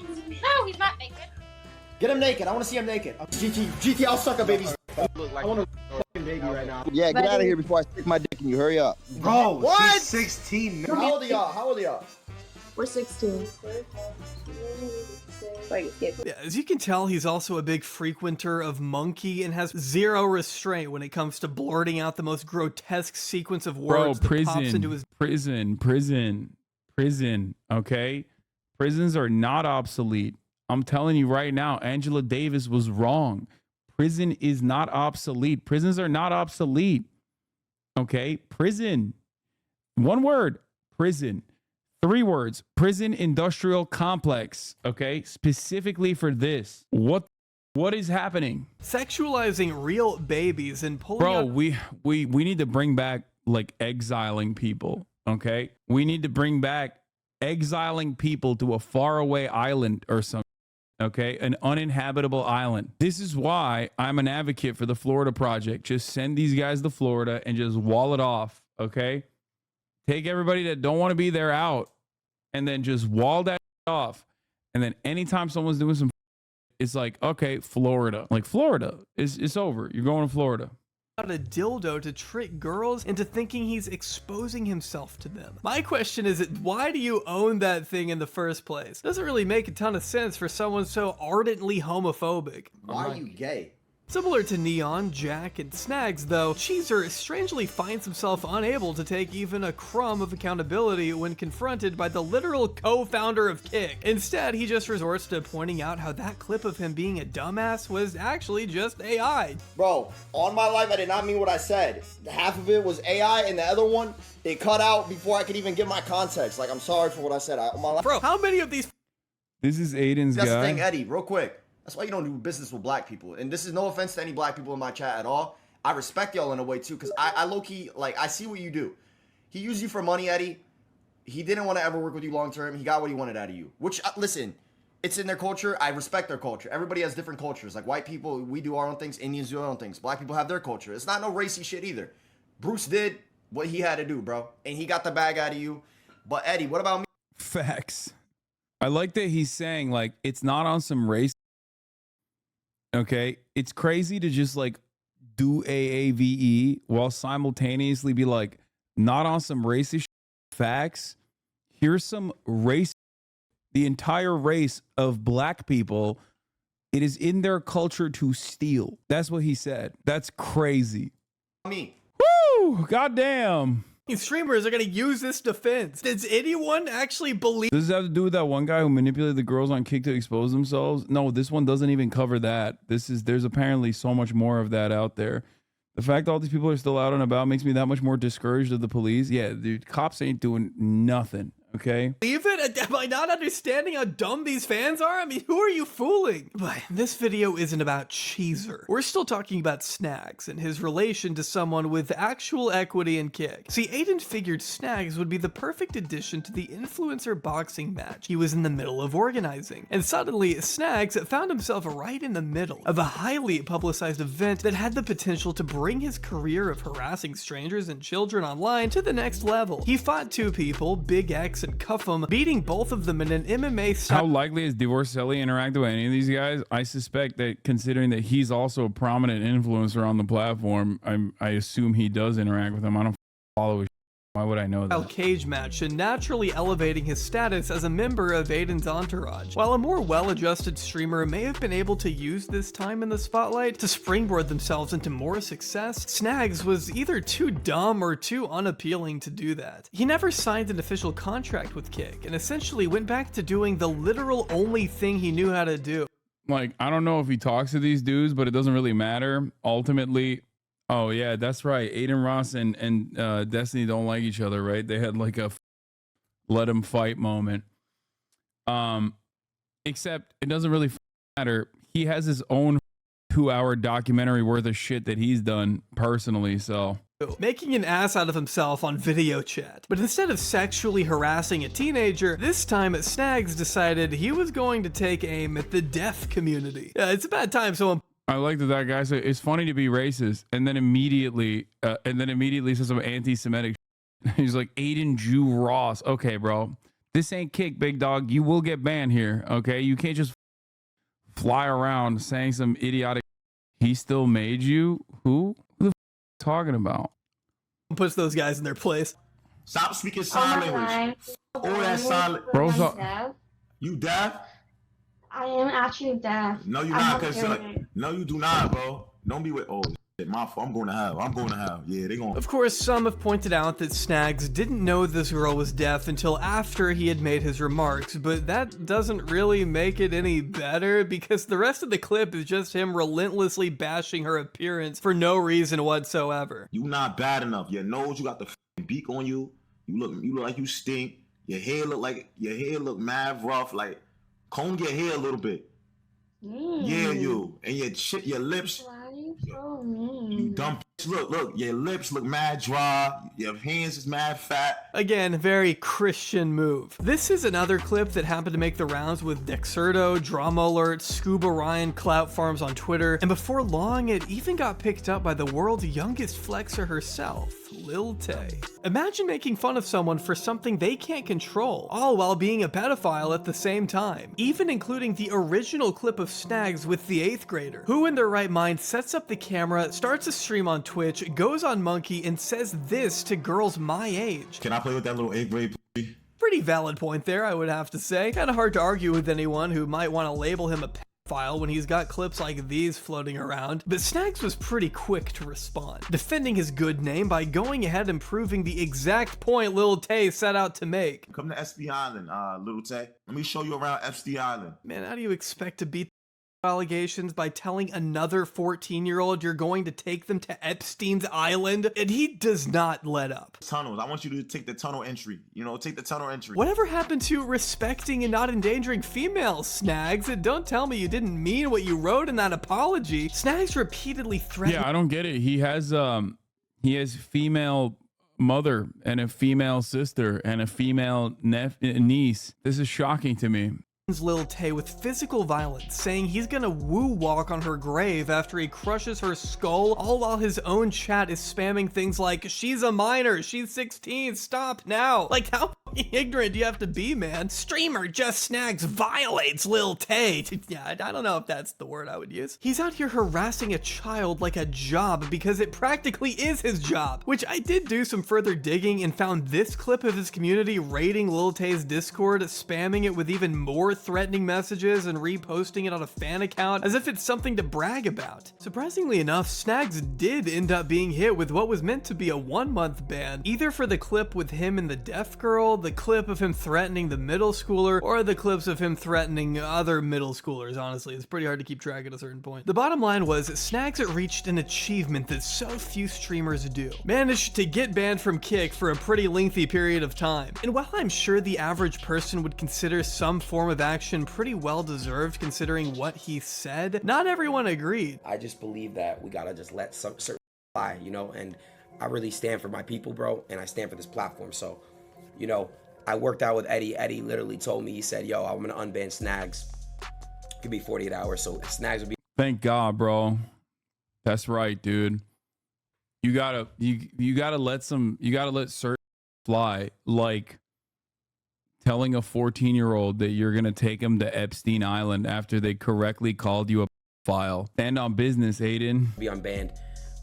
No, he's not naked. Get him naked. I want to see him naked. GT, I'll suck a baby's. I want a fucking baby right now. Yeah, get out of here before I stick my dick in you. Hurry up. Bro, what? she's 16. How old are y'all? How old are y'all? We're 16. Yeah, as you can tell, he's also a big frequenter of Monkey and has zero restraint when it comes to blurting out the most grotesque sequence of words that pops into his prison, okay? Prisons are not obsolete. I'm telling you right now, Angela Davis was wrong. Prison is not obsolete. Prisons are not obsolete. Okay? Prison. One word, prison. 3 words, prison industrial complex. Okay? Specifically for this. What is happening? Sexualizing real babies and pulling Bro, out we need to bring back like exiling people. Okay? We need to bring back exiling people to a faraway island or something. okay? An uninhabitable island. This is why I'm an advocate for the Florida Project. Just send these guys to Florida and just wall it off, okay? Take everybody that don't want to be there out and then just wall that off. And then anytime someone's doing some, it's like, okay, Florida. Like Florida, it's over. You're going to Florida. A dildo to trick girls into thinking he's exposing himself to them. My question is, why do you own that thing in the first place? Doesn't really make a ton of sense for someone so ardently homophobic. Why are you gay? Similar to Neon, Jack, and Snags, though, Cheezer strangely finds himself unable to take even a crumb of accountability when confronted by the literal co-founder of Kick. Instead, he just resorts to pointing out how that clip of him being a dumbass was actually just AI. Bro, on my life, I did not mean what I said. Half of it was AI, and the other one, they cut out before I could even give my context. Like, I'm sorry for what I said. Bro, how many of these... This is Aiden's guy. That's the thing, Eddie, real quick. That's why you don't do business with black people. And this is no offense to any black people in my chat at all. I respect y'all in a way too, because I low-key, like, I see what you do. He used you for money, Eddie. He didn't want to ever work with you long-term. He got what he wanted out of you. Which, listen, it's in their culture. I respect their culture. Everybody has different cultures. Like, white people, we do our own things. Indians do their own things. Black people have their culture. It's not no racy shit either. Bruce did what he had to do, bro. And he got the bag out of you. But, Eddie, what about me? Facts. I like that he's saying, like, it's not on some race. Okay, it's crazy to just like do AAVE while simultaneously be like, not on some racist facts. Here's some race. The entire race of black people, it is in their culture to steal. That's what he said. That's crazy. Me. Woo! Goddamn. Streamers are gonna use this defense. Does anyone actually believe? Does this have to do with that one guy who manipulated the girls on Kick to expose themselves? No, this one doesn't even cover that. There's apparently so much more of that out there. The fact that all these people are still out and about makes me that much more discouraged of the police. Yeah, dude, cops ain't doing nothing. Okay. Believe it? Am I not understanding how dumb these fans are? I mean, who are you fooling? But this video isn't about Cheezer. We're still talking about Snags and his relation to someone with actual equity and Kick. See, Aiden figured Snags would be the perfect addition to the influencer boxing match he was in the middle of organizing. And suddenly, Snags found himself right in the middle of a highly publicized event that had the potential to bring his career of harassing strangers and children online to the next level. He fought two people, Big X and Cuff'em, beating both of them in an MMA style. How likely is Divorcelli interacted with any of these guys? I suspect that, considering that he's also a prominent influencer on the platform, I assume he does interact with them. I don't follow his. Why would I know that? Cage match and naturally elevating his status as a member of Aiden's entourage. While a more well-adjusted streamer may have been able to use this time in the spotlight to springboard themselves into more success, Snags was either too dumb or too unappealing to do that. He never signed an official contract with Kick and essentially went back to doing the literal only thing he knew how to do. Like, I don't know if he talks to these dudes, but it doesn't really matter. Ultimately, oh yeah, that's right. Aiden Ross and Destiny don't like each other, right? They had like a let him fight moment. Except it doesn't really matter. He has his own 2-hour documentary worth of shit that he's done personally, so. Making an ass out of himself on video chat. But instead of sexually harassing a teenager, this time Snags decided he was going to take aim at the deaf community. It's about time someone. I like that guy said it's funny to be racist, and then immediately says some anti-Semitic. He's like, Aiden Jew Ross. Okay, bro, this ain't Kick, big dog. You will get banned here. Okay, you can't just fly around saying some idiotic. He still made you. Who the f talking about? Puts those guys in their place. Stop speaking sign language. All that silent. Bro, you deaf? I am actually deaf. No, you're not. No, you do not, bro. Don't be with. Oh, shit, my fault. I'm going to have. Yeah, they going. Of course, some have pointed out that Snags didn't know this girl was deaf until after he had made his remarks, but that doesn't really make it any better because the rest of the clip is just him relentlessly bashing her appearance for no reason whatsoever. You not bad enough. Your nose, you got the beak on you. You look like you stink. Your hair look mad rough. Like, comb your hair a little bit. Yeah, you. And your lips. Why are you so mean? You dumb Look, your lips look mad dry, your hands is mad fat. Again, very Christian move. This is another clip that happened to make the rounds with Dexerto, Drama Alert, Scuba Ryan, Clout Farms on Twitter, and before long it even got picked up by the world's youngest flexer herself, Lil Tay. Imagine making fun of someone for something they can't control, all while being a pedophile at the same time, even including the original clip of Snags with the 8th grader, who in their right mind sets up the camera, starts a stream on Twitch, goes on Monkey, and says this to girls my age. Can I play with that little 8th grade, please? Pretty valid point there, I would have to say. Kinda hard to argue with anyone who might want to label him a pedophile when he's got clips like these floating around, but Snags was pretty quick to respond, defending his good name by going ahead and proving the exact point Lil Tay set out to make. Come to SB Island, Lil Tay. Let me show you around FD Island. Man, how do you expect to beat allegations by telling another 14-year-old you're going to take them to Epstein's Island? And he does not let up. Tunnels. I want you to take the tunnel entry. You know, take the tunnel entry. Whatever happened to respecting and not endangering females, Snags? And don't tell me you didn't mean what you wrote in that apology. Snags repeatedly threatened. Yeah, I don't get it. He has female mother and a female sister and a female niece. This is shocking to me. Lil Tay with physical violence, saying he's gonna woo walk on her grave after he crushes her skull, all while his own chat is spamming things like, she's a minor, she's 16, stop now. Like, how ignorant do you have to be, man? Streamer Just Snags violates Lil Tay. Yeah, I don't know if that's the word I would use. He's out here harassing a child like a job because it practically is his job, which I did do some further digging and found this clip of his community raiding Lil Tay's Discord, spamming it with even more threatening messages and reposting it on a fan account as if it's something to brag about. Surprisingly enough, Snags did end up being hit with what was meant to be a 1-month ban, either for the clip with him and the deaf girl, the clip of him threatening the middle schooler, or the clips of him threatening other middle schoolers. Honestly, it's pretty hard to keep track at a certain point. The bottom line was Snags reached an achievement that so few streamers do. Managed to get banned from Kick for a pretty lengthy period of time. And while I'm sure the average person would consider some form of action pretty well deserved considering what he said, not everyone agreed. I just believe that we gotta just let some certain fly, you know, and I really stand for my people, bro, and I stand for this platform. So, you know, I worked out with Eddie. Eddie literally told me, he said, yo, I'm gonna unban Snags. It could be 48 hours, so Snags would be. Thank God, bro. That's right, dude. You gotta let certain fly, like telling a 14-year-old that you're gonna take him to Epstein Island after they correctly called you a file. Stand on business, Aiden. Be unbanned,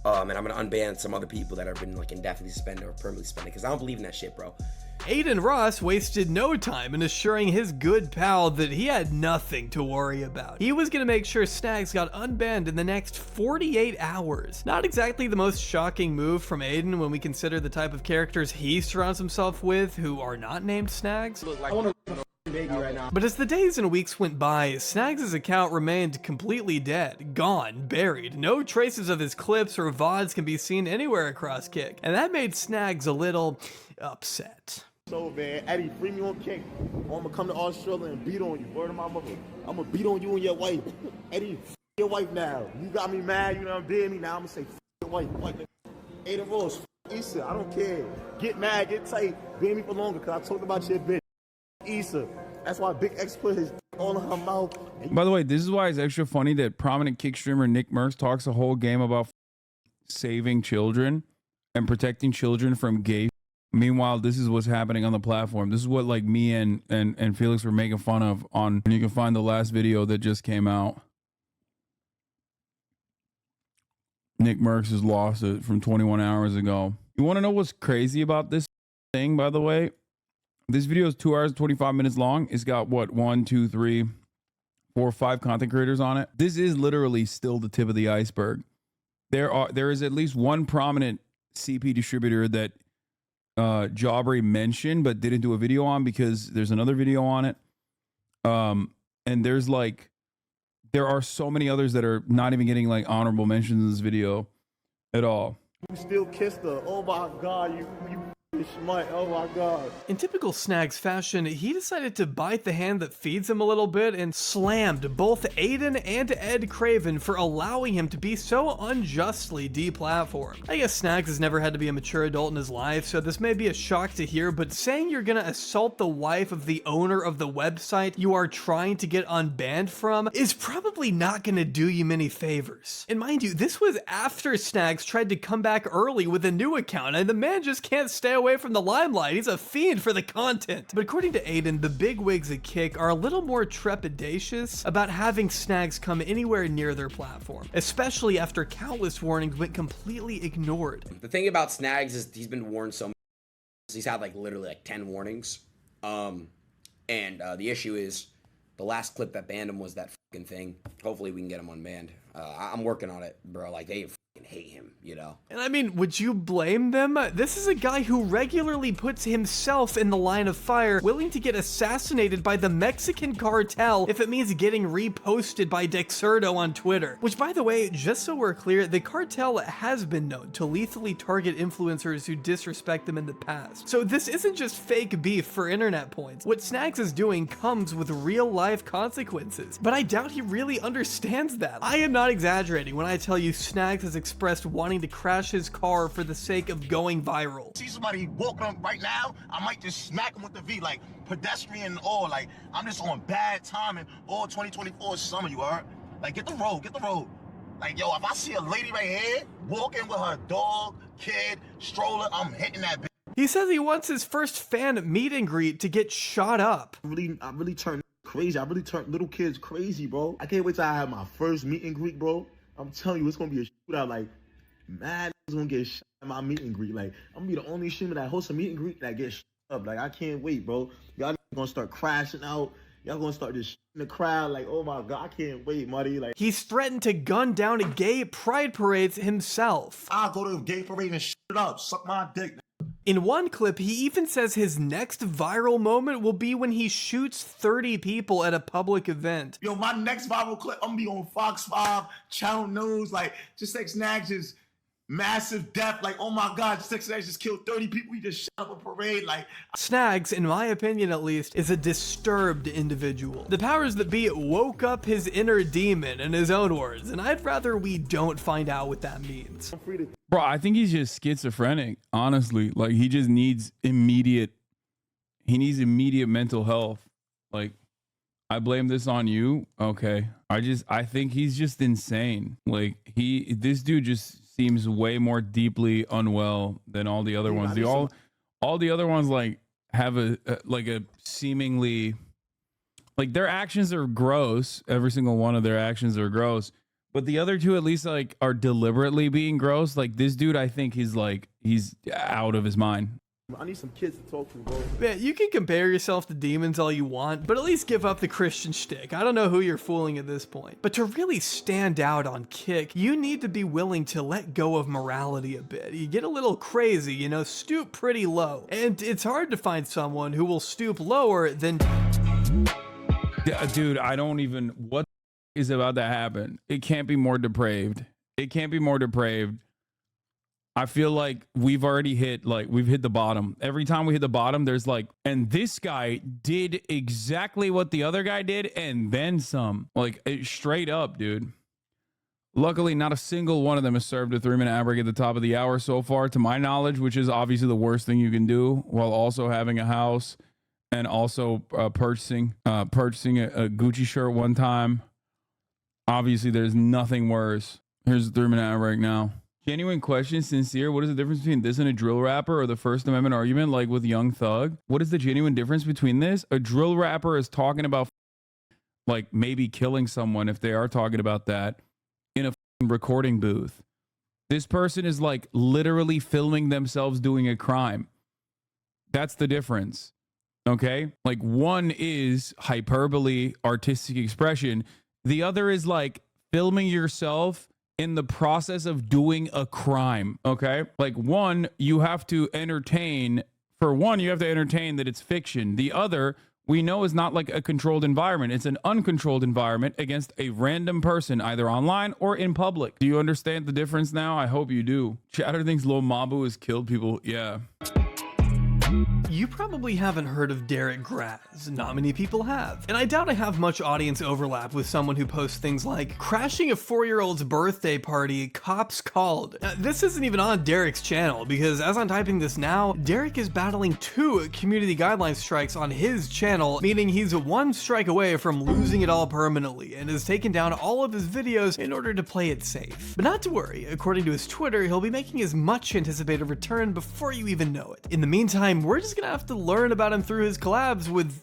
and I'm gonna unban some other people that have been like indefinitely suspended or permanently suspended because I don't believe in that shit, bro. Aiden Ross wasted no time in assuring his good pal that he had nothing to worry about. He was gonna make sure Snags got unbanned in the next 48 hours. Not exactly the most shocking move from Aiden when we consider the type of characters he surrounds himself with who are not named Snags. But as the days and weeks went by, Snags' account remained completely dead, gone, buried. No traces of his clips or VODs can be seen anywhere across Kick, and that made Snags a little upset. So man, Eddie, free me on Kick. I'm gonna come to Australia and beat on you. Word of my mother. I'm gonna beat on you and your wife. Eddie, your wife now. You got me mad, you know, being me now. I'm gonna say your wife. Aiden Ross, Issa, I don't care. Get mad, get tight, beat me for longer, cause I talked about your bitch. Issa. That's why Big X put his all in her mouth. By the way, this is why it's extra funny that prominent Kick streamer Nick Merckx talks a whole game about saving children and protecting children from gay. Meanwhile, this is what's happening on the platform. This is what like me and Felix were making fun of on. You can find the last video that just came out. Nick Merckx has lost it from 21 hours ago. You want to know what's crazy about this thing, by the way? This video is 2 hours and 25 minutes long. It's got what, 1, 2, 3, 4, 5 content creators on it. This is literally still the tip of the iceberg. There is at least one prominent CP distributor that aubrey mentioned but didn't do a video on because there's another video on it. And there are so many others that are not even getting like honorable mentions in this video at all. You still kissed her. Oh my God, you Smart. Oh my God. In typical Snags fashion, he decided to bite the hand that feeds him a little bit and slammed both Aiden and Ed Craven for allowing him to be so unjustly deplatformed. I guess Snags has never had to be a mature adult in his life, so this may be a shock to hear, but saying you're gonna assault the wife of the owner of the website you are trying to get unbanned from is probably not gonna do you many favors. And mind you, this was after Snags tried to come back early with a new account, and the man just can't stay away from the limelight. He's a fiend for the content. But according to Aiden, the bigwigs at Kick are a little more trepidatious about having Snags come anywhere near their platform, especially after countless warnings went completely ignored. The thing about Snags is he's been warned so many times. He's had like literally like 10 warnings. The issue is the last clip that banned him was that fucking thing. Hopefully we can get him unbanned. I'm working on it, bro. Like they hate him, you know. And I mean, would you blame them? This is a guy who regularly puts himself in the line of fire, willing to get assassinated by the Mexican cartel if it means getting reposted by Dexerto on Twitter. Which, by the way, just so we're clear, the cartel has been known to lethally target influencers who disrespect them in the past. So this isn't just fake beef for internet points. What Snags is doing comes with real life consequences, but I doubt he really understands that. I am not exaggerating when I tell you Snags has expressed wanting to crash his car for the sake of going viral. See somebody walking up right now, I might just smack him with the V, like pedestrian and all. Like I'm just on bad timing all 2024 summer, you heard? Like get the road, get the road. Like yo, if I see a lady right here walking with her dog, kid, stroller, I'm hitting that bitch. He says he wants his first fan meet and greet to get shot up. I really turned crazy. I really turned little kids crazy, bro. I can't wait till I have my first meet and greet, bro. I'm telling you, it's gonna be a shootout. Like, mad niggas gonna get shot at my meet and greet. Like, I'm gonna be the only streamer that hosts a meet and greet that gets shot up. Like, I can't wait, bro. Y'all gonna start crashing out. Y'all gonna start just shooting the crowd. Like, oh my God, I can't wait, buddy. Like, he's threatened to gun down gay pride parades himself. I'll go to a gay parade and shoot it up. Suck my dick. In one clip, he even says his next viral moment will be when he shoots 30 people at a public event. Yo, my next viral clip, I'm gonna be on Fox 5, Channel News, like, just like Snags is massive death. Like, oh my God, just like Snags just killed 30 people. He just shot up a parade. Like, Snags, in my opinion at least, is a disturbed individual. The powers that be woke up his inner demon, in his own words, and I'd rather we don't find out what that means. Bro, I think he's just schizophrenic, honestly. Like, he just needs immediate mental health. Like, I blame this on you. Okay. I think he's just insane. Like, this dude just seems way more deeply unwell than all the other ones. All the other ones, like, have a seemingly, like, their actions are gross. Every single one of their actions are gross. But the other two at least like are deliberately being gross. Like this dude, I think he's out of his mind. I need some kids to talk to, bro. Man, you can compare yourself to demons all you want, but at least give up the Christian shtick. I don't know who you're fooling at this point. But to really stand out on Kick, you need to be willing to let go of morality a bit. You get a little crazy, you know, stoop pretty low. And it's hard to find someone who will stoop lower than... Dude, I don't even... What is about to happen? It can't be more depraved. It can't be more depraved. I feel like we've hit the bottom. Every time we hit the bottom, there's like, and this guy did exactly what the other guy did and then some. Like, straight up, dude. Luckily, not a single one of them has served a 3-minute ad break at the top of the hour so far, to my knowledge, which is obviously the worst thing you can do, while also having a house and also purchasing a Gucci shirt one time. Obviously, there's nothing worse. Here's the 3-minute ad break now. Genuine question, sincere. What is the difference between this and a drill rapper or the First Amendment argument like with Young Thug? What is the genuine difference between this? A drill rapper is talking about like maybe killing someone if they are talking about that in a recording booth. This person is like literally filming themselves doing a crime. That's the difference. Okay? Like one is hyperbole, artistic expression. The other is like filming yourself in the process of doing a crime. Okay? Like one, you have to entertain. For one, you have to entertain that it's fiction. The other, we know, is not like a controlled environment. It's an uncontrolled environment against a random person, either online or in public. Do you understand the difference now? I hope you do. Chatter thinks Lil Mabu has killed people. Yeah. You probably haven't heard of Derek Graz. Not many people have. And I doubt I have much audience overlap with someone who posts things like, crashing a 4-year-old's birthday party, cops called. This isn't even on Derek's channel, because as I'm typing this now, Derek is battling 2 community guideline strikes on his channel, meaning he's 1 strike away from losing it all permanently, and has taken down all of his videos in order to play it safe. But not to worry, according to his Twitter, he'll be making his much anticipated return before you even know it. In the meantime, we're just gonna have to learn about him through his collabs with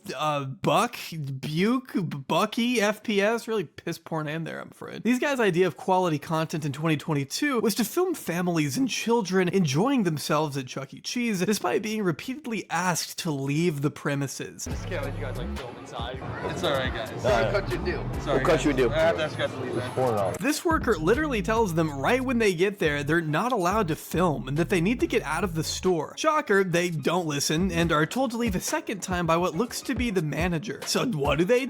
Buck, Buke, Bucky, FPS, really piss poor name there, I'm afraid. These guys' idea of quality content in 2022 was to film families and children enjoying themselves at Chuck E. Cheese, despite being repeatedly asked to leave the premises. Just can't let you guys like film inside. It's alright, guys. Cut your deal. Sorry, We'll cut you a deal. I have to ask you guys to leave, man. This worker literally tells them right when they get there they're not allowed to film and that they need to get out of the store. Shocker, they don't listen and are told to leave a second time by what looks to be the manager. So what do? They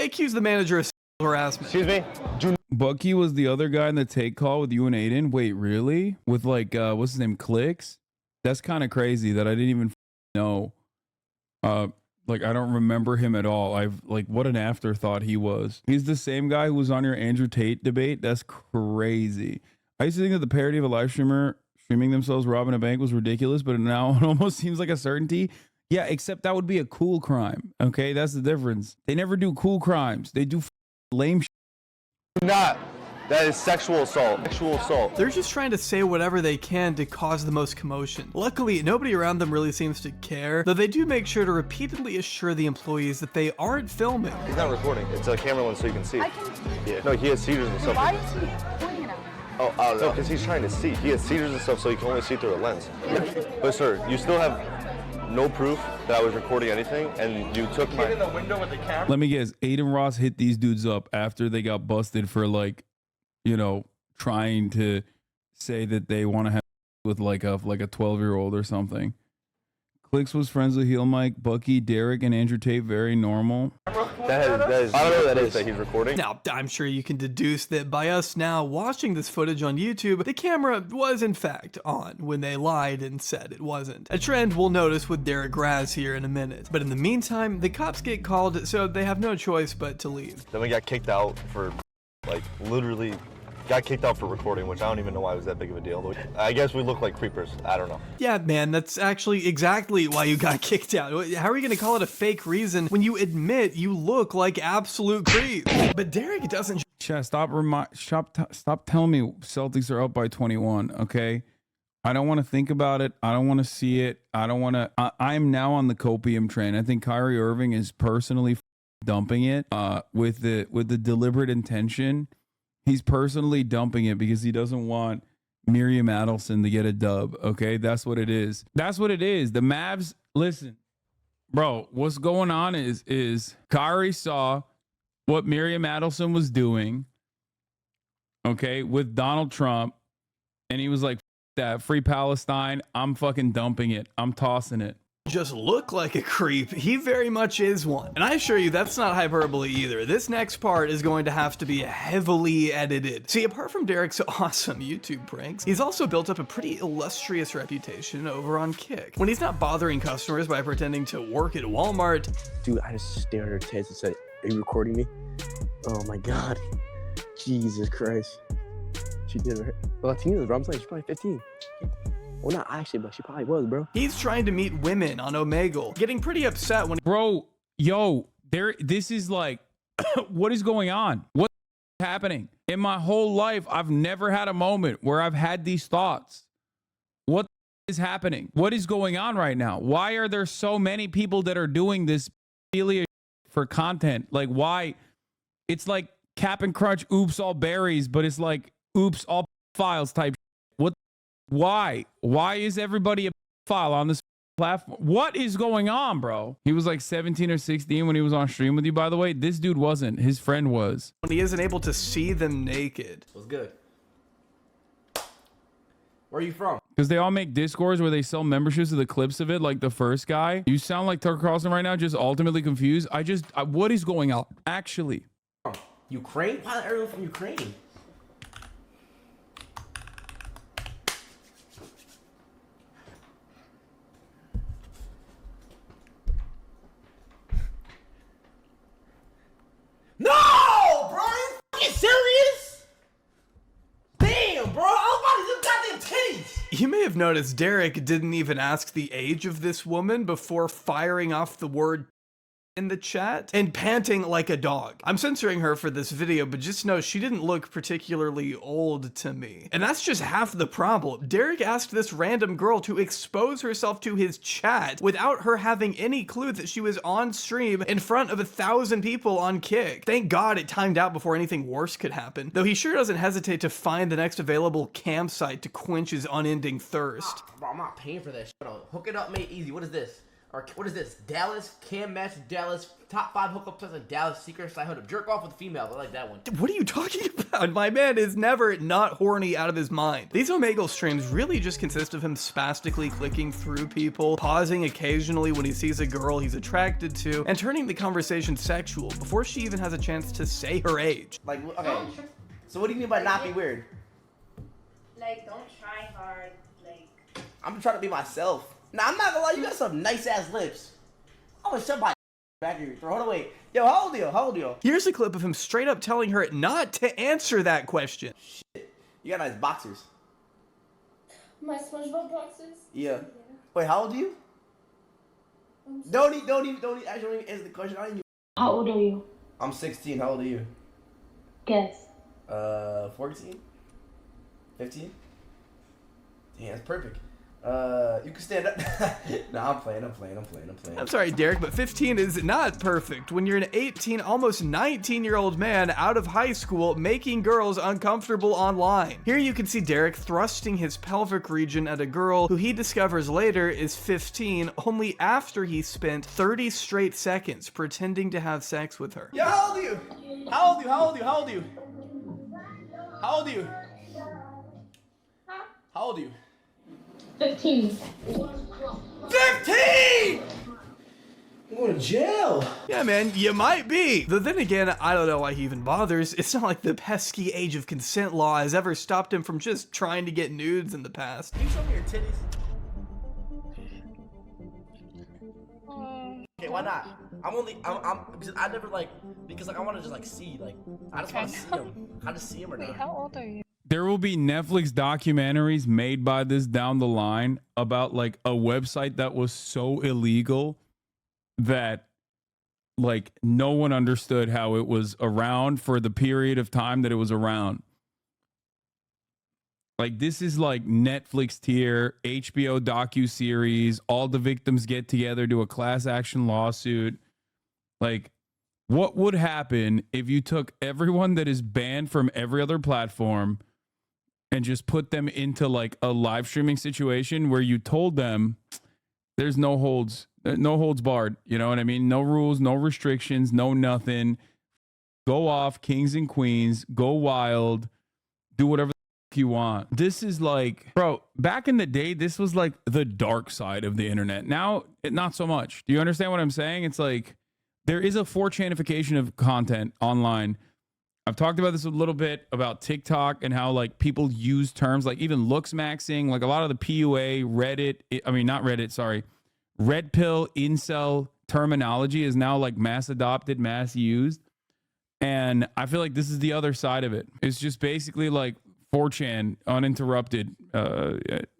accuse the manager of sexual harassment. Excuse me? Bucky was the other guy in the take call with you and Aiden. Wait, really? With like, what's his name? Clicks? That's kind of crazy that I didn't even know. Like, I don't remember him at all. What an afterthought he was. He's the same guy who was on your Andrew Tate debate. That's crazy. I used to think that the parody of a live streamer streaming themselves robbing a bank was ridiculous, but now it almost seems like a certainty. Yeah, except that would be a cool crime. Okay, that's the difference. They never do cool crimes. They do lame shit. Not. That is sexual assault. Sexual assault. They're just trying to say whatever they can to cause the most commotion. Luckily, nobody around them really seems to care, though they do make sure to repeatedly assure the employees that they aren't filming. He's not recording. It's a camera lens so you can see. Yeah. No, he has seizures and stuff. Why is he pointing at me? Oh, I don't know. Because he's trying to see. He has seizures and stuff so he can only see through a lens. But sir, you still have no proof that I was recording anything, and you took my... in the window with the camera? Let me guess. Aiden Ross hit these dudes up after they got busted for like, you know, trying to say that they want to have with like a 12-year-old or something. Clicks was friends with Heel Mike, Bucky, Derek, and Andrew Tate. Very normal. That is I don't know what that is that he's recording. Now, I'm sure you can deduce that by us now watching this footage on YouTube, the camera was in fact on when they lied and said it wasn't. A trend we'll notice with Derek Graz here in a minute. But in the meantime, the cops get called, so they have no choice but to leave. Then we got kicked out for, like, literally got kicked out for recording, which I don't even know why it was that big of a deal. I guess we look like creepers. I don't know. Yeah, man, that's actually exactly why you got kicked out. How are you gonna call it a fake reason when you admit you look like absolute creeps? But Derek doesn't. Chat, stop telling me Celtics are up by 21, okay? I don't want to think about it. I don't want to see it. I don't want to. I'm now on the copium train. I think Kyrie Irving is personally dumping it with the deliberate intention. He's personally dumping it because he doesn't want Miriam Adelson to get a dub. Okay, that's what it is. That's what it is. The Mavs. Listen, bro. What's going on is Kyrie saw what Miriam Adelson was doing. Okay, with Donald Trump, and he was like, "That free Palestine. I'm fucking dumping it. I'm tossing it." Just look like a creep. He very much is one. And I assure you that's not hyperbole either. This next part is going to have to be heavily edited. See, apart from Derek's awesome YouTube pranks, he's also built up a pretty illustrious reputation over on Kick. When he's not bothering customers by pretending to work at Walmart. Dude, I just stared at her tits and said, "Are you recording me?" Oh my God. Jesus Christ. She did her. Latinas, bro. I'm saying she's probably 15. Well, not actually, but she probably was, bro. He's trying to meet women on Omegle, getting pretty upset when— Bro, yo, this is like, what is going on? What's happening? In my whole life, I've never had a moment where I've had these thoughts. What is happening? What is going on right now? Why are there so many people that are doing this for content? Like, why? It's like Cap'n Crunch, oops, all berries, but it's like, oops, all files type. Why? Why is everybody a file on this platform? What is going on, bro? He was like 17 or 16 when he was on stream with you, by the way. This dude wasn't. His friend was. When he isn't able to see them naked. What's good? Where are you from? Because they all make Discords where they sell memberships to the clips of it, like the first guy. You sound like Tucker Carlson right now, just ultimately confused. What is going on? Actually. Ukraine? Why is everyone from Ukraine? You may have noticed Derek didn't even ask the age of this woman before firing off the word in the chat and panting like a dog. I'm censoring her for this video, but just know she didn't look particularly old to me. And that's just half the problem. Derek asked this random girl to expose herself to his chat without her having any clue that she was on stream in front of 1,000 people on Kick. Thank God it timed out before anything worse could happen, though he sure doesn't hesitate to find the next available campsite to quench his unending thirst. Bro, I'm not paying for that shit. Hook it up, made easy. What is this? Or what is this? Dallas, Cam Match, Dallas, top 5 hookup in Dallas, secret side hood up. Jerk off with females. I like that one. What are you talking about? My man is never not horny out of his mind. These Omegle streams really just consist of him spastically clicking through people, pausing occasionally when he sees a girl he's attracted to, and turning the conversation sexual before she even has a chance to say her age. Like, okay. So what do you mean by not be weird? Like, don't try hard. Like, I'm trying to be myself. Nah, I'm not gonna lie, you got some nice ass lips. I'm gonna shove my back of your throat. Hold on, wait. Yo, how old are you? How old are you? Here's a clip of him straight up telling her not to answer that question. Shit. You got nice boxers. my SpongeBob boxes. Yeah. Wait, how old are you? Don't even actually answer the question. How old are you? I'm 16. How old are you? Guess. 14? 15? Damn, that's perfect. You can stand up. Nah, I'm playing. I'm sorry, Derek, but 15 is not perfect when you're an 18, almost 19-year-old man out of high school making girls uncomfortable online. Here you can see Derek thrusting his pelvic region at a girl who he discovers later is 15, only after he spent 30 straight seconds pretending to have sex with her. Yo, how old are you? How old are you? How old are you? How old are you? How old are you? 15. 15! I'm going to jail. Yeah, man, you might be. Though then again, I don't know why he even bothers. It's not like the pesky age of consent law has ever stopped him from just trying to get nudes in the past. Can you show me your titties? Okay, why not? I'm because I never because I want to just see, I just want to see them. How to see them or not. Wait, how old are you? There will be Netflix documentaries made by this down the line about a website that was so illegal that no one understood how it was around for the period of time that it was around. This is Netflix tier, HBO docuseries, all the victims get together, do a class action lawsuit. What would happen if you took everyone that is banned from every other platform and just put them into a live streaming situation where you told them there's no holds barred, you know what I mean? No rules, no restrictions, no nothing. Go off, kings and queens, go wild, do whatever the you want. This is bro, back in the day, this was the dark side of the internet. Now, not so much. Do you understand what I'm saying? It's there is a 4chanification of content online. I've talked about this a little bit about TikTok and how people use terms even looks maxing, a lot of the PUA, red pill, incel terminology is now mass adopted, mass used. And I feel this is the other side of it. It's just basically 4chan, uninterrupted,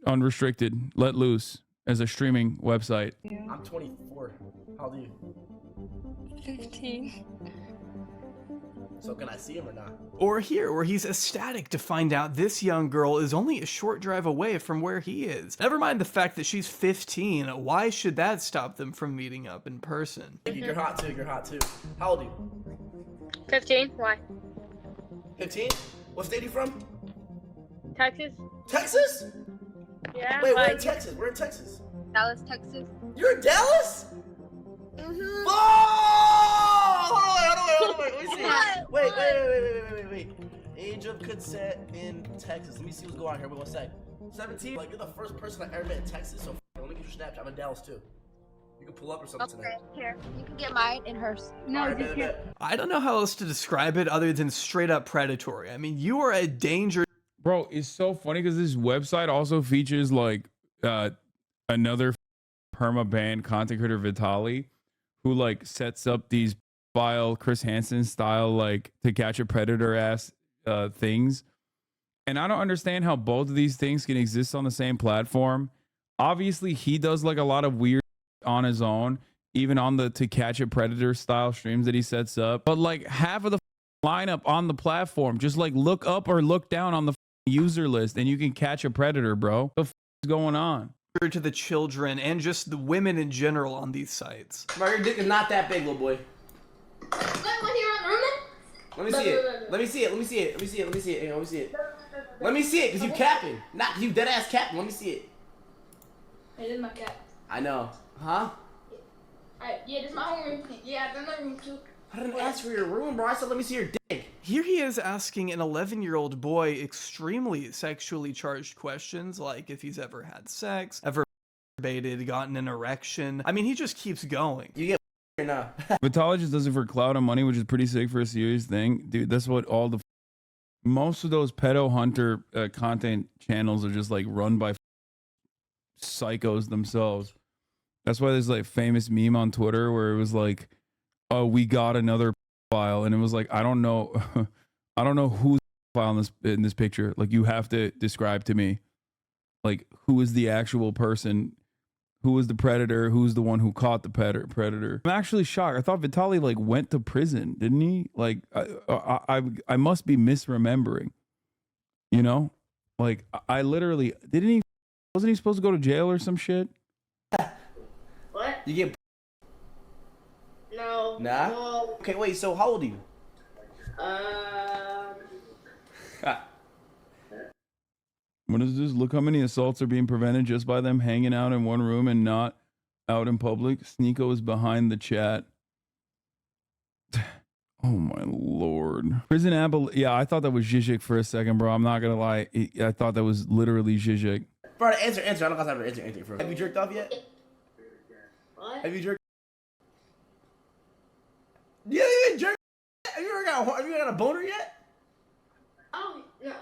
unrestricted, let loose as a streaming website. I'm 24. How old are you? 15. So can I see him or not? Or here, where he's ecstatic to find out this young girl is only a short drive away from where he is. Never mind the fact that she's 15, why should that stop them from meeting up in person? You're hot too, How old are you? 15. Why? 15? What state are you from? Texas. Texas? Yeah. Wait, we're in Texas. We're in Texas. Dallas, Texas. You're in Dallas? Mm-hmm. Oh! Hold on, wait. Let me see. Wait. Age of consent in Texas. Let me see what's going on here. Wait 1 sec. 17? You're the first person I ever met in Texas, so let me get your Snapchat. I'm in Dallas too. You can pull up or something tonight. Here. You can get mine and hers. No, just here. I don't know how else to describe it other than straight up predatory. I mean, you are a danger. Bro, it's so funny because this website also features another perma-banned content creator, Vitali, who sets up these Chris Hansen style To Catch a Predator ass things, And I don't understand how both of these things can exist on the same platform. Obviously, he does like a lot of weird on his own, even on the To Catch a Predator style streams that he sets up. But like half of the lineup on the platform, just like look up or look down on the user list and you can catch a predator, bro. What the is going on? To the children and just the women in general on these sites. Bro, your dick is not that big, little boy. Let me see it. Let me see it. Let me see it. Let me see it. Let me see it. Hang on, let me see it. Let me see it, because you capping. Not you dead ass capping. Let me see it. Hey, this is my cat. I know. Huh? Alright, yeah, this is my home room. Yeah, that's my room too. I didn't ask for your room, bro. I said let me see your dick. Here he is asking an 11-year-old boy extremely sexually charged questions, like if he's ever had sex, ever masturbated, gotten an erection. I mean, he just keeps going. You get now. Vitaly just does it for clout and money, which is pretty sick for a serious thing. Dude, that's what all the... Most of those pedo hunter content channels are just like run by psychos themselves. That's why there's like famous meme on Twitter where it was like, oh, we got another file, and it was like, I don't know who's file in this picture. Like, you have to describe to me, like, who is the actual person, who is the predator, who's the one who caught the predator. I'm actually shocked. I thought Vitaly like went to prison, didn't he? Like, I must be misremembering. You know, like I literally wasn't he supposed to go to jail or some shit? What? You get No. nah. No. Okay, wait. So how old are you? What is this? Look how many assaults are being prevented just by them hanging out in one room and not out in public. Sneeko is behind the chat. Oh my lord. Prison yeah, I thought that was Zizek for a second, bro. I'm not gonna lie. I thought that was literally Zizek. Bro, answer. I don't got time to answer for. Have you jerked off yet? What? Have you jerked? You haven't even jerked? Have you ever got a boner yet? Oh, no.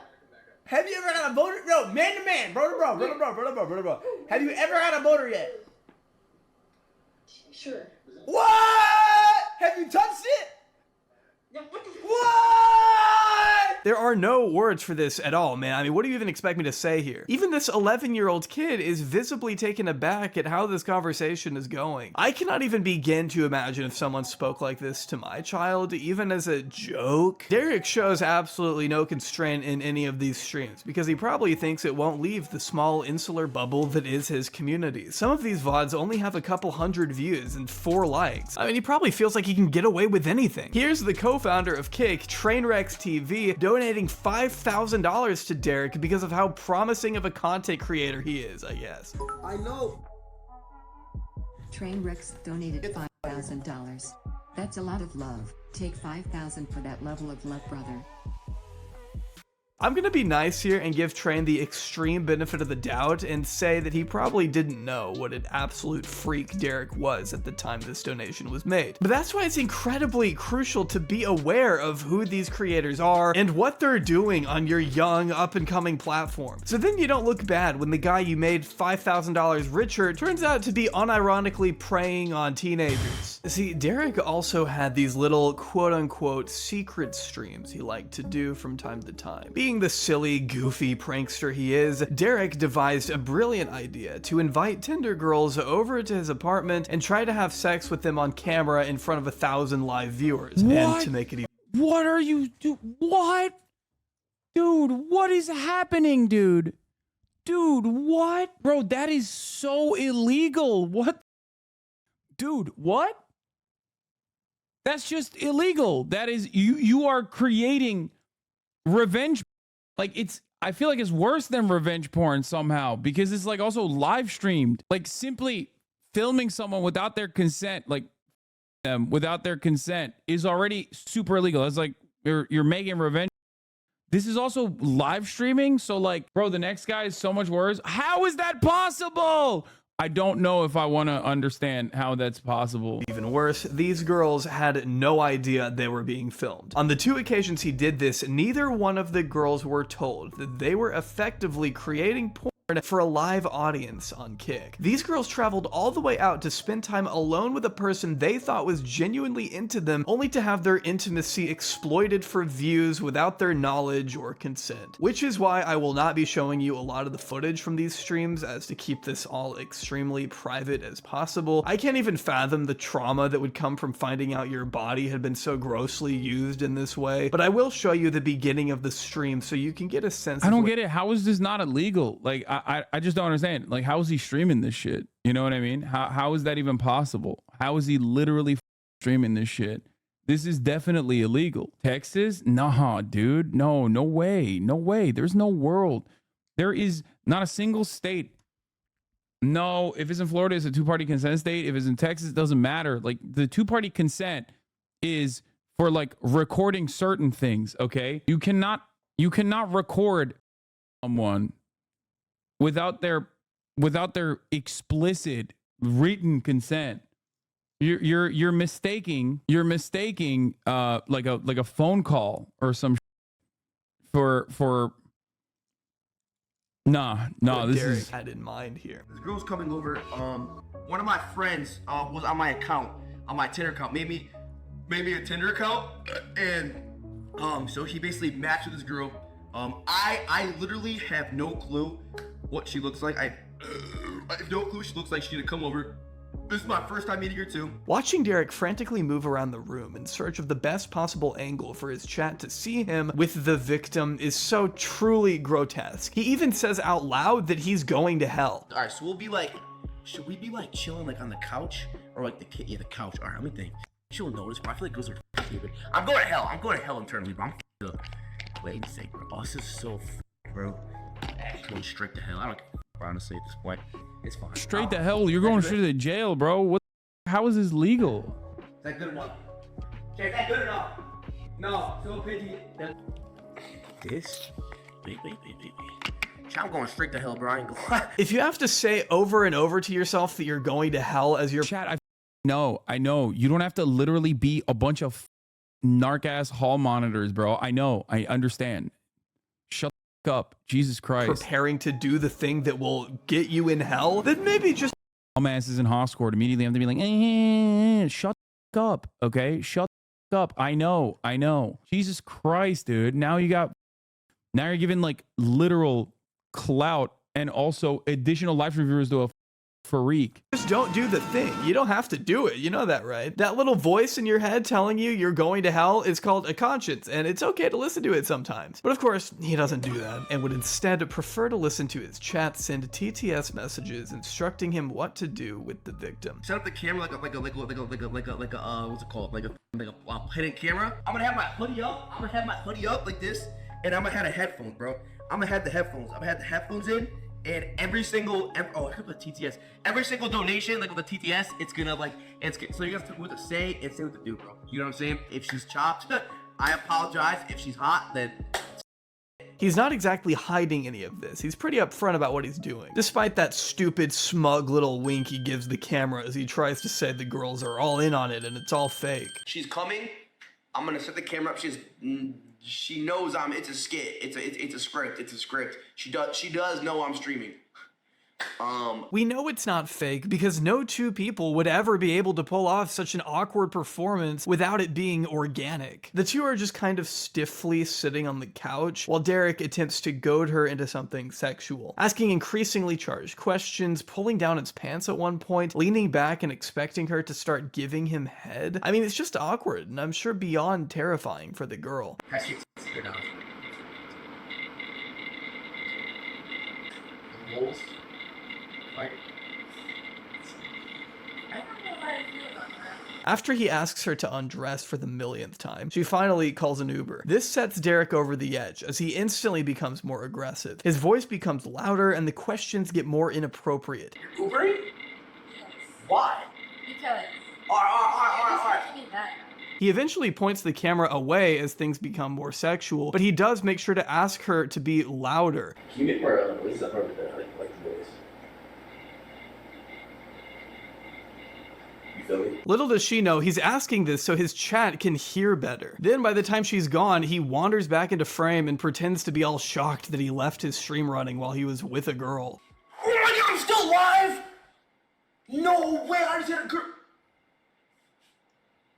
Have you ever got a boner? No, man to man, bro to bro, bro to bro, bro to bro, bro to bro. Have you ever had a boner yet? Sure. What? Have you touched it? What? There are no words for this at all, man. I mean, what do you even expect me to say here? Even this 11-year-old kid is visibly taken aback at how this conversation is going. I cannot even begin to imagine if someone spoke like this to my child, even as a joke. Derek shows absolutely no constraint in any of these streams because he probably thinks it won't leave the small insular bubble that is his community. Some of these VODs only have a couple hundred views and 4 likes. I mean, he probably feels like he can get away with anything. Here's the co-founder of Kick, Trainwrecks TV, donating $5,000 to Derek because of how promising of a content creator he is, I guess. I know. Trainwrecks donated $5,000. That's a lot of love. Take $5,000 for that level of love, brother. I'm gonna be nice here and give Train the extreme benefit of the doubt and say that he probably didn't know what an absolute freak Derek was at the time this donation was made. But that's why it's incredibly crucial to be aware of who these creators are and what they're doing on your young up-and-coming platform. So then you don't look bad when the guy you made $5,000 richer turns out to be unironically preying on teenagers. See, Derek also had these little quote-unquote secret streams he liked to do from time to time. Being the silly, goofy prankster he is, Derek devised a brilliant idea to invite Tinder girls over to his apartment and try to have sex with them on camera in front of 1,000 live viewers. What? And to make it even... What are you what? Dude, what is happening, dude? Dude, what? Bro, that is so illegal. What? Dude, what? That's just illegal. That is, you are creating revenge. Like, I feel like it's worse than revenge porn somehow because it's like also live streamed. Like, simply filming someone without their consent, like them without their consent, is already super illegal. It's like you're making revenge. This is also live streaming. So like, bro, the next guy is so much worse. How is that possible? I don't know if I want to understand how that's possible. Even worse, these girls had no idea they were being filmed. On the 2 occasions he did this, neither one of the girls were told that they were effectively creating porn for a live audience on Kick. These girls traveled all the way out to spend time alone with a person they thought was genuinely into them, only to have their intimacy exploited for views without their knowledge or consent. Which is why I will not be showing you a lot of the footage from these streams, as to keep this all extremely private as possible. I can't even fathom the trauma that would come from finding out your body had been so grossly used in this way, but I will show you the beginning of the stream so you can get a sense. I don't get it. How is this not illegal? Like, I just don't understand. Like, how is he streaming this shit? You know what I mean? How is that even possible? How is he literally streaming this shit? This is definitely illegal. Texas? Nah, dude. No way. No way. There's no world. There is not a single state. No, if it's in Florida, it's a two-party consent state. If it's in Texas, it doesn't matter. Like, the two-party consent is for like recording certain things, okay? You cannot record someone without their explicit written consent. You're mistaking like a phone call or some for nah what this Derek is had in mind here. This girl's coming over. One of my friends was on my account, on my Tinder account, made me a Tinder account, and so he basically matched with this girl. I literally have no clue what she looks like. I have no clue she looks like. She didn't come over. This is my first time meeting her too. Watching Derek frantically move around the room in search of the best possible angle for his chat to see him with the victim is so truly grotesque. He even says out loud that he's going to hell. All right, so we'll be like, should we be like chilling like on the couch or like the couch? All right, let me think. She'll notice, but I feel like girls are stupid. I'm going to hell. I'm going to hell internally, bro. I'm up. Wait a second, bro. Oh, this is so bro. I'm going straight to hell. I don't care, honestly, at this point. It's fine. straight to hell. You're going straight to jail, bro. What? How is this legal? Is that good enough? Okay, is that good enough? No, so pity. This? Wait. I'm going straight to hell, bro. I ain't going. If you have to say over and over to yourself that you're going to hell as your chat, I know. You don't have to literally be a bunch of narc ass hall monitors, bro. I know. I understand. Shut the fuck up. Jesus Christ. preparing to do the thing that will get you in hell, then maybe just Dumbasses in Hoscourt immediately have to be like, shut the fuck up, okay? Shut the fuck up. I know. Jesus Christ, dude. Now you're giving like literal clout and also additional life reviewers to a freak. Just don't do the thing. You don't have to do it. You know that, right? That little voice in your head telling you you're going to hell is called a conscience, and it's okay to listen to it sometimes. But of course, he doesn't do that, and would instead prefer to listen to his chat send TTS messages instructing him what to do with the victim. Set up the camera like a what's it called? Like a hidden camera. I'm gonna have my hoodie up. Like this, and I'm gonna have the headphones, bro. I'm gonna have the headphones in. And every single TTS, every single donation, like with the TTS, it's gonna like, so you have to what to say and say what to do, bro. You know what I'm saying? If she's chopped, I apologize. If she's hot, then. He's not exactly hiding any of this. He's pretty upfront about what he's doing, despite that stupid, smug little wink he gives the camera as he tries to say the girls are all in on it and it's all fake. She's coming. I'm gonna set the camera up. She knows it's a skit. It's a script. She does know I'm streaming. We know it's not fake because no two people would ever be able to pull off such an awkward performance without it being organic. The two are just kind of stiffly sitting on the couch while Derek attempts to goad her into something sexual, asking increasingly charged questions, pulling down his pants at one point, leaning back and expecting her to start giving him head. I mean, it's just awkward and I'm sure beyond terrifying for the girl. After he asks her to undress for the millionth time, she finally calls an Uber. This sets Derek over the edge as he instantly becomes more aggressive. His voice becomes louder and the questions get more inappropriate. Ubering? Yes. Why? Because. All right. He eventually points the camera away as things become more sexual, but he does make sure to ask her to be louder. Can you get more voice up over there? I like the voice. You feel me? Little does she know he's asking this so his chat can hear better. Then by the time she's gone, he wanders back into frame and pretends to be all shocked that he left his stream running while he was with a girl. Oh my god, I'm still live? No way, I just had a girl.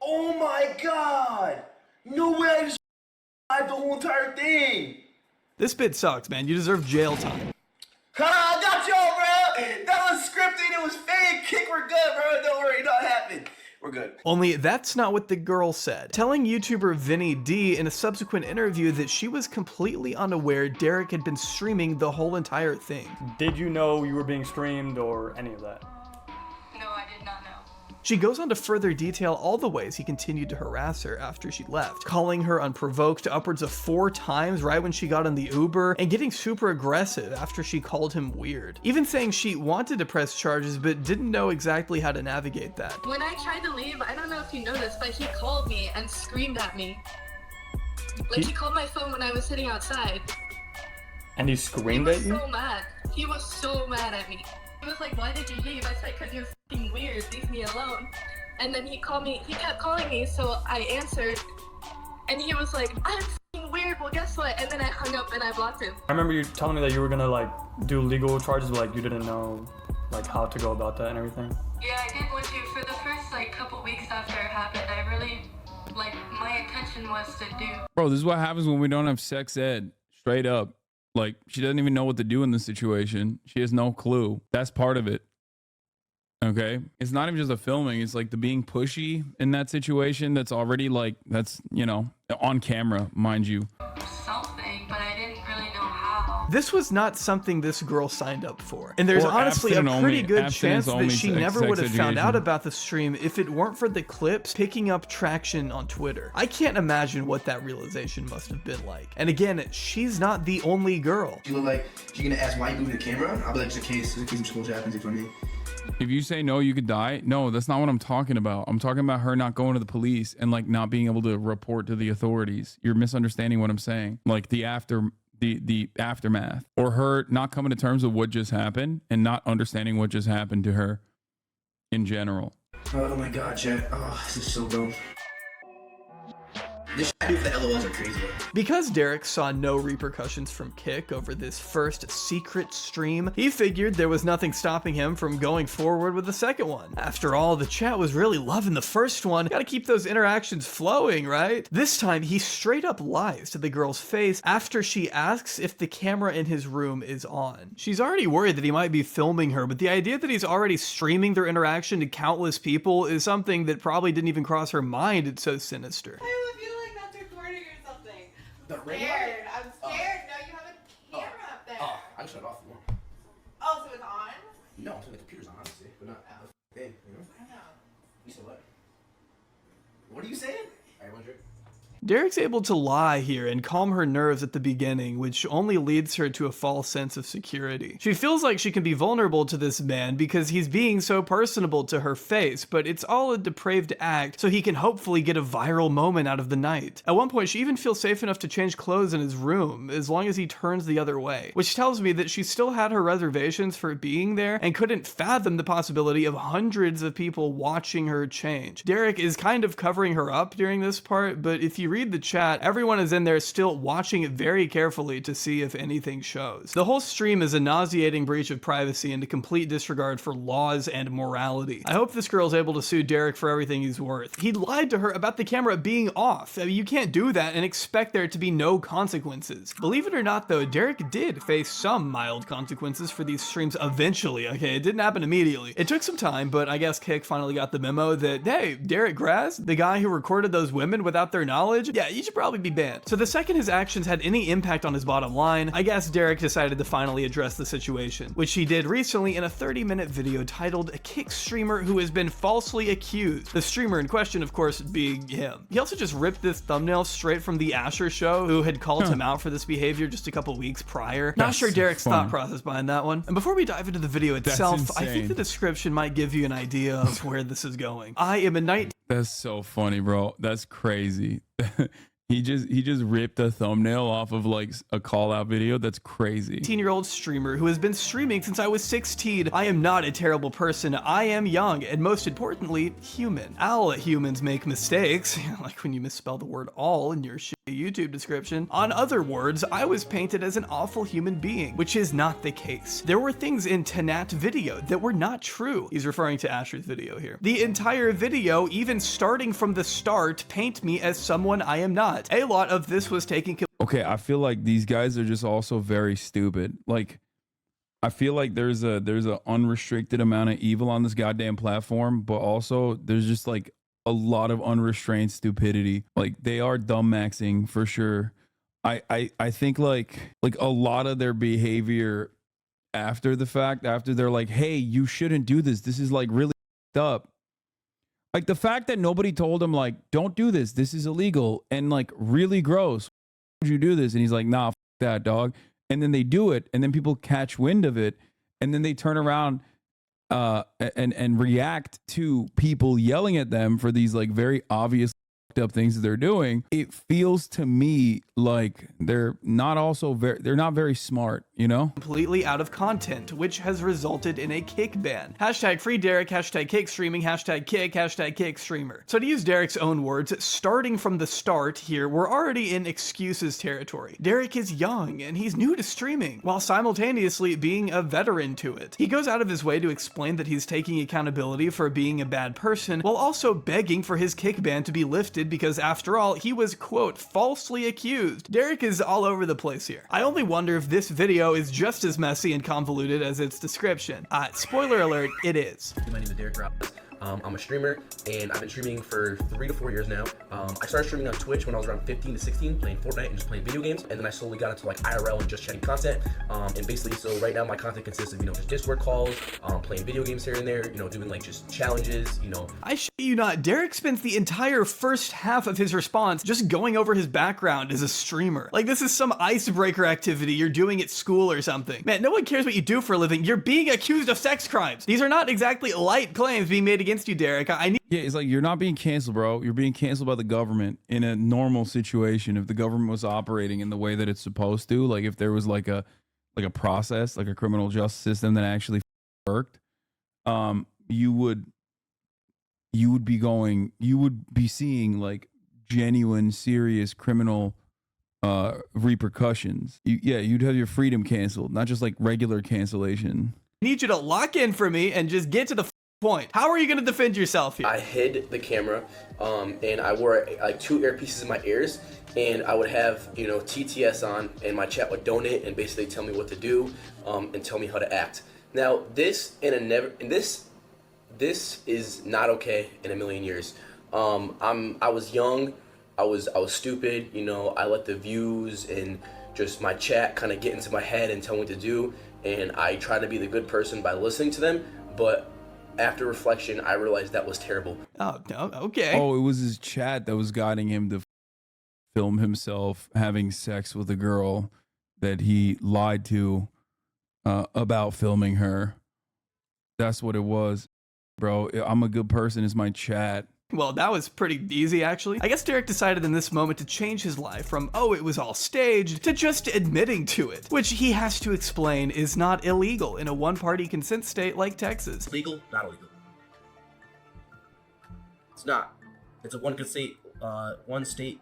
Oh my god. No way, I just live the whole entire thing. This bit sucks, man. You deserve jail time. Ha, I got y'all, bro. That was scripted. It was fake. Kick, we're good, bro. Don't worry, it don't happen. We're good. Only that's not what the girl said, telling YouTuber Vinny D in a subsequent interview that she was completely unaware Derek had been streaming the whole entire thing. Did you know you were being streamed or any of that? No, I did not know. She goes on to further detail all the ways he continued to harass her after she left, calling her unprovoked upwards of 4 times right when she got in the Uber, and getting super aggressive after she called him weird. Even saying she wanted to press charges but didn't know exactly how to navigate that. When I tried to leave, I don't know if you noticed, but he called me and screamed at me. Like, he called my phone when I was sitting outside. And he screamed at you? He was so mad. He was so mad at me. He was like, why did you leave? I said, because you're f***ing weird, leave me alone. And then he kept calling me, so I answered. And he was like, I'm f***ing weird, well guess what? And then I hung up and I blocked him. I remember you telling me that you were gonna like do legal charges, but like you didn't know like how to go about that and everything. Yeah, I did want to. For the first like couple weeks after it happened, I really, like, my intention was to do. Bro, this is what happens when we don't have sex ed. Straight up. Like, she doesn't even know what to do in this situation. She has no clue. That's part of it. Okay? It's not even just the filming. It's like the being pushy in that situation that's already like, that's, you know, on camera, mind you. Something, but I didn't really know how. This was not something this girl signed up for. And there's Or honestly a pretty good chance that she sex never would have found out education. about the stream if it weren't for the clips picking up traction on Twitter. I can't imagine what that realization must have been like. And again, she's not the only girl. She look like she's gonna ask why you moving the camera. I'll be like, just in case some school happens for me. If you say no, you could die. No, that's not what I'm talking about. I'm talking about her not going to the police and like not being able to report to the authorities. You're misunderstanding what I'm saying. Like the aftermath, or her not coming to terms with what just happened and not understanding what just happened to her in general. Oh my god, Chet. Oh, this is so dumb. This I do for the LOLs are crazy. Because Derek saw no repercussions from Kick over this first secret stream, he figured there was nothing stopping him from going forward with the second one. After all, the chat was really loving the first one. Gotta keep those interactions flowing, right? This time, he straight up lies to the girl's face after she asks if the camera in his room is on. She's already worried that he might be filming her, but the idea that he's already streaming their interaction to countless people is something that probably didn't even cross her mind. It's so sinister. The ring Scared. I'm scared. No, you have a camera up there. Oh, I just shut it off. Oh, so it's on? No, the computer's on, honestly, but not the thing, you know? I know. You said what? What are you saying? Alright, one drink. Derek's able to lie here and calm her nerves at the beginning, which only leads her to a false sense of security. She feels like she can be vulnerable to this man because he's being so personable to her face, but it's all a depraved act so he can hopefully get a viral moment out of the night. At one point, she even feels safe enough to change clothes in his room, as long as he turns the other way, which tells me that she still had her reservations for being there and couldn't fathom the possibility of hundreds of people watching her change. Derek is kind of covering her up during this part, but if you read the chat, everyone is in there still watching it very carefully to see if anything shows. The whole stream is a nauseating breach of privacy and a complete disregard for laws and morality. I hope this girl is able to sue Derek for everything he's worth. He lied to her about the camera being off. I mean, you can't do that and expect there to be no consequences. Believe it or not though, Derek did face some mild consequences for these streams eventually, okay? It didn't happen immediately. It took some time, but I guess Kick finally got the memo that, hey, Derek Grass, the guy who recorded those women without their knowledge, yeah, you should probably be banned. So the second his actions had any impact on his bottom line, I guess Derek decided to finally address the situation, which he did recently in a 30-minute video titled "A Kick Streamer Who Has Been Falsely Accused." The streamer in question, of course, being him. He also just ripped this thumbnail straight from the Asher show, who had called him out for this behavior just a couple weeks prior. Not sure Derek's thought process behind that one. And before we dive into the video itself, I think the description might give you an idea of where this is going. I am a 19- That's so funny, bro. That's crazy. He just ripped a thumbnail off of like a call out video. That's crazy. 18-year-old streamer who has been streaming since I was 16. I am not a terrible person. I am young and most importantly, human. All humans make mistakes, like when you misspell the word all in your shitty YouTube description. On other words, I was painted as an awful human being, which is not the case. There were things in Tanat's video that were not true. He's referring to Asher's video here. The entire video, even starting from the start, paint me as someone I am not. A lot of this was taken. Okay, I feel like these guys are just also very stupid. Like, I feel like there's a unrestricted amount of evil on this goddamn platform, but also there's just like a lot of unrestrained stupidity. Like, they are dumb maxing for sure. I think like a lot of their behavior after the fact, after they're like, hey, you shouldn't do this. This is like really up. Like the fact that nobody told him like, don't do this. This is illegal and like really gross. Why would you do this? And he's like, nah, f that, dog. And then they do it, and then people catch wind of it, and then they turn around and react to people yelling at them for these like very obvious up things that they're doing. It feels to me like they're not very smart, you know? Completely out of content, which has resulted in a kick ban. Hashtag free Derek, hashtag kick streaming, hashtag kick streamer. So to use Derek's own words, starting from the start here, we're already in excuses territory. Derek is young and he's new to streaming, while simultaneously being a veteran to it. He goes out of his way to explain that he's taking accountability for being a bad person, while also begging for his kick ban to be lifted because after all, he was, quote, falsely accused. Derek is all over the place here. I only wonder if this video is just as messy and convoluted as its description. Spoiler alert, it is. My name is Derek Ross. I'm a streamer, and I've been streaming for 3 to 4 years now. I started streaming on Twitch when I was around 15 to 16, playing Fortnite and just playing video games, and then I slowly got into like IRL and just chatting content. And basically, so right now my content consists of, you know, just Discord calls, playing video games here and there, you know, doing like just challenges, you know. I shit you not, Derek spends the entire first half of his response just going over his background as a streamer. Like this is some icebreaker activity you're doing at school or something. Man, no one cares what you do for a living. You're being accused of sex crimes. These are not exactly light claims being made against you, Derek. I need. Yeah, it's like you're not being canceled, bro. You're being canceled by the government in a normal situation. If the government was operating in the way that it's supposed to, like if there was like a process, like a criminal justice system that actually worked, you would be seeing like genuine, serious criminal repercussions. You'd have your freedom canceled, not just like regular cancellation. I need you to lock in for me and just get to the point. How are you going to defend yourself here? I hid the camera, and I wore like 2 earpieces in my ears, and I would have, you know, TTS on, and my chat would donate and basically tell me what to do, and tell me how to act. Now this is not okay in a million years. I was young, I was stupid, you know. I let the views and just my chat kind of get into my head and tell me what to do, and I try to be the good person by listening to them, but after reflection, I realized that was terrible. Oh, no, okay. Oh, it was his chat that was guiding him to film himself having sex with a girl that he lied to about filming her. That's what it was, bro. I'm a good person is my chat. Well, that was pretty easy, actually. I guess Derek decided in this moment to change his life from, oh, it was all staged, to just admitting to it, which he has to explain is not illegal in a one-party consent state like Texas. Legal? Not illegal. It's not. It's a one state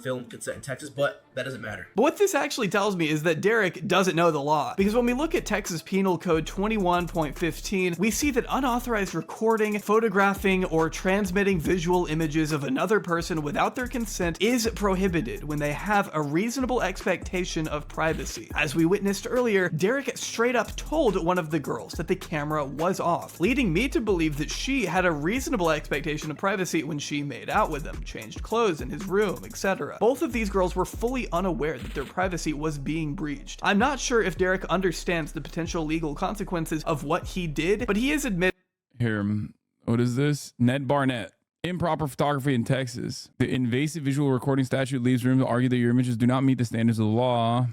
film consent in Texas, but that doesn't matter. But what this actually tells me is that Derek doesn't know the law, because when we look at Texas Penal Code 21.15, we see that unauthorized recording, photographing, or transmitting visual images of another person without their consent is prohibited when they have a reasonable expectation of privacy. As we witnessed earlier, Derek straight up told one of the girls that the camera was off, leading me to believe that she had a reasonable expectation of privacy when she made out with him, changed clothes in his room, etc. Both of these girls were fully unaware that their privacy was being breached. I'm not sure if Derek understands the potential legal consequences of what he did, but he is admitted. Here, what is this? Ned Barnett. Improper photography in Texas. The invasive visual recording statute leaves room to argue that your images do not meet the standards of the law.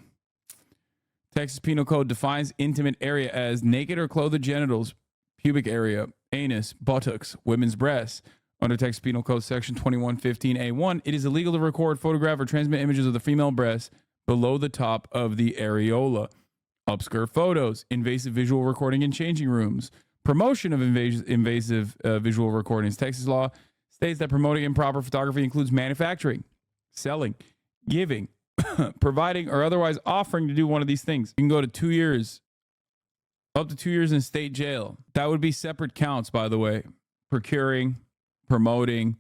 Texas Penal Code defines intimate area as naked or clothed genitals, pubic area, anus, buttocks, women's breasts, Under Texas Penal Code Section 2115A1, it is illegal to record, photograph, or transmit images of the female breast below the top of the areola. Upskirt photos, invasive visual recording in changing rooms, promotion of invasive visual recordings. Texas law states that promoting improper photography includes manufacturing, selling, giving, providing, or otherwise offering to do one of these things. You can go to 2 years, up to 2 years in state jail. That would be separate counts, by the way. Procuring, promoting,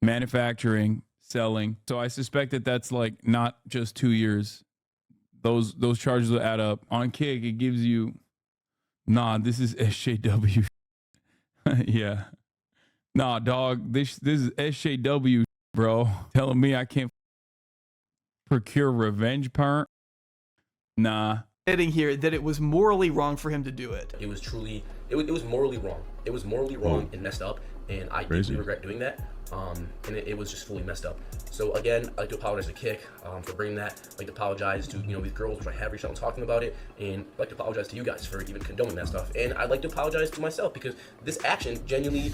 manufacturing, selling. So I suspect that that's like not just 2 years. Those charges will add up. On Kick, it gives you, nah, this is SJW. Yeah. Nah, dog, this is SJW, bro. Telling me I can't procure revenge porn? Nah. Admitting here that it was morally wrong for him to do it. It was truly, it was morally wrong. It was morally wrong and messed up, and I deeply regret doing that. And it was just fully messed up. So again, I'd like to apologize to Kick for bringing that. I'd like to apologize to these girls, which I have reached out and talking about it, and I'd like to apologize to you guys for even condoning that stuff. And I'd like to apologize to myself because this action genuinely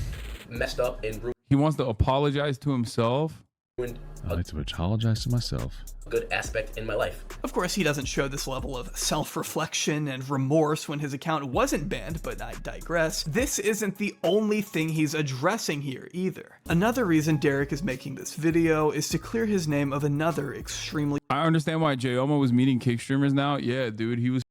messed up and ruined. He wants to apologize to himself. I like to apologize to myself. Good aspect in my life. Of course, he doesn't show this level of self-reflection and remorse when his account wasn't banned, but I digress. This isn't the only thing he's addressing here either. Another reason Derek is making this video is to clear his name of another extremely— I understand why J-Oma was meeting Kick streamers now. Yeah, dude, he was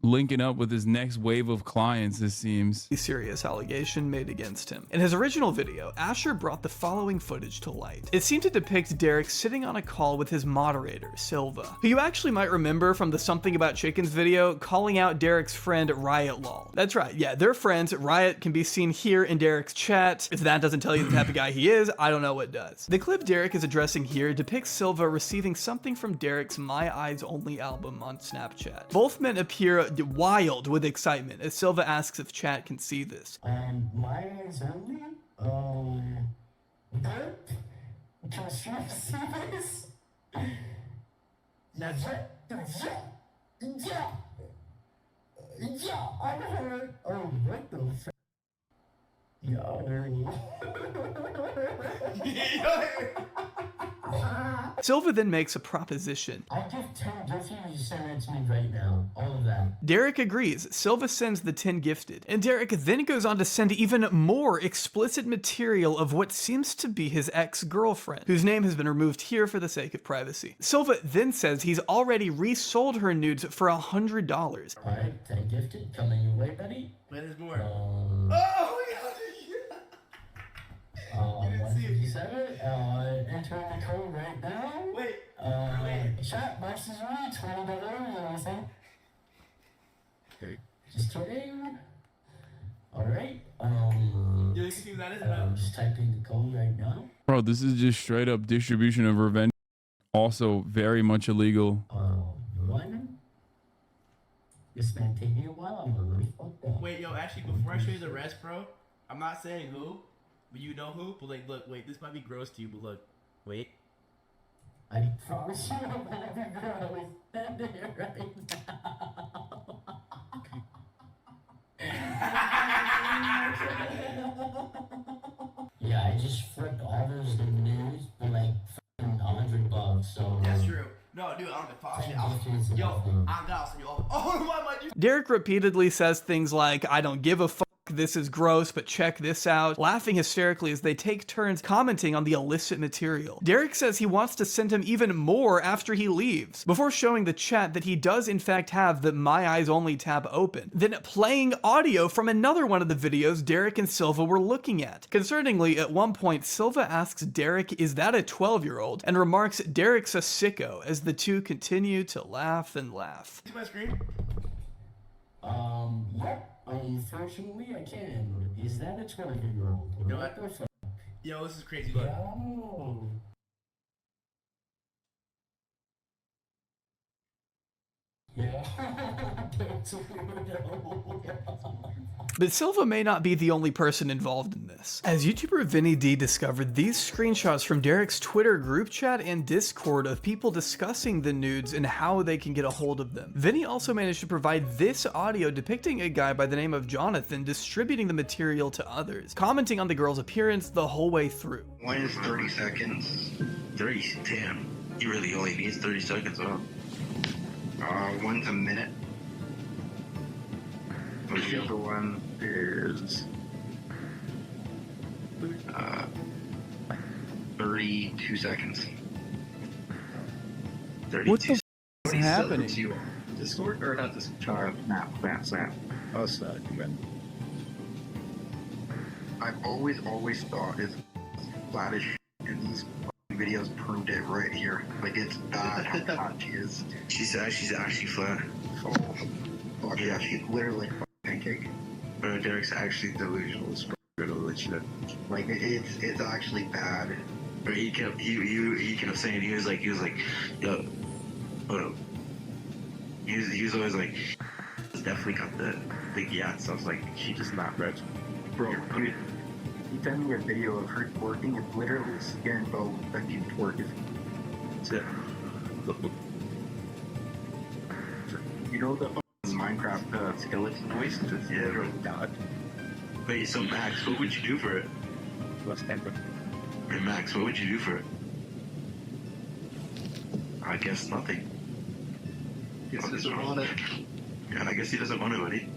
linking up with his next wave of clients, it seems. Serious allegation made against him. In his original video, Asher brought the following footage to light. It seemed to depict Derek sitting on a call with his moderator, Silva, who you actually might remember from the Something About Chickens video, calling out Derek's friend Riot Lol. That's right, yeah, they're friends. Riot can be seen here in Derek's chat. If that doesn't tell you the type of guy he is, I don't know what does. The clip Derek is addressing here depicts Silva receiving something from Derek's My Eyes Only album on Snapchat. Both men appear wild with excitement as Silva asks if chat can see this. My eyes only? Can you see this? That's it. Yeah, I heard. Oh, what the f***? Silva then makes a proposition. I give 10 gifts you send it to me right now. All of that. Derek agrees. Silva sends the 10 gifted, and Derek then goes on to send even more explicit material of what seems to be his ex-girlfriend, whose name has been removed here for the sake of privacy. Silva then says he's already resold her nudes for $100. Alright, 10 gifted. Coming your way, buddy. Wait, there's more. Oh my god. When did you send it? Enter the code right now. Wait. Chat box is right. $20. Okay. Just kidding. Alright. You can see that is I'm just typing the code right now. Bro, this is just straight up distribution of revenge. Also very much illegal. One. This man take me a while. I'm really fucked up. Wait, yo, actually, before I show you the rest, bro, I'm not saying who, but you know who. But like, look, wait, this might be gross to you, but look, wait. I promise you I'm gonna be gross. Stand there right now. Yeah, I just flipped all those news for like $100, so. That's true. No, dude, I don't give a fuck. Yo, I got some y'all. Oh, why am I doing? Derek repeatedly says things like, I don't give a fuck, this is gross, but check this out, laughing hysterically as they take turns commenting on the illicit material. Derek says he wants to send him even more after he leaves, before showing the chat that he does in fact have the My Eyes Only tab open, then playing audio from another one of the videos Derek and Silva were looking at. Concerningly, at one point, Silva asks Derek, is that a 12-year-old? And remarks Derek's a sicko, as the two continue to laugh and laugh. See my screen? Yep. Unfortunately, I can. Is that a 12-year-old? Yo, What the fuck? Yo, this is crazy. Look. But Silva may not be the only person involved in this, as YouTuber Vinny D discovered these screenshots from Derek's Twitter group chat and Discord of people discussing the nudes and how they can get a hold of them. Vinny also managed to provide this audio depicting a guy by the name of Jonathan distributing the material to others, commenting on the girl's appearance the whole way through. One is 30 seconds. 30, damn. He really only needs 30 seconds, huh? One's a minute. The other one is 32 seconds. 32 What the f is happening? Discord or not this Snap. Oh, Snap. I've always thought it's flat as shit, and these videos proved it right here. Like, it's bad how flat she is. She's actually flat. Oh, fuck yeah, she's literally like pancake. But Derek's actually delusional. It's gonna let you know. Like, it's actually bad. But he kept saying, he was like, yo, hold up. He was always like, it's definitely got the yacht. So I was like, she just not rich. Bro, he sent me a video of her twerking and literally scaring Bo that she twerking. You know the Minecraft skeleton noise? Yeah, literally not. Wait, so Max, what would you do for it? Hey Max, what would you do for it? I guess nothing. Guess he doesn't want it. Yeah, I guess he doesn't want it, buddy.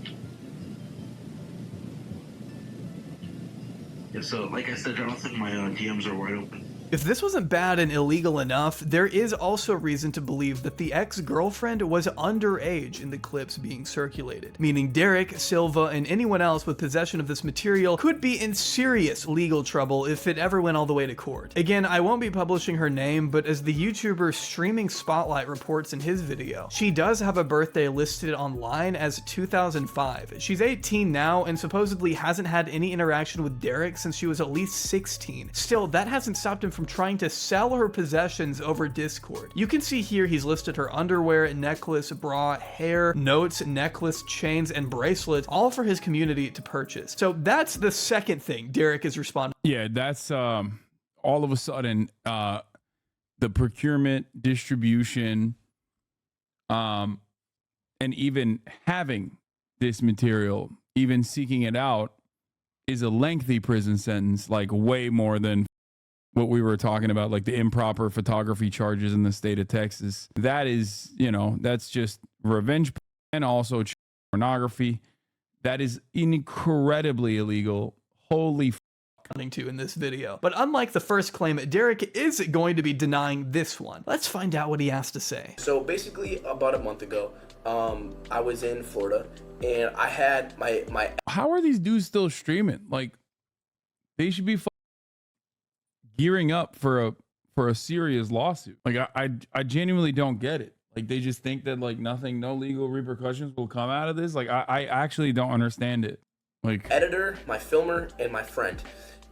Yeah, so like I said, Jonathan, my DMs are wide open. If this wasn't bad and illegal enough, there is also reason to believe that the ex-girlfriend was underage in the clips being circulated, meaning Derek, Silva, and anyone else with possession of this material could be in serious legal trouble if it ever went all the way to court. Again, I won't be publishing her name, but as the YouTuber Streaming Spotlight reports in his video, she does have a birthday listed online as 2005. She's 18 now and supposedly hasn't had any interaction with Derek since she was at least 16. Still, that hasn't stopped him from trying to sell her possessions over Discord. You can see here he's listed her underwear, necklace, bra, hair, notes, necklace, chains, and bracelets, all for his community to purchase. So that's the second thing Derek is responding. Yeah, that's all of a sudden the procurement, distribution, and even having this material, even seeking it out, is a lengthy prison sentence, like way more than what we were talking about, like the improper photography charges in the state of Texas. That is, you know, that's just revenge and also pornography. That is incredibly illegal. Holy to in this video. But unlike the first claim, Derek is going to be denying this one. Let's find out what he has to say. So basically, about a month ago, I was in Florida and I had my How are these dudes still streaming? Like, they should be gearing up for a serious lawsuit. Like, I genuinely don't get it. Like, they just think that like nothing, no legal repercussions will come out of this. Like, I actually don't understand it. Like, editor, my filmer, and my friend.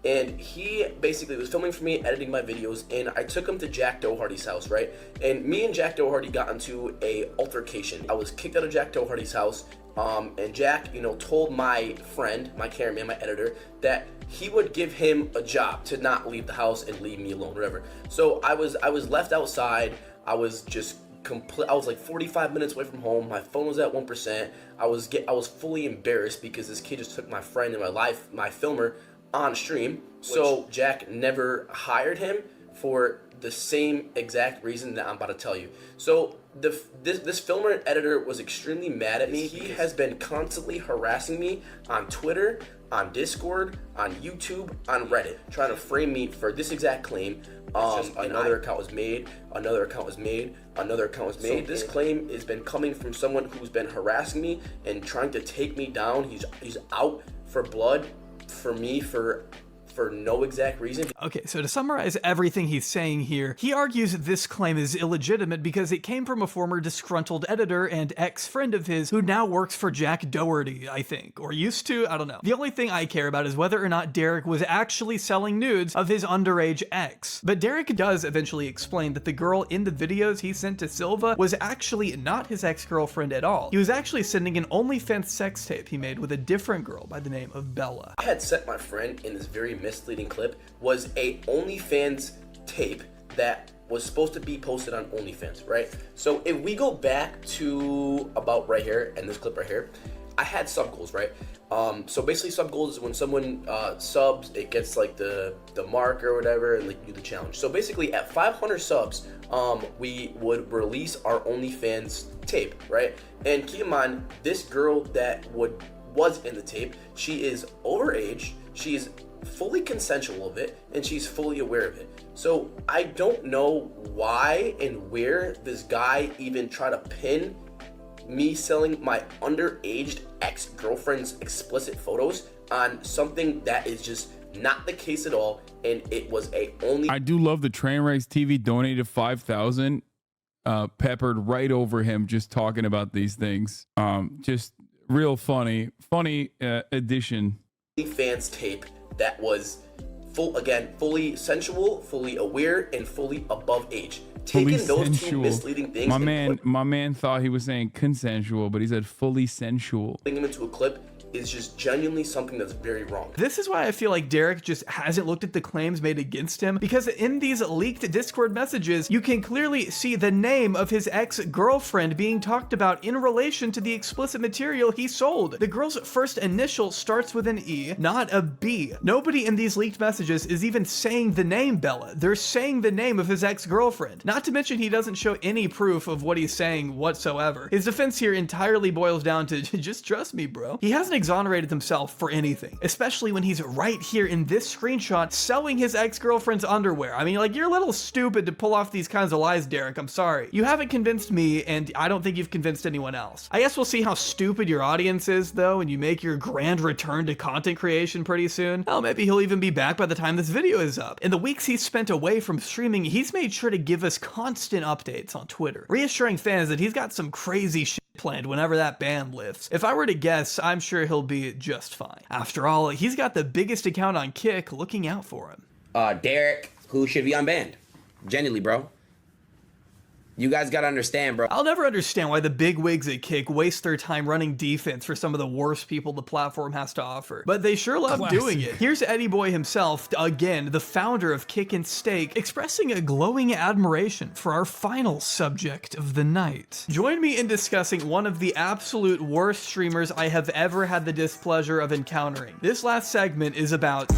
And he basically was filming for me, editing my videos, and I took him to Jack Doherty's house, right? And me and Jack Doherty got into a altercation. I was kicked out of Jack Doherty's house, and Jack, you know, told my friend, my cameraman, my editor, that he would give him a job to not leave the house and leave me alone, whatever. So I was left outside. I was just I was like 45 minutes away from home. My phone was at 1%. I was fully embarrassed because this kid just took my friend and my filmer on stream. So Jack never hired him for the same exact reason that I'm about to tell you. So this filmer and editor was extremely mad at me. He has been constantly harassing me on Twitter, on Discord, on YouTube, on Reddit, trying to frame me for this exact claim. Another account was made, another account was made, another account was made. This claim has been coming from someone who's been harassing me and trying to take me down. He's out for blood for me for for no exact reason. Okay, so to summarize everything he's saying here, he argues this claim is illegitimate because it came from a former disgruntled editor and ex-friend of his who now works for Jack Doherty, I think, or used to, I don't know. The only thing I care about is whether or not Derek was actually selling nudes of his underage ex. But Derek does eventually explain that the girl in the videos he sent to Silva was actually not his ex-girlfriend at all. He was actually sending an OnlyFans sex tape he made with a different girl by the name of Bella. I had sent my friend in this very misleading clip was a OnlyFans tape that was supposed to be posted on OnlyFans, right? So if we go back to about right here and this clip right here, I had sub goals, right? So basically sub goals is when someone subs, it gets like the mark or whatever, and like you do the challenge. So basically at 500 subs, we would release our OnlyFans tape, right? And keep in mind, this girl that was in the tape, she is overage, she is fully consensual of it, and she's fully aware of it. So I don't know why and where this guy even tried to pin me selling my underaged ex-girlfriend's explicit photos on something that is just not the case at all, and it was a only. I do love the Trainwrecks TV donated 5,000 peppered right over him just talking about these things. Just real funny addition. Fans tape that was fully sensual, fully aware, and fully above age. Taking those two misleading things. My man thought he was saying consensual, but he said fully sensual. Putting him into a clip is just genuinely something that's very wrong. This is why I feel like Derek just hasn't looked at the claims made against him, because in these leaked Discord messages, you can clearly see the name of his ex-girlfriend being talked about in relation to the explicit material he sold. The girl's first initial starts with an E, not a B. Nobody in these leaked messages is even saying the name Bella. They're saying the name of his ex-girlfriend. Not to mention he doesn't show any proof of what he's saying whatsoever. His defense here entirely boils down to just trust me, bro. He hasn't exonerated himself for anything, especially when he's right here in this screenshot selling his ex-girlfriend's underwear. I mean, like, you're a little stupid to pull off these kinds of lies, Derek. I'm sorry. You haven't convinced me, and I don't think you've convinced anyone else. I guess we'll see how stupid your audience is, though, when you make your grand return to content creation pretty soon. Hell, maybe he'll even be back by the time this video is up. In the weeks he's spent away from streaming, he's made sure to give us constant updates on Twitter, reassuring fans that he's got some crazy shit planned whenever that ban lifts. If I were to guess, I'm sure he'll be just fine. After all, he's got the biggest account on Kick looking out for him. Derek, who should be unbanned? Genuinely, bro. You guys gotta understand, bro. I'll never understand why the big wigs at Kick waste their time running defense for some of the worst people the platform has to offer, but they sure love doing it. Here's Eddie Boy himself, again, the founder of Kick and Steak, expressing a glowing admiration for our final subject of the night. Join me in discussing one of the absolute worst streamers I have ever had the displeasure of encountering. This last segment is about...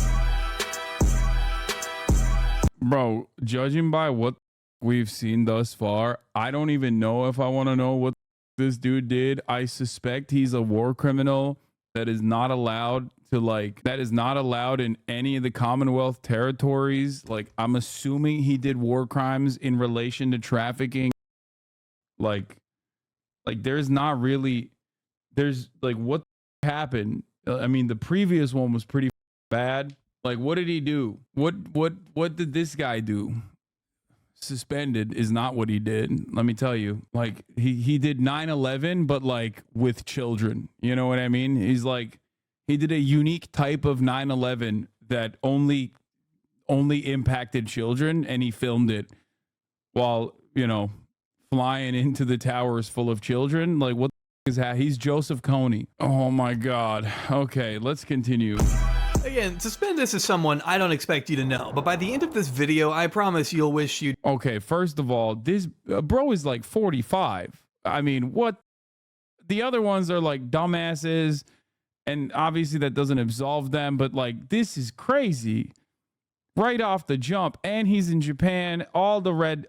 Bro, judging by what we've seen thus far, I don't even know if I want to know what this dude did. I suspect he's a war criminal that is not allowed to, like, that is not allowed in any of the Commonwealth territories. Like, I'm assuming he did war crimes in relation to trafficking. Like there's not really, there's like, what happened? I mean, the previous one was pretty bad. Like, what did he do? What did this guy do? Suspended is not what he did. Let me tell you, like, he did 9/11, but like with children. You know what I mean? He's like, he did a unique type of 9/11 that only impacted children, and he filmed it while, you know, flying into the towers full of children. Like, what is that? He's Joseph Kony. Oh my God. Okay, let's continue. Again, Suspendus is someone I don't expect you to know, but by the end of this video, I promise you'll wish you'd... Okay, first of all, this bro is like 45. I mean, what? The other ones are like dumbasses, and obviously that doesn't absolve them, but like, this is crazy. Right off the jump, and he's in Japan, all the red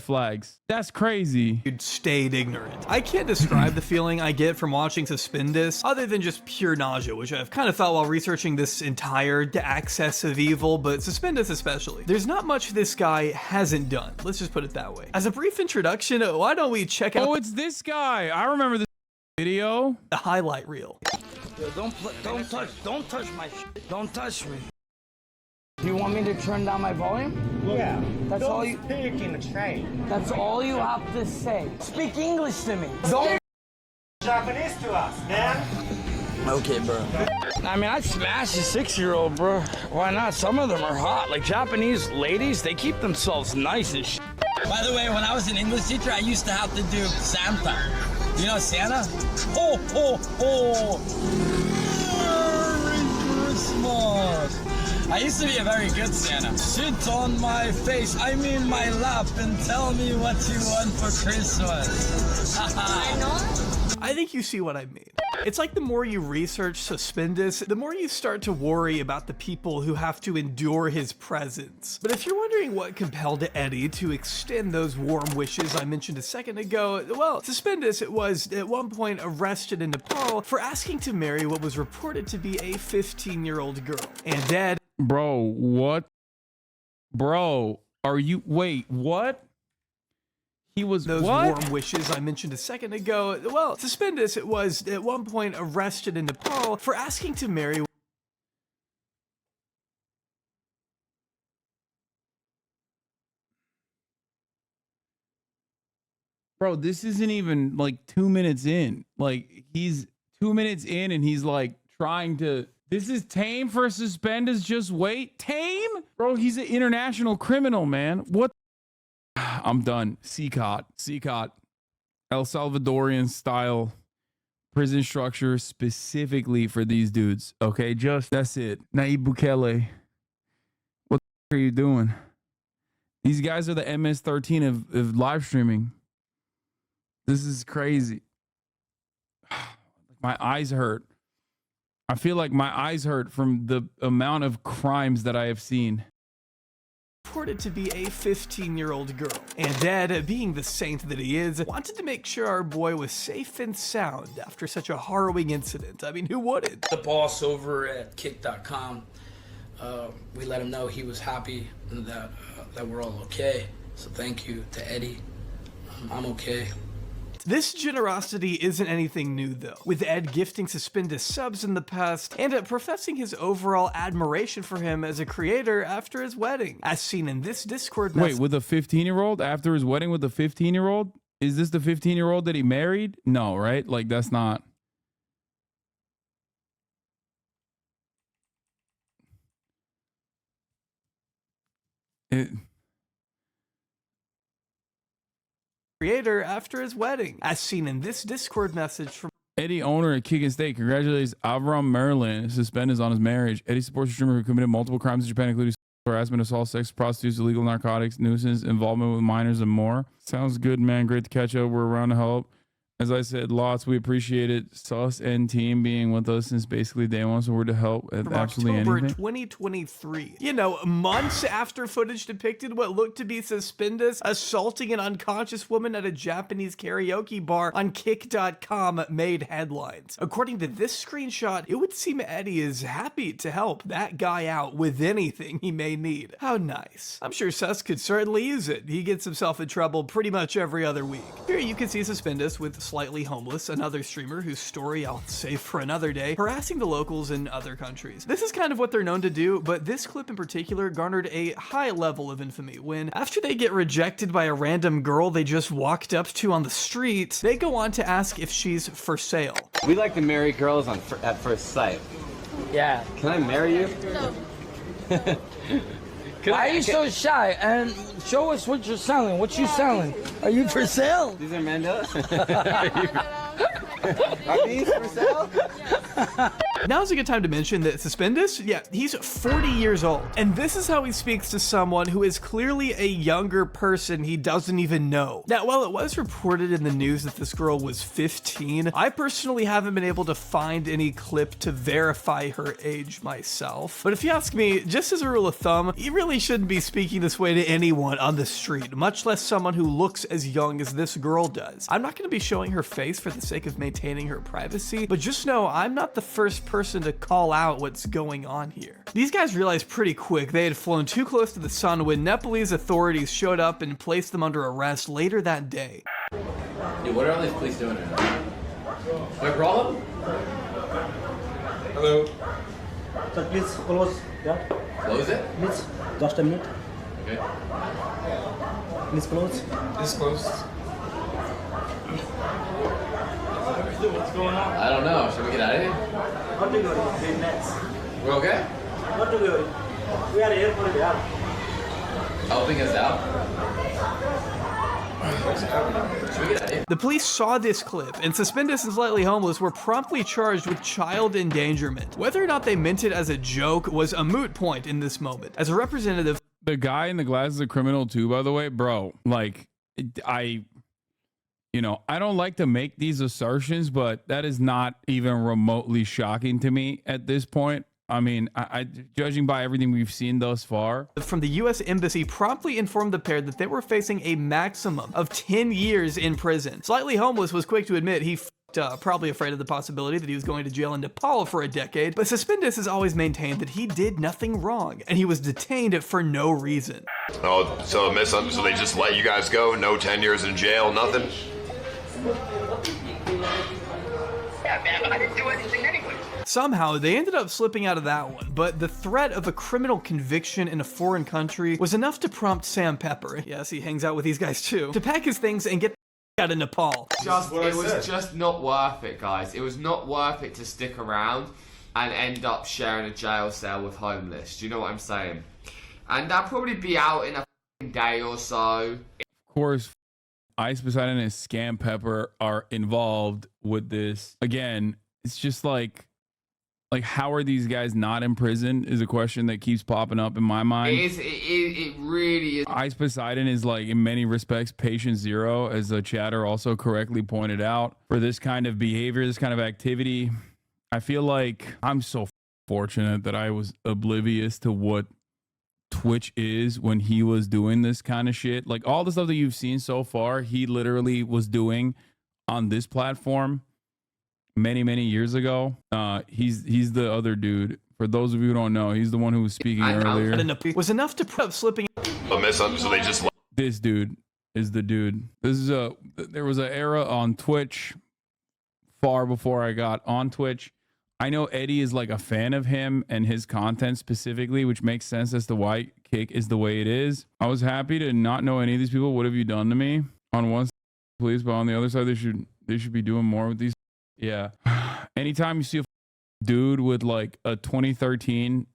flags. That's crazy. You'd stayed ignorant. I can't describe the feeling I get from watching Suspendus other than just pure nausea, which I've kind of felt while researching this entire access of evil, but Suspendus especially. There's not much this guy hasn't done. Let's just put it that way. As a brief introduction, why don't we check out... Oh, it's this guy. I remember this video. The highlight reel. Yo, don't touch my shit. Don't touch me. Do you want me to turn down my volume? Yeah. That's all you. Speak in the train. That's all you have to say. Speak English to me. Don't. Japanese to us, man. Okay, bro. I mean, I'd smash a 6-year-old, bro. Why not? Some of them are hot. Like Japanese ladies, they keep themselves nice and shit. By the way, when I was an English teacher, I used to have to do Santa. You know Santa? Ho, ho, ho. Merry Christmas. I used to be a very good Santa. Sit on my face, I mean my lap, and tell me what you want for Christmas. I think you see what I mean. It's like the more you research Suspendus, the more you start to worry about the people who have to endure his presence. But if you're wondering what compelled Eddie to extend those warm wishes I mentioned a second ago, well, Suspendus was at one point arrested in Nepal for asking to marry what was reported to be a 15-year-old girl. And Ed... Bro, what? Bro, are you... Wait, what? He was those what? warm wishes I mentioned a second ago. Well, Suspendus was at one point arrested in Nepal for asking to marry. Bro, this isn't even like 2 minutes in. Like, he's 2 minutes in and he's like trying to. This is tame for Suspendus. Just wait. Tame? Bro, he's an international criminal, man. What? I'm done. CCOT. El Salvadorian style prison structure specifically for these dudes. Okay, just that's it. Nayib Bukele. What the are you doing? These guys are the MS-13 of live streaming. This is crazy. My eyes hurt. I feel like my eyes hurt from the amount of crimes that I have seen. Reported to be a 15-year-old girl. And Ed, being the saint that he is, wanted to make sure our boy was safe and sound after such a harrowing incident. I mean, who wouldn't? The boss over at kick.com, we let him know he was happy that we're all okay. So thank you to Eddie. I'm okay. This generosity isn't anything new though, with Ed gifting Suspendus subs in the past and professing his overall admiration for him as a creator after his wedding, as seen in this Discord message. Wait, with a 15-year-old after his wedding with a 15-year-old? Is this the 15-year-old that he married? No, right? Like, that's not. Creator after his wedding, as seen in this Discord message from Eddie, owner at Kick and State, congratulates Avram Maryland. Suspendus on his marriage. Eddie supports a streamer who committed multiple crimes in Japan, including harassment, assault, sex, prostitutes, illegal narcotics, nuisance, involvement with minors, and more. Sounds good, man. Great to catch up. We're around to help. As I said, lots. We appreciate it. Sus and team being with us since basically day one, so we're to help at absolutely October anything. 2023. You know, months after footage depicted what looked to be Suspendus assaulting an unconscious woman at a Japanese karaoke bar on Kick.com made headlines. According to this screenshot, it would seem Eddie is happy to help that guy out with anything he may need. How nice. I'm sure Sus could certainly use it. He gets himself in trouble pretty much every other week. Here you can see Suspendus with Slightly Homeless, another streamer whose story I'll save for another day, harassing the locals in other countries. This is kind of what they're known to do, but this clip in particular garnered a high level of infamy when, after they get rejected by a random girl they just walked up to on the street, they go on to ask if she's for sale. We like to marry girls at first sight. Yeah. Can I marry you? No. Why are you so shy? And show us what you're selling. What you selling? Are you for sale? These are Mendo's. Are these for sale? Now's a good time to mention that Suspendus, yeah, he's 40 years old. And this is how he speaks to someone who is clearly a younger person he doesn't even know. Now, while it was reported in the news that this girl was 15, I personally haven't been able to find any clip to verify her age myself. But if you ask me, just as a rule of thumb, you really shouldn't be speaking this way to anyone on the street, much less someone who looks as young as this girl does. I'm not going to be showing her face for the sake of maintaining her privacy, but just know I'm not the first person to call out what's going on here. These guys realized pretty quick they had flown too close to the sun when Nepalese authorities showed up and placed them under arrest later that day. Dude, what are all these police doing right now? Wait, roll up? Hello. Sir, please close. Yeah. Close it? Nic, 12 minut. Okay. Nic closed. This closed. What's going on? I don't know. Should we get out of here? What do we go? We're next. We're okay? What do we go? We are the airport. Yeah. Helping us out? Should we get out of here? The police saw this clip, and Suspendus and Slightly Homeless were promptly charged with child endangerment. Whether or not they meant it as a joke was a moot point in this moment. As a representative, The guy in the glass is a criminal too, by the way, bro. Like, I don't like to make these assertions, but that is not even remotely shocking to me at this point. I mean, I judging by everything we've seen thus far. From the U.S. Embassy promptly informed the pair that they were facing a maximum of 10 years in prison. Slightly Homeless was quick to admit he f***ed up, probably afraid of the possibility that he was going to jail in Nepal for a decade, but Suspendus has always maintained that he did nothing wrong, and he was detained for no reason. Oh, so they just let you guys go? No 10 years in jail, nothing? Yeah, man, I didn't do anything anyway. Somehow, they ended up slipping out of that one, but the threat of a criminal conviction in a foreign country was enough to prompt Sam Pepper, yes, he hangs out with these guys too, to pack his things and get out of Nepal. It was just not worth it, guys. It was not worth it to stick around and end up sharing a jail cell with homeless. Do you know what I'm saying? And I'll probably be out in a day or so. Of course, Ice Poseidon and Scam Pepper are involved with this. Again, it's just like how are these guys not in prison is a question that keeps popping up in my mind. It really is. Ice Poseidon is, like, in many respects patient zero, as the chatter also correctly pointed out, for this kind of behavior, this kind of activity. I feel like I'm so fortunate that I was oblivious to what Twitch is when he was doing this kind of shit. Like, all the stuff that you've seen so far, he literally was doing on this platform many years ago. He's the other dude. For those of you who don't know, he's the one who was speaking earlier. Was enough to put up slipping. So they just This dude is the dude. There was an era on Twitch far before I got on Twitch. I know Eddie is like a fan of him and his content specifically, which makes sense as to why Kick is the way it is. I was happy to not know any of these people. What have you done to me? On one side, please, but on the other side, they should be doing more with these. Yeah. Anytime you see a dude with like a 2013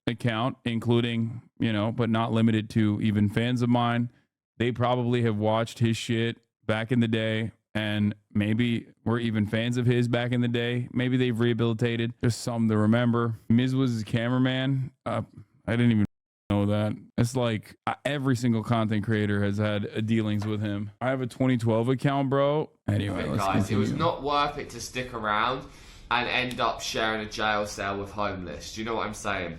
account, including, but not limited to even fans of mine, they probably have watched his shit back in the day and maybe were even fans of his back in the day. Maybe they've rehabilitated. Just something to remember. Miz was his cameraman. I didn't even know that. It's like every single content creator has had dealings with him. I have a 2012 account, bro. Anyway, let's guys, continue. it was not worth it to stick around and end up sharing a jail cell with homeless. Do you know what I'm saying?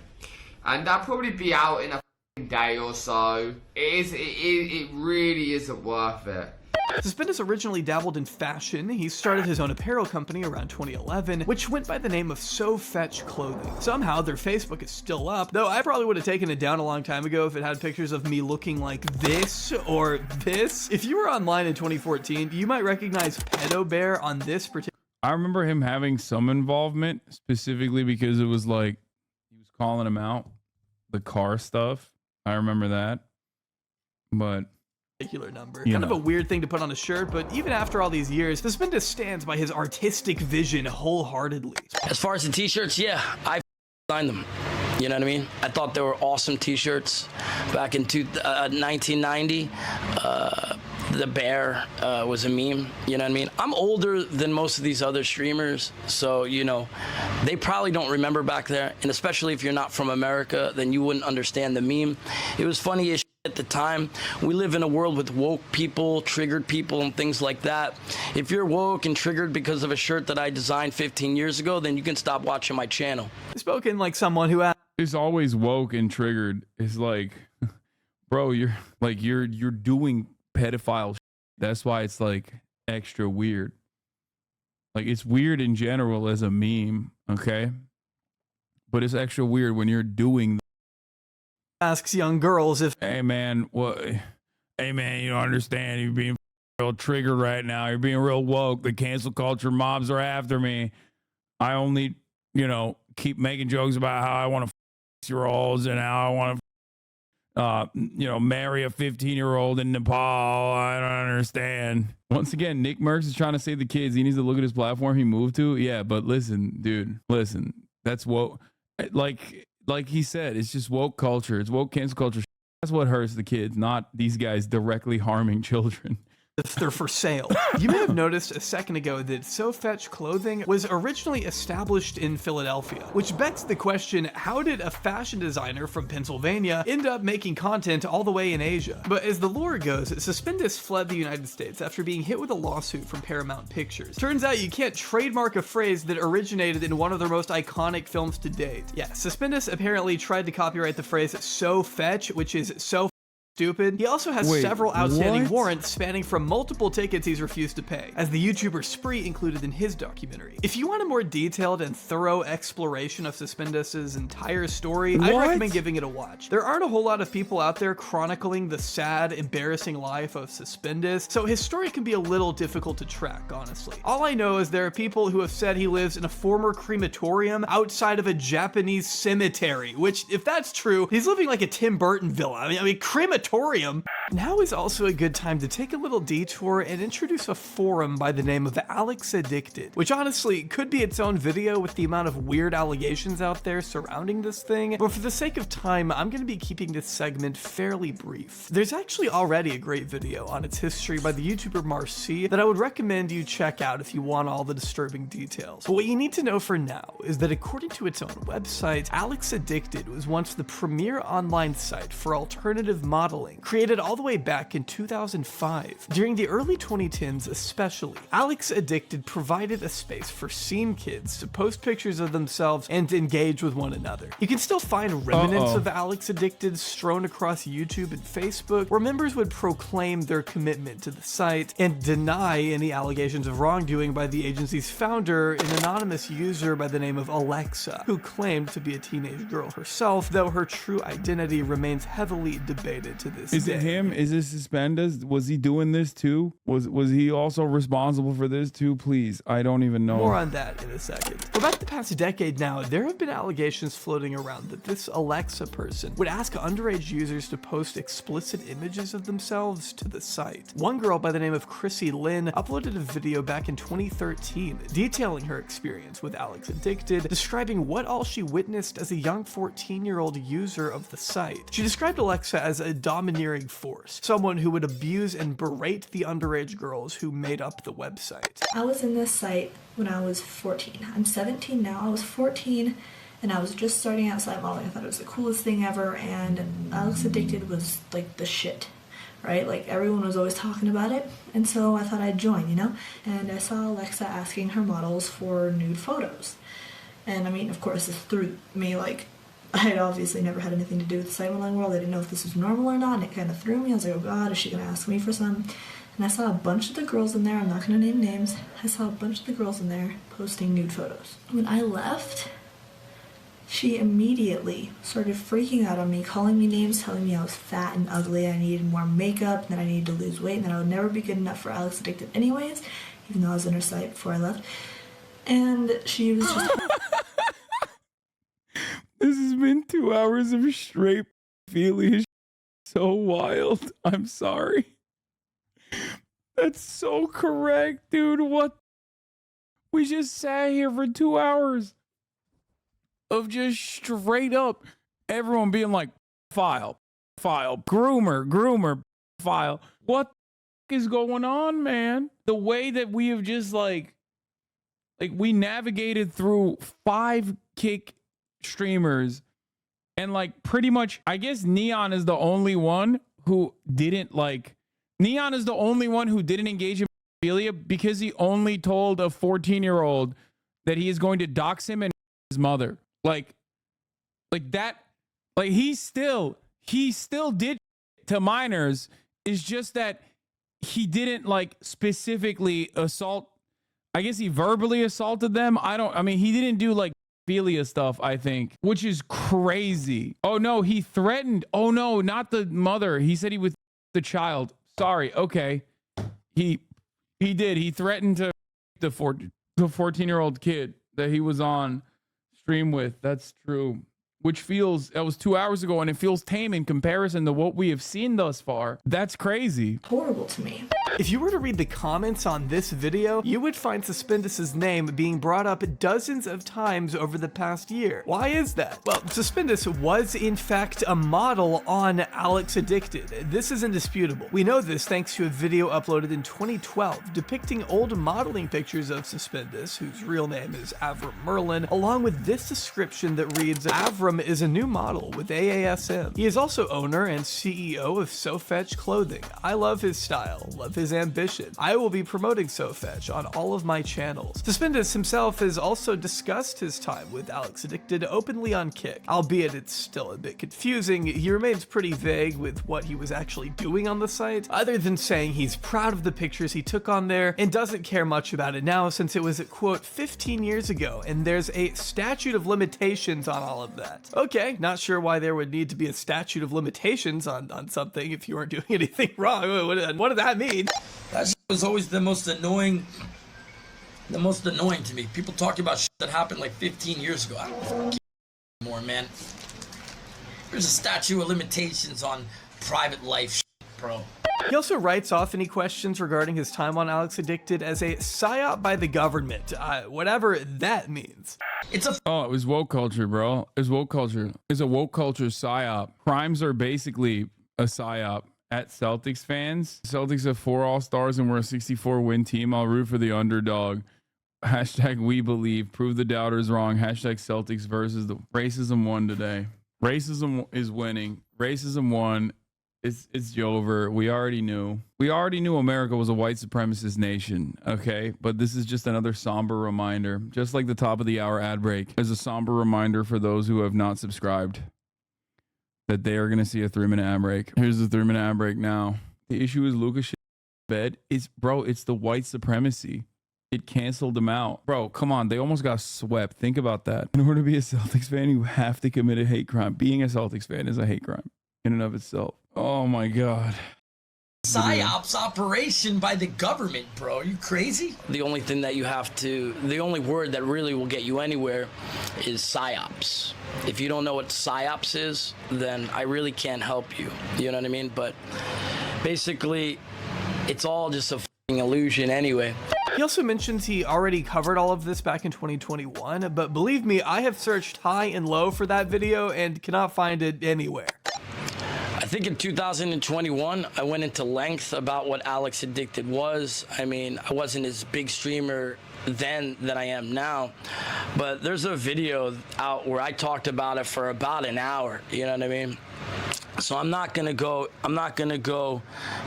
And I'll probably be out in a day or so. It really isn't worth it. Suspendus originally dabbled in fashion. He started his own apparel company around 2011, which went by the name of So Fetch Clothing. Somehow their Facebook is still up, though I probably would have taken it down a long time ago if it had pictures of me looking like this or this. If you were online in 2014, you might recognize Pedo Bear on this particular. I remember him having some involvement, specifically because it was like he was calling him out, the car stuff. I remember that, but particular number. Kind of a weird thing to put on a shirt, but even after all these years, Suspendus stands by his artistic vision wholeheartedly. As far as the t-shirts, yeah, I signed them. You know what I mean? I thought they were awesome t-shirts back in 1990. The bear was a meme, you know what I mean? I'm older than most of these other streamers, so, they probably don't remember back there, and especially if you're not from America, then you wouldn't understand the meme. It was funny as at the time. We live in a world with woke people, triggered people, and things like that. If you're woke and triggered because of a shirt that I designed 15 years ago, then you can stop watching my channel. Spoken like someone who is always woke and triggered. It's like, bro, you're doing pedophile shit. That's why it's like extra weird. Like, it's weird in general as a meme, okay? But it's extra weird when you're doing asks young girls if, hey man, you don't understand, you're being real triggered right now, you're being real woke, the cancel culture mobs are after me, I only keep making jokes about how I want to 6-year-olds and now I want to marry a 15-year-old in Nepal. I don't understand. Once again, Nick Merckx is trying to save the kids. He needs to look at his platform he moved to. Yeah, but listen, dude, listen. That's woke. Like he said, it's just woke culture. It's woke cancel culture. That's what hurts the kids, not these guys directly harming children. They're for sale. You may have noticed a second ago that So Fetch Clothing was originally established in Philadelphia, which begs the question, how did a fashion designer from Pennsylvania end up making content all the way in Asia? But as the lore goes, Suspendus fled the United States after being hit with a lawsuit from Paramount Pictures. Turns out you can't trademark a phrase that originated in one of their most iconic films to date. Yeah, Suspendus apparently tried to copyright the phrase So Fetch, which is so stupid. He also has several outstanding warrants spanning from multiple tickets he's refused to pay, as the YouTuber Spree included in his documentary. If you want a more detailed and thorough exploration of Suspendus's entire story, I'd recommend giving it a watch. There aren't a whole lot of people out there chronicling the sad, embarrassing life of Suspendus, so his story can be a little difficult to track, honestly. All I know is there are people who have said he lives in a former crematorium outside of a Japanese cemetery, which, if that's true, he's living like a Tim Burton villa. I mean, crematorium. Now is also a good time to take a little detour and introduce a forum by the name of Alex Addicted, which honestly could be its own video with the amount of weird allegations out there surrounding this thing, but for the sake of time, I'm going to be keeping this segment fairly brief. There's actually already a great video on its history by the YouTuber Marcy that I would recommend you check out if you want all the disturbing details. But what you need to know for now is that according to its own website, Alex Addicted was once the premier online site for alternative modeling, created all the way back in 2005. During the early 2010s especially, Alex Addicted provided a space for scene kids to post pictures of themselves and engage with one another. You can still find remnants of Alex Addicted strewn across YouTube and Facebook, where members would proclaim their commitment to the site and deny any allegations of wrongdoing by the agency's founder, an anonymous user by the name of Alexa, who claimed to be a teenage girl herself, though her true identity remains heavily debated to this Is day. it him? Is it Suspendus? Was he doing this too? Was he also responsible for this too? Please, I don't even know. More on that in a second. For about the past decade now, there have been allegations floating around that this Alexa person would ask underage users to post explicit images of themselves to the site. One girl by the name of Chrissy Lynn uploaded a video back in 2013 detailing her experience with Alex Addicted, describing what all she witnessed as a young 14-year-old user of the site. She described Alexa as a domineering force, someone who would abuse and berate the underage girls who made up the website. I was in this site when I was 14. I'm 17 now. I was 14 and I was just starting out site modeling. I thought it was the coolest thing ever, and Alex Addicted was like the shit, right? Like everyone was always talking about it, and so I thought I'd join, you know? And I saw Alexa asking her models for nude photos. And I mean, of course, this threw me, like, I had obviously never had anything to do with the site modeling world. I didn't know if this was normal or not, and it kind of threw me. I was like, oh god, is she gonna ask me for some? And I saw a bunch of the girls in there, I'm not gonna name names, I saw a bunch of the girls in there posting nude photos. When I left, she immediately started freaking out on me, calling me names, telling me I was fat and ugly, I needed more makeup, that I needed to lose weight, and that I would never be good enough for Alex Addicted anyways, even though I was in her site before I left. And she was just... This has been 2 hours of straight feely so wild. I'm sorry. That's so correct, dude. What? We just sat here for 2 hours of just straight up everyone being like, file, groomer, file. What is going on, man? The way that we have just like we navigated through 5 kick streamers, and like pretty much I guess Neon is the only one who didn't engage in pedophilia because he only told a 14-year-old that he is going to dox him and his mother. Like that, like he still did to minors. It's just that he didn't like specifically assault. I guess he verbally assaulted them. I mean he didn't do like pedophilia stuff, I think, which is crazy. Oh no, he threatened. Oh no, not the mother. He said he was the child. Sorry. Okay. He did. He threatened to the 14-year-old kid that he was on stream with. That's true. that was 2 hours ago, and it feels tame in comparison to what we have seen thus far. That's crazy. Horrible to me. If you were to read the comments on this video, you would find Suspendus's name being brought up dozens of times over the past year. Why is that? Well, Suspendus was in fact a model on Alex Addicted. This is indisputable. We know this thanks to a video uploaded in 2012 depicting old modeling pictures of Suspendus, whose real name is Avram Merlin, along with this description that reads, Avram is a new model with AASM. He is also owner and CEO of SoFetch Clothing. I love his style, love his ambition. I will be promoting SoFetch on all of my channels. Suspendus himself has also discussed his time with Alex Addicted openly on Kick, albeit it's still a bit confusing. He remains pretty vague with what he was actually doing on the site, other than saying he's proud of the pictures he took on there and doesn't care much about it now since it was, quote, 15 years ago, and there's a statute of limitations on all of that. Okay, not sure why there would need to be a statute of limitations on something if you weren't doing anything wrong. What did that mean? That was always the most annoying to me. People talking about shit that happened like 15 years ago. I don't fucking care anymore, man. There's a statute of limitations on private life shit, bro. He also writes off any questions regarding his time on Alex Addicted as a psyop by the government, whatever that means. It was woke culture, bro. It's woke culture. It's a woke culture psyop. Crimes are basically a psyop. At Celtics fans, Celtics have 4 All-Stars and we're a 64-win team. I'll root for the underdog. Hashtag we believe. Prove the doubters wrong. Hashtag Celtics versus the racism won today. Racism is winning. Racism won. It's over. We already knew. We already knew America was a white supremacist nation, okay? But this is just another somber reminder. Just like the top of the hour ad break is a somber reminder for those who have not subscribed that they are going to see a 3-minute ad break. Here's the 3-minute ad break now. The issue is Lucas shit bed. It's the white supremacy. It canceled them out. Bro, come on. They almost got swept. Think about that. In order to be a Celtics fan, you have to commit a hate crime. Being a Celtics fan is a hate crime in and of itself. Oh my God. PSYOPs operation by the government, bro. Are you crazy? The only thing that the only word that really will get you anywhere is PSYOPs. If you don't know what PSYOPs is, then I really can't help you. You know what I mean? But basically, it's all just a f***ing illusion anyway. He also mentions he already covered all of this back in 2021, but believe me, I have searched high and low for that video and cannot find it anywhere. I think in 2021, I went into length about what Alex Addicted was. I mean, I wasn't as big streamer then than I am now, but there's a video out where I talked about it for about an hour, you know what I mean? So I'm not gonna go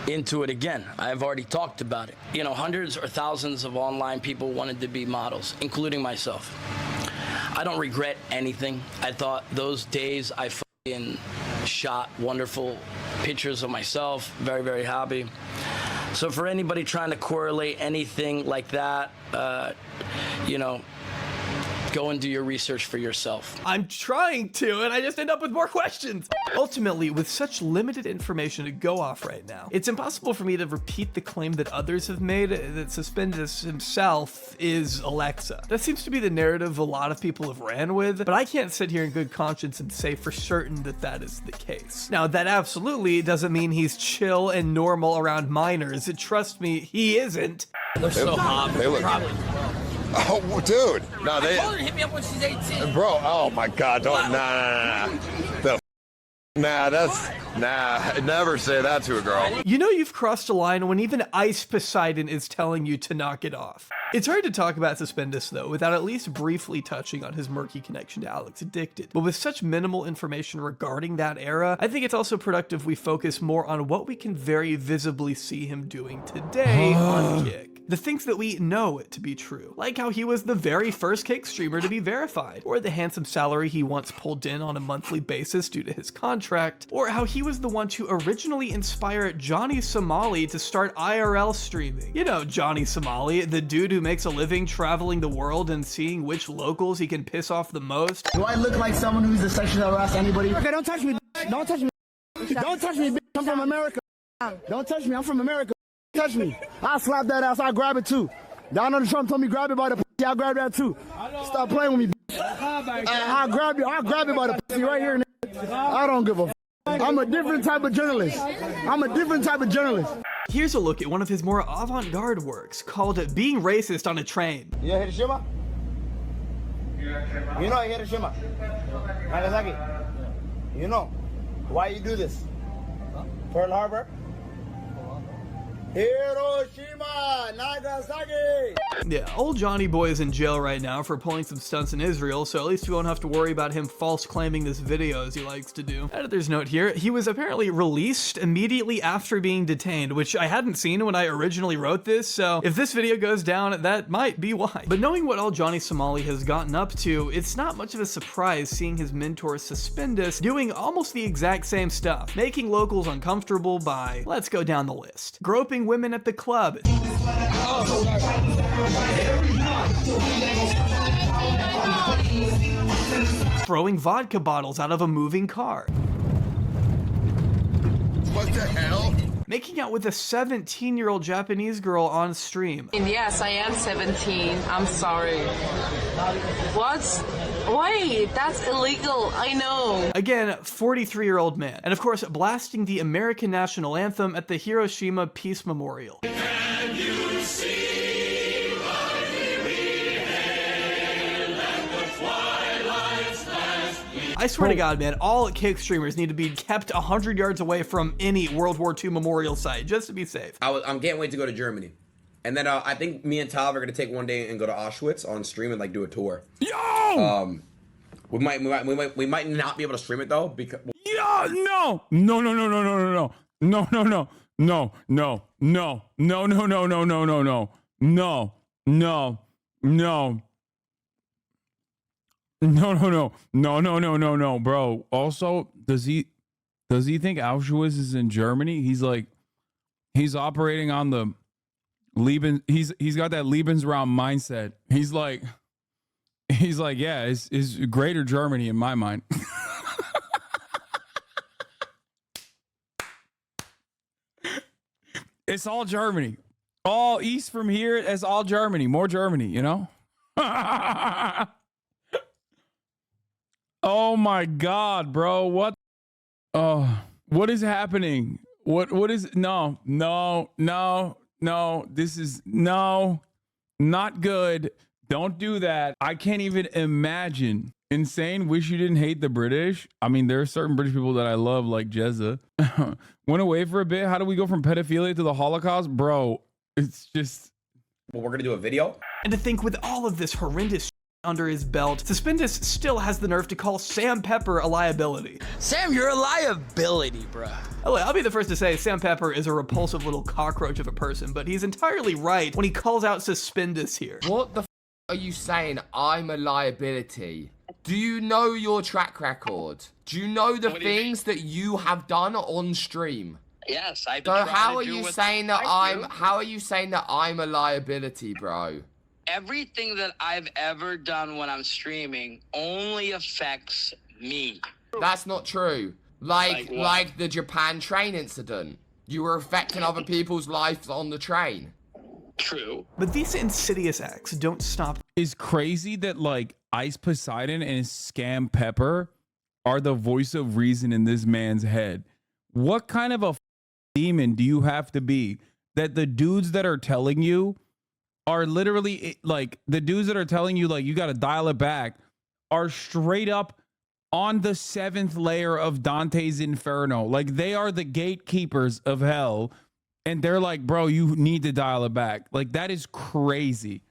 into it again. I've already talked about it. You know, hundreds or thousands of online people wanted to be models, including myself. I don't regret anything. I thought those days I fucking shot wonderful pictures of myself, very, very happy. So for anybody trying to correlate anything like that, you know, go and do your research for yourself. I'm trying to, and I just end up with more questions. Ultimately, with such limited information to go off right now, it's impossible for me to repeat the claim that others have made that Suspendus himself is Alexa. That seems to be the narrative a lot of people have ran with, but I can't sit here in good conscience and say for certain that that is the case. Now, that absolutely doesn't mean he's chill and normal around minors. Trust me, he isn't. They're so hot. They look probably. Oh, dude. No, they. I told her to hit me up when she's 18. Bro, oh my God, don't. Nah, never say that to a girl. You know you've crossed a line when even Ice Poseidon is telling you to knock it off. It's hard to talk about Suspendus, though, without at least briefly touching on his murky connection to Alex Addicted. But with such minimal information regarding that era, I think it's also productive we focus more on what we can very visibly see him doing today on Kick. The things that we know to be true, like how he was the very first Kick streamer to be verified, or the handsome salary he once pulled in on a monthly basis due to his contract, or how he was the one to originally inspire Johnny Somali to start IRL streaming. You know Johnny Somali, the dude who makes a living traveling the world and seeing which locals he can piss off the most. Do I look like someone who's a sexual harass anybody? Okay, don't touch me. Don't touch me. Don't touch me, bitch. I'm from America. Don't touch me. I'm from America. Touch me. I'll slap that ass. I'll grab it too. Donald Trump told me grab it by the pussy. I'll grab that too. Stop playing with me, bitch. I'll grab you by the pussy right here, nigga. I don't give a f. I'm a different type of journalist. Here's a look at one of his more avant-garde works called Being Racist on a Train. You know Hiroshima? You know Hiroshima? Nagasaki? You know. Why you do this? Pearl Harbor? Hiroshima, Nagasaki. Yeah, old Johnny Boy is in jail right now for pulling some stunts in Israel, so at least we won't have to worry about him false claiming this video as he likes to do. Editor's note here, he was apparently released immediately after being detained, which I hadn't seen when I originally wrote this, so if this video goes down, that might be why. But knowing what all Johnny Somali has gotten up to, it's not much of a surprise seeing his mentor Suspendus doing almost the exact same stuff, making locals uncomfortable by, let's go down the list, groping women at the club, throwing vodka bottles out of a moving car, What the hell? making out with a 17-year-old Japanese girl on stream. Yes, I am 17. I'm sorry. What? Wait, that's illegal. I know. Again, 43-year-old man. And of course, blasting the American national anthem at the Hiroshima Peace Memorial. Can you see I swear to God, man, all Kick streamers need to be kept 100 yards away from any World War II memorial site, just to be safe. I'm can't wait to go to Germany. And then I think me and Tal are gonna take one day and go to Auschwitz on stream and like do a tour. Yo! We might not be able to stream it though because No. No, bro. Also, does he think Auschwitz is in Germany? He's operating on the he's got that Lebensraum mindset. He's like, yeah, it's greater Germany in my mind. It's all Germany. All east from here is all Germany. More Germany, you know? Oh my God, bro. What? Oh, what is happening? What is no. This is not good. Don't do that. I can't even imagine. Insane. Wish you didn't hate the British. I mean, there are certain British people that I love, like Jezza. Went away for a bit. How do we go from pedophilia to the Holocaust? Bro, it's just... Well, we're going to do a video. And to think with all of this horrendous under his belt, Suspendus still has the nerve to call Sam Pepper a liability. Sam, you're a liability, bruh. I'll be the first to say Sam Pepper is a repulsive little cockroach of a person, but he's entirely right when he calls out Suspendus here. What the f are you saying? I'm a liability. Do you know your track record? Do you know the things that you have done on stream? Yes, I've So how are you saying that I'm a liability, bro? Everything that I've ever done when I'm streaming only affects me. That's not true. Like the Japan train incident. You were affecting other people's lives on the train. True. But these insidious acts don't stop. Is crazy that like Ice Poseidon and Scam Pepper are the voice of reason in this man's head. What kind of a demon do you have to be that the dudes that are telling you are literally like the dudes that are telling you like you got to dial it back are straight up on the 7th layer of Dante's Inferno. Like they are the gatekeepers of hell. And they're like, bro, you need to dial it back. Like that is crazy.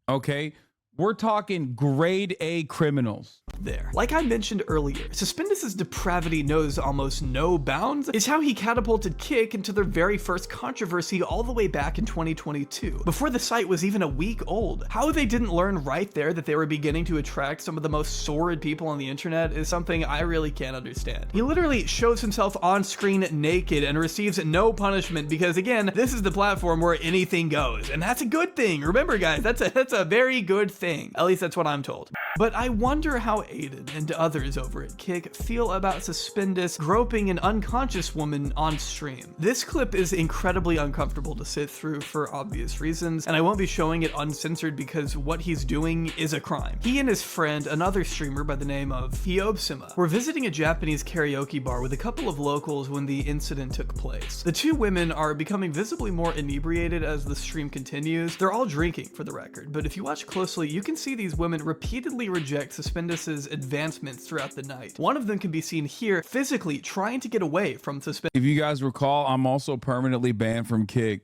Okay. We're talking grade A criminals. There. Like I mentioned earlier, Suspendus's depravity knows almost no bounds. It's how he catapulted Kick into their very first controversy all the way back in 2022, before the site was even a week old. How they didn't learn right there that they were beginning to attract some of the most sordid people on the internet is something I really can't understand. He literally shows himself on screen naked and receives no punishment because, again, this is the platform where anything goes, and that's a good thing. Remember, guys, that's a very good thing. At least that's what I'm told. But I wonder how Aiden and others over at Kick feel about Suspendus groping an unconscious woman on stream. This clip is incredibly uncomfortable to sit through for obvious reasons, and I won't be showing it uncensored because what he's doing is a crime. He and his friend, another streamer by the name of Hiobsima, were visiting a Japanese karaoke bar with a couple of locals when the incident took place. The two women are becoming visibly more inebriated as the stream continues. They're all drinking, for the record, but if you watch closely, you can see these women repeatedly reject Suspendus's advancements throughout the night. One of them can be seen here physically trying to get away from Suspendus. If you guys recall, I'm also permanently banned from Kick,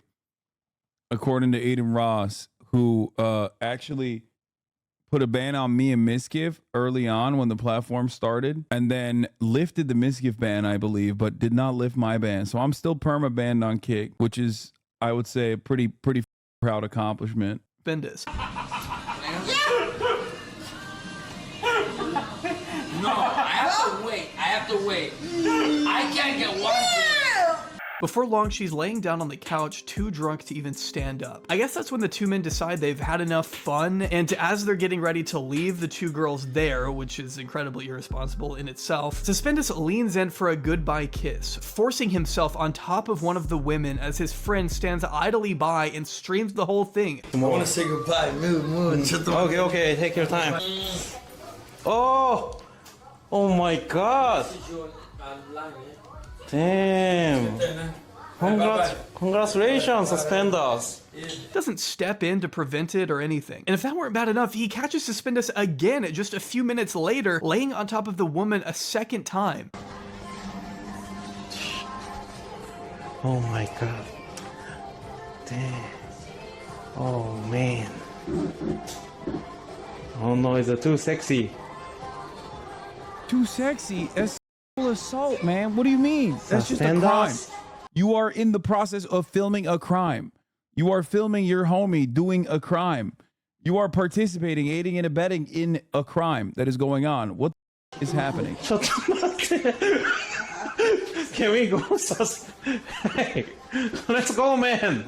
according to Aiden Ross, who actually put a ban on me and Misgift early on when the platform started, and then lifted the Misgift ban, I believe, but did not lift my ban. So I'm still perma banned on Kick, which is, I would say, a pretty proud accomplishment. Suspendus. No, I have to wait. I can't get one. Before long, she's laying down on the couch, too drunk to even stand up. I guess that's when the two men decide they've had enough fun, and as they're getting ready to leave the two girls there, which is incredibly irresponsible in itself, Suspendus leans in for a goodbye kiss, forcing himself on top of one of the women as his friend stands idly by and streams the whole thing. I want to say goodbye. Move. Okay, take your time. Oh my god. Damn. Congratulations, Suspendus. Doesn't step in to prevent it or anything. And if that weren't bad enough, he catches Suspendus again just a few minutes later, laying on top of the woman a second time. Oh my god. Damn. Oh man. Oh no, it's too sexy. Too sexy? That's assault, man. What do you mean? That's just a crime. You are in the process of filming a crime. You are filming your homie doing a crime. You are participating, aiding and abetting in a crime that is going on. What is happening? Can we go? Hey, let's go, man.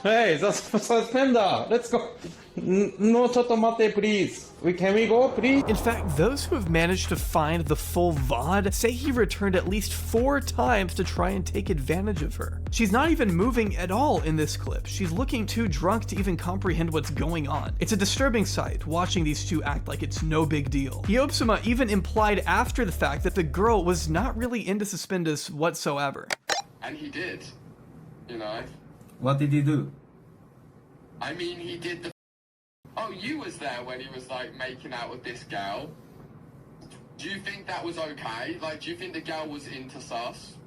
Hey, Suspender, let's go. No, chotomate, please. Can we go, please? In fact, those who have managed to find the full VOD say he returned at least 4 times to try and take advantage of her. She's not even moving at all in this clip. She's looking too drunk to even comprehend what's going on. It's a disturbing sight, watching these two act like it's no big deal. Hiobsima even implied after the fact that the girl was not really into Suspendus whatsoever. And he did, you know. What did he do? I mean, he did the... Oh, you was there when he was, like, making out with this girl. Do you think that was okay? Like, do you think the girl was into sus?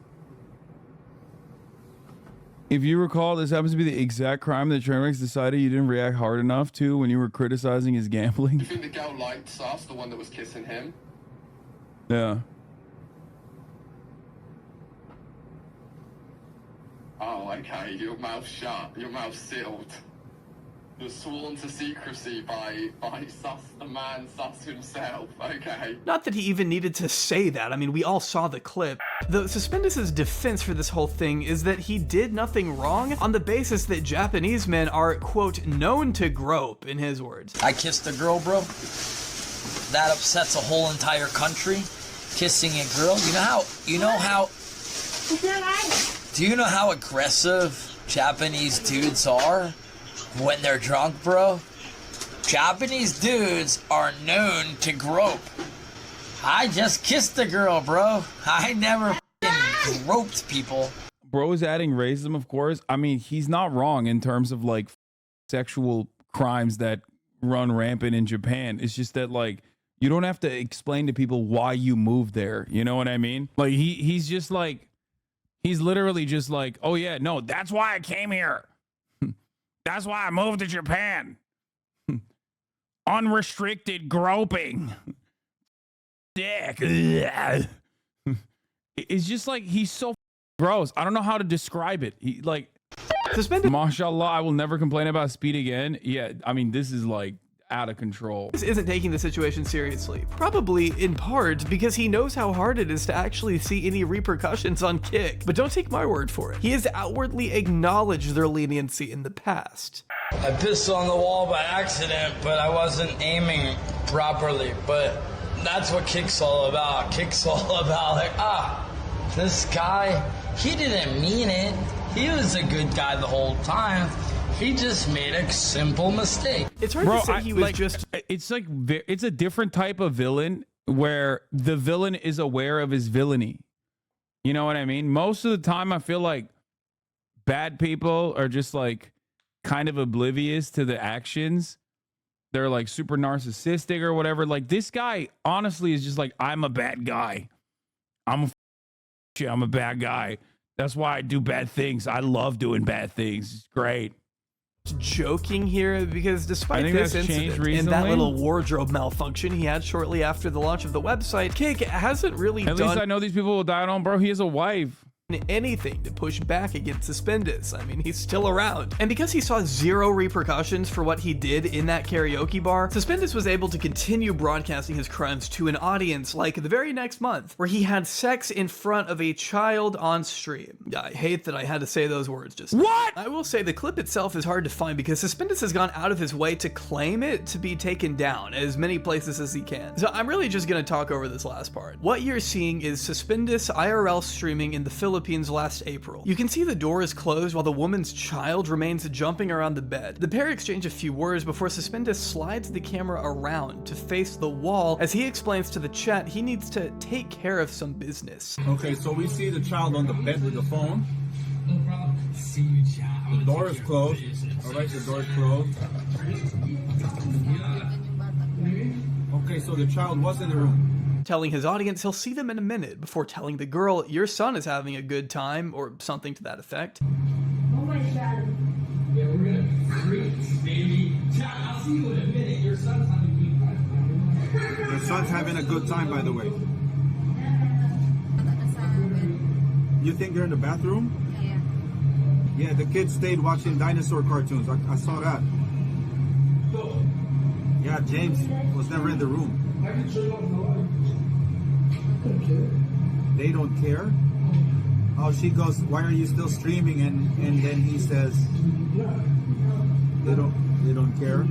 If you recall, this happens to be the exact crime that Trainwreck's decided you didn't react hard enough to when you were criticizing his gambling. Do you think the girl liked sus, the one that was kissing him? Yeah. Oh, okay, your mouth shut, your mouth sealed. You're sworn to secrecy by sus, the man sus himself, okay. Not that he even needed to say that, I mean, we all saw the clip. The Suspendus's defense for this whole thing is that he did nothing wrong on the basis that Japanese men are, quote, known to grope, in his words. I kissed a girl, bro. That upsets a whole entire country. Kissing a girl. Do you know how aggressive Japanese dudes are when they're drunk, bro? Japanese dudes are known to grope. I just kissed a girl, bro. I never groped people. Bro is adding racism, of course. I mean, he's not wrong in terms of like sexual crimes that run rampant in Japan. It's just that like you don't have to explain to people why you moved there. You know what I mean? Like he's just like, he's literally just like, oh yeah, no, that's why I came here. That's why I moved to Japan. Unrestricted groping. Dick. It's just like, he's so gross. I don't know how to describe it. He like, Suspended. Mashallah, I will never complain about speed again. Yeah, I mean, this is like out of control. This isn't taking the situation seriously. Probably in part because he knows how hard it is to actually see any repercussions on Kick. But don't take my word for it. He has outwardly acknowledged their leniency in the past. I pissed on the wall by accident, but I wasn't aiming properly. But That's what Kick's all about. Kick's all about like, this guy, he didn't mean it. He was a good guy the whole time. He just made a simple mistake. It's hard to say he was just... It's like, it's a different type of villain where the villain is aware of his villainy. You know what I mean? Most of the time, I feel like bad people are just like kind of oblivious to the actions. They're like super narcissistic or whatever. Like this guy, honestly, is just like, I'm a bad guy. I'm a bad guy. That's why I do bad things. I love doing bad things. It's great. Joking here because despite think this that's changed incident and that recently. little wardrobe malfunction he had shortly after the launch of the website, Kick hasn't really At least I know these people will die on, bro. He has a wife. Anything to push back against Suspendus. I mean, he's still around. And because he saw zero repercussions for what he did in that karaoke bar, Suspendus was able to continue broadcasting his crimes to an audience like the very next month, where he had sex in front of a child on stream. I hate that I had to say those words just What? I will say the clip itself is hard to find because Suspendus has gone out of his way to claim it to be taken down as many places as he can. So I'm really just gonna talk over this last part. What you're seeing is Suspendus IRL streaming in the Philippines last April. You can see the door is closed while the woman's child remains jumping around the bed. The pair exchange a few words before Suspendus slides the camera around to face the wall as he explains to the chat he needs to take care of some business. Okay, so we see the child on the bed with the phone. The door is closed. All right, the door is closed. Okay, so the child was in the room. Telling his audience he'll see them in a minute before telling the girl, your son is having a good time, or something to that effect. Oh my God. Yeah, we're gonna freak, baby. I'll see you in a minute. Your son's having a good time. Your son's having a good time, by the way. You think they're in the bathroom? Yeah. Yeah, the kids stayed watching dinosaur cartoons. I saw that. Yeah, James was never in the room. They don't care. Oh, she goes, why are you still streaming? And then he says, they don't care.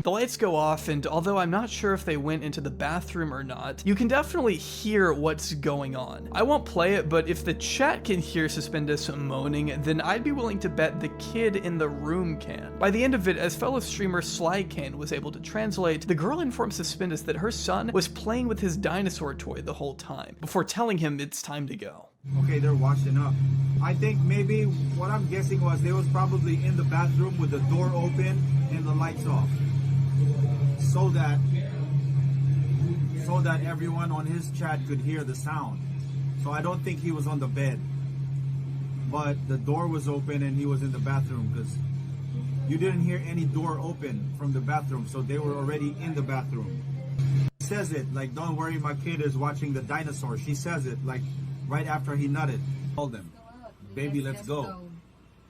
The lights go off, and although I'm not sure if they went into the bathroom or not, you can definitely hear what's going on. I won't play it, but if the chat can hear Suspendus moaning, then I'd be willing to bet the kid in the room can. By the end of it, as fellow streamer Slycan was able to translate, the girl informed Suspendus that her son was playing with his dinosaur toy the whole time, before telling him it's time to go. Okay, they're washing up. I think maybe what I'm guessing was they was probably in the bathroom with the door open and the lights off. So that everyone on his chat could hear the sound. So I don't think he was on the bed, but the door was open and he was in the bathroom because you didn't hear any door open from the bathroom, so they were already in the bathroom. She says it like, don't worry, my kid is watching the dinosaur. She says it like right after he nutted. Told them, baby, let's go.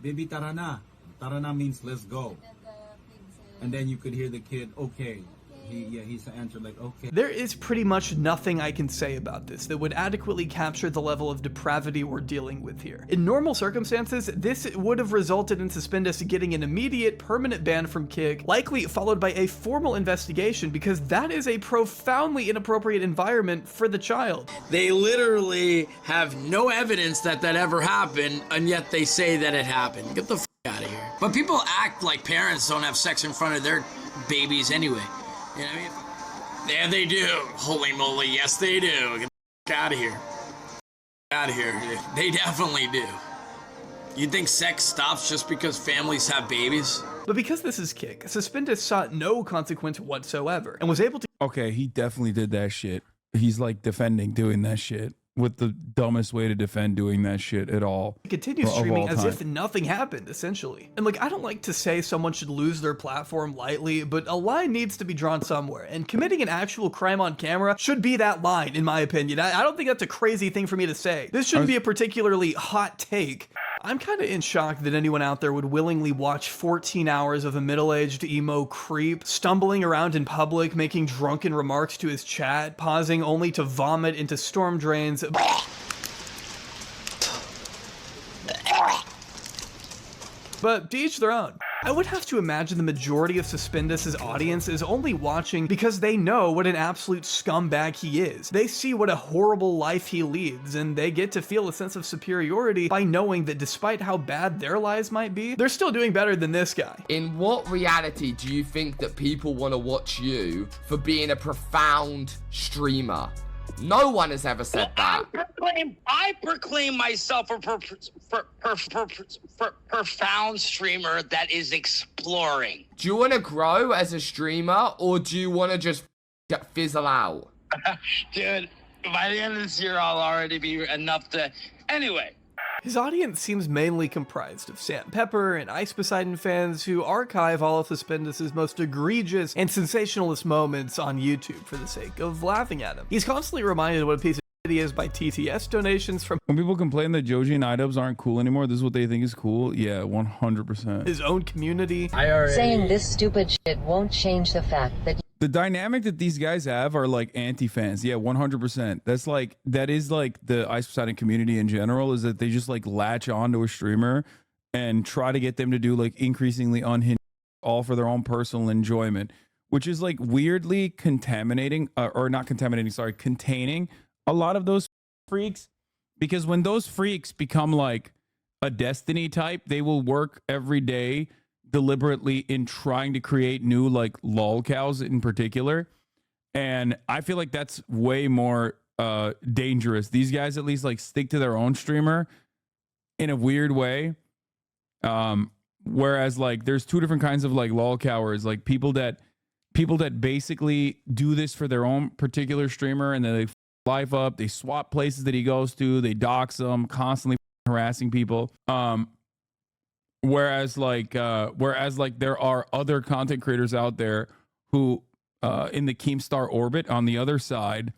Baby, tarana. Tarana means let's go. And then you could hear the kid, okay. He's answered like, okay. There is pretty much nothing I can say about this that would adequately capture the level of depravity we're dealing with here. In normal circumstances, this would have resulted in Suspendus getting an immediate permanent ban from Kick, likely followed by a formal investigation because that is a profoundly inappropriate environment for the child. They literally have no evidence that ever happened, and yet they say that it happened. Get the f out of here. But people act like parents don't have sex in front of their babies anyway. You know what I mean? Yeah, they do. Holy moly, yes they do. Get the f out of here. Out of here. They definitely do. You think sex stops just because families have babies? But because this is Kick, Suspendus sought no consequence whatsoever and was able to... Okay, he definitely did that shit. He's like defending doing that shit with the dumbest way to defend doing that shit at all. Continue streaming as if nothing happened, essentially. And like, I don't like to say someone should lose their platform lightly, but a line needs to be drawn somewhere, and committing an actual crime on camera should be that line, in my opinion. I don't think that's a crazy thing for me to say. This shouldn't be a particularly hot take. I'm kind of in shock that anyone out there would willingly watch 14 hours of a middle-aged emo creep stumbling around in public, making drunken remarks to his chat, pausing only to vomit into storm drains. But to each their own. I would have to imagine the majority of Suspendus's audience is only watching because they know what an absolute scumbag he is. They see what a horrible life he leads, and they get to feel a sense of superiority by knowing that despite how bad their lives might be, they're still doing better than this guy. In what reality do you think that people want to watch you for being a profound streamer? No one has ever said that. I proclaim myself a profound streamer that is exploring. Do you want to grow as a streamer, or do you want to just fizzle out? Dude, by the end of this year, I'll already be enough to... Anyway. His audience seems mainly comprised of Sam Pepper and Ice Poseidon fans who archive all of Suspendus's most egregious and sensationalist moments on YouTube for the sake of laughing at him. He's constantly reminded what a piece of shit he is by TTS donations from when people complain that Joji and iDubbbz aren't cool anymore, this is what they think is cool. Yeah, 100%. his own community. Saying this stupid shit won't change the fact that The dynamic that these guys have are like anti-fans. Yeah, 100%. That is like the Ice Poseidon community in general, is that they just like latch onto a streamer and try to get them to do like increasingly unhinged, all for their own personal enjoyment, which is like weirdly containing a lot of those freaks, because when those freaks become like a Destiny type, they will work every day deliberately in trying to create new like lolcows in particular, and I feel like that's way more dangerous. These guys at least like stick to their own streamer in a weird way, whereas like there's two different kinds of like lolcowers, like people that basically do this for their own particular streamer, and then they life up, they swap places that he goes to, they dox them, constantly harassing people. Whereas there are other content creators out there who in the Keemstar orbit on the other side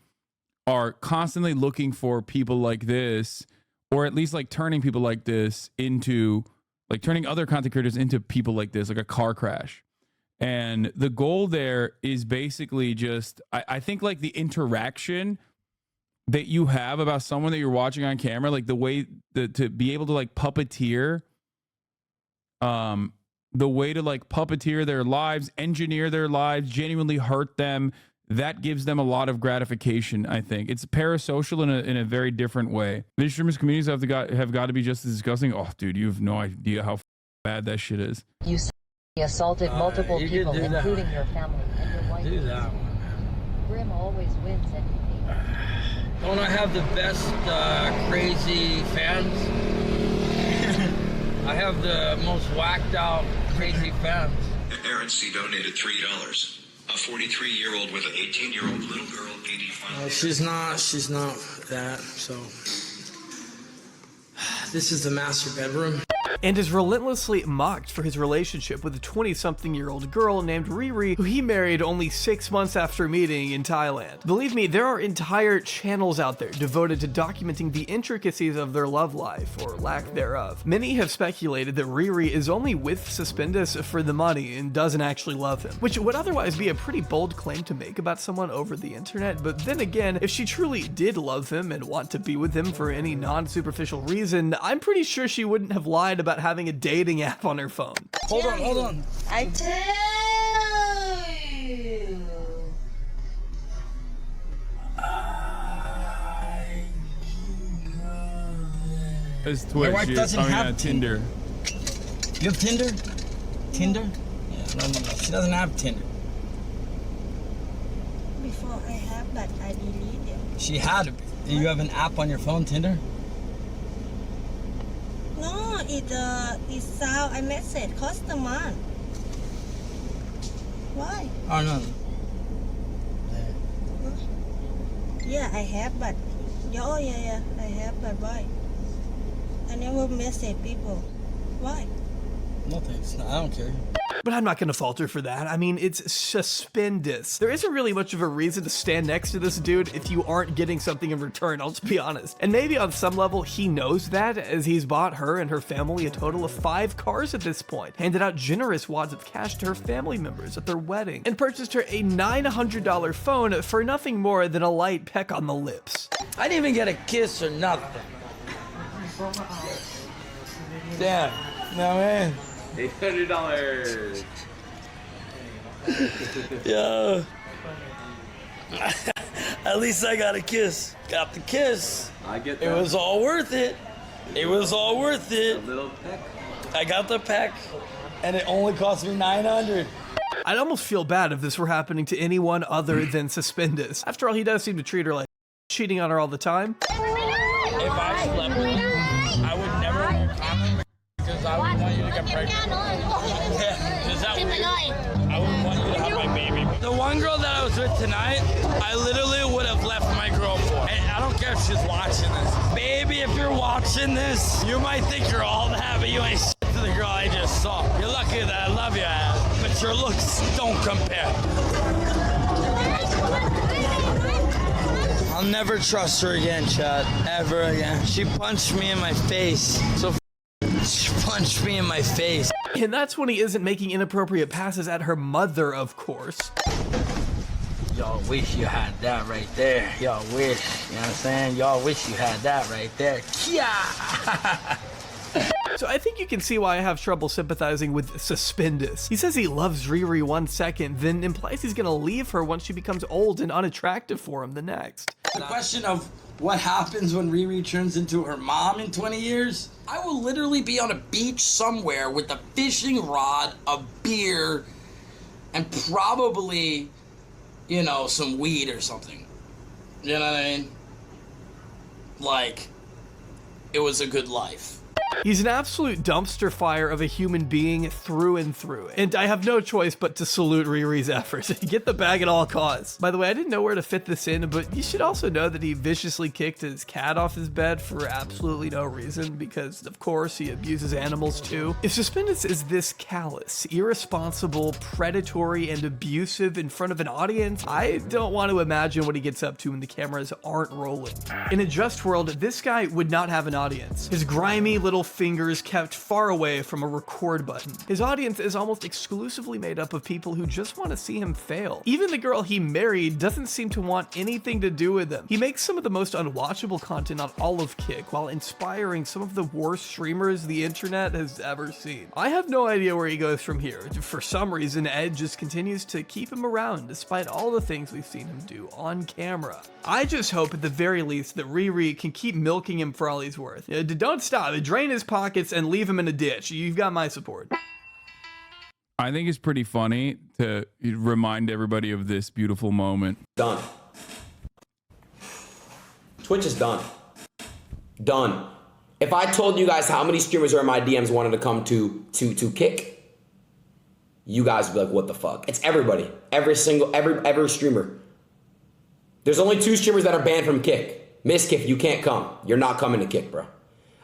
are constantly looking for people like this, or at least like turning people like this into like turning other content creators into people like this, like a car crash. And the goal there is basically just, I think like the interaction that you have about someone that you're watching on camera, like the way to be able to like puppeteer the way to like puppeteer their lives, engineer their lives, genuinely hurt them, that gives them a lot of gratification. I think it's parasocial in a very different way. These streamers communities have got to be just as disgusting. Oh dude, you have no idea how bad that shit is. you assaulted multiple people, including your family and your wife. Do that one. Grim always wins anything. Don't I have the best crazy fans? I have the most whacked out crazy fans. Aaron C. donated $3. A 43-year-old with an 18-year-old little girl, 85. She's not that, so. This is the master bedroom. And is relentlessly mocked for his relationship with a 20-something-year-old girl named Riri, who he married only 6 months after meeting in Thailand. Believe me, there are entire channels out there devoted to documenting the intricacies of their love life, or lack thereof. Many have speculated that Riri is only with Suspendus for the money and doesn't actually love him, which would otherwise be a pretty bold claim to make about someone over the internet. But then again, if she truly did love him and want to be with him for any non-superficial reason, I'm pretty sure she wouldn't have lied about having a dating app on her phone. Hold on. I tell you. It's Twitch. My wife doesn't have Tinder. You have Tinder? Tinder? Yeah, no. She doesn't have Tinder. Before I have, but I delete it. She had it. Do you have an app on your phone, Tinder? No, it's sound I message customer. Why? Oh no. Yeah, I have, but yeah, I have, but why? I never message people. Why? No thanks. No, I don't care. But I'm not gonna falter for that. I mean, it's Suspendus. There isn't really much of a reason to stand next to this dude if you aren't getting something in return, I'll just be honest. And maybe on some level he knows that, as he's bought her and her family a total of 5 cars at this point, handed out generous wads of cash to her family members at their wedding, and purchased her a $900 phone for nothing more than a light peck on the lips. I didn't even get a kiss or nothing. Damn. No man. $800. Yeah. At least I got a kiss. Got the kiss. I get It that. was all worth it. It was all worth it. A little peck. I got the peck, and it only cost me $900. I'd almost feel bad if this were happening to anyone other than Suspendus. After all, he does seem to treat her like cheating on her all the time. If I slept with you, I would never wear condoms because I would want you to get pregnant. Yeah, is that weird? I wouldn't want you to have my baby. The one girl that I was with tonight, I literally would have left my girl for. And I don't care if she's watching this. Baby, if you're watching this, you might think you're all that, but you ain't shit to the girl I just saw. You're lucky that I love you, but your looks don't compare. I'll never trust her again, Chad. Ever again. She punched me in my face. So she punched me in my face. And that's when he isn't making inappropriate passes at her mother, of course. Y'all wish you had that right there. Y'all wish. You know what I'm saying? Y'all wish you had that right there. Kia! So I think you can see why I have trouble sympathizing with Suspendus. He says he loves Riri one second, then implies he's gonna leave her once she becomes old and unattractive for him the next. The question of what happens when Riri turns into her mom in 20 years? I will literally be on a beach somewhere with a fishing rod, a beer, and probably, you know, some weed or something. You know what I mean? Like, it was a good life. He's an absolute dumpster fire of a human being through and through, and I have no choice but to salute Riri's efforts. Get the bag at all costs. By the way, I didn't know where to fit this in, but you should also know that he viciously kicked his cat off his bed for absolutely no reason, because of course he abuses animals too. If Suspendus is this callous, irresponsible, predatory, and abusive in front of an audience, I don't want to imagine what he gets up to when the cameras aren't rolling. In a just world, this guy would not have an audience. His grimy little fingers kept far away from a record button. His audience is almost exclusively made up of people who just want to see him fail. Even the girl he married doesn't seem to want anything to do with him. He makes some of the most unwatchable content on all of Kick while inspiring some of the worst streamers the internet has ever seen. I have no idea where he goes from here. For some reason, Ed just continues to keep him around despite all the things we've seen him do on camera. I just hope at the very least that Riri can keep milking him for all he's worth. Don't stop. Drain his pockets and leave him in a ditch. You've got my support. I think it's pretty funny to remind everybody of this beautiful moment. Done. Twitch is done. Done. If I told you guys how many streamers are in my DMs wanted to come to Kick, you guys would be like, what the fuck? It's everybody. Every streamer. There's only 2 streamers that are banned from Kick. Miss Kick, you can't come. You're not coming to Kick, bro.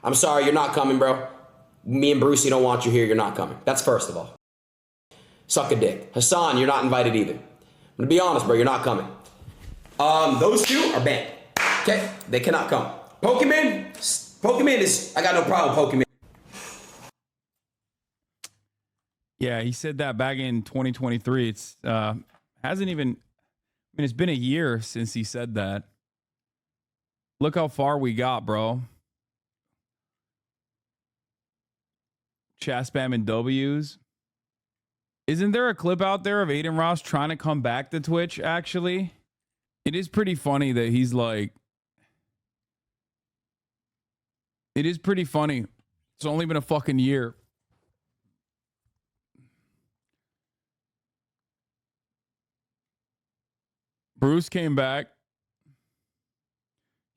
I'm sorry, you're not coming, bro. Me and Brucey don't want you here, you're not coming. That's first of all. Suck a dick. Hasan, you're not invited either. I'm gonna be honest, bro, you're not coming. Those 2 are banned. Okay? They cannot come. Pokemon is, I got no problem with Pokemon. Yeah, he said that back in 2023. It's hasn't even, I mean, it's been a year since he said that. Look how far we got, bro. Chat spam and W's. Isn't there a clip out there of Aiden Ross trying to come back to Twitch, actually? It is pretty funny that he's like... It is pretty funny. It's only been a fucking year. Bruce came back.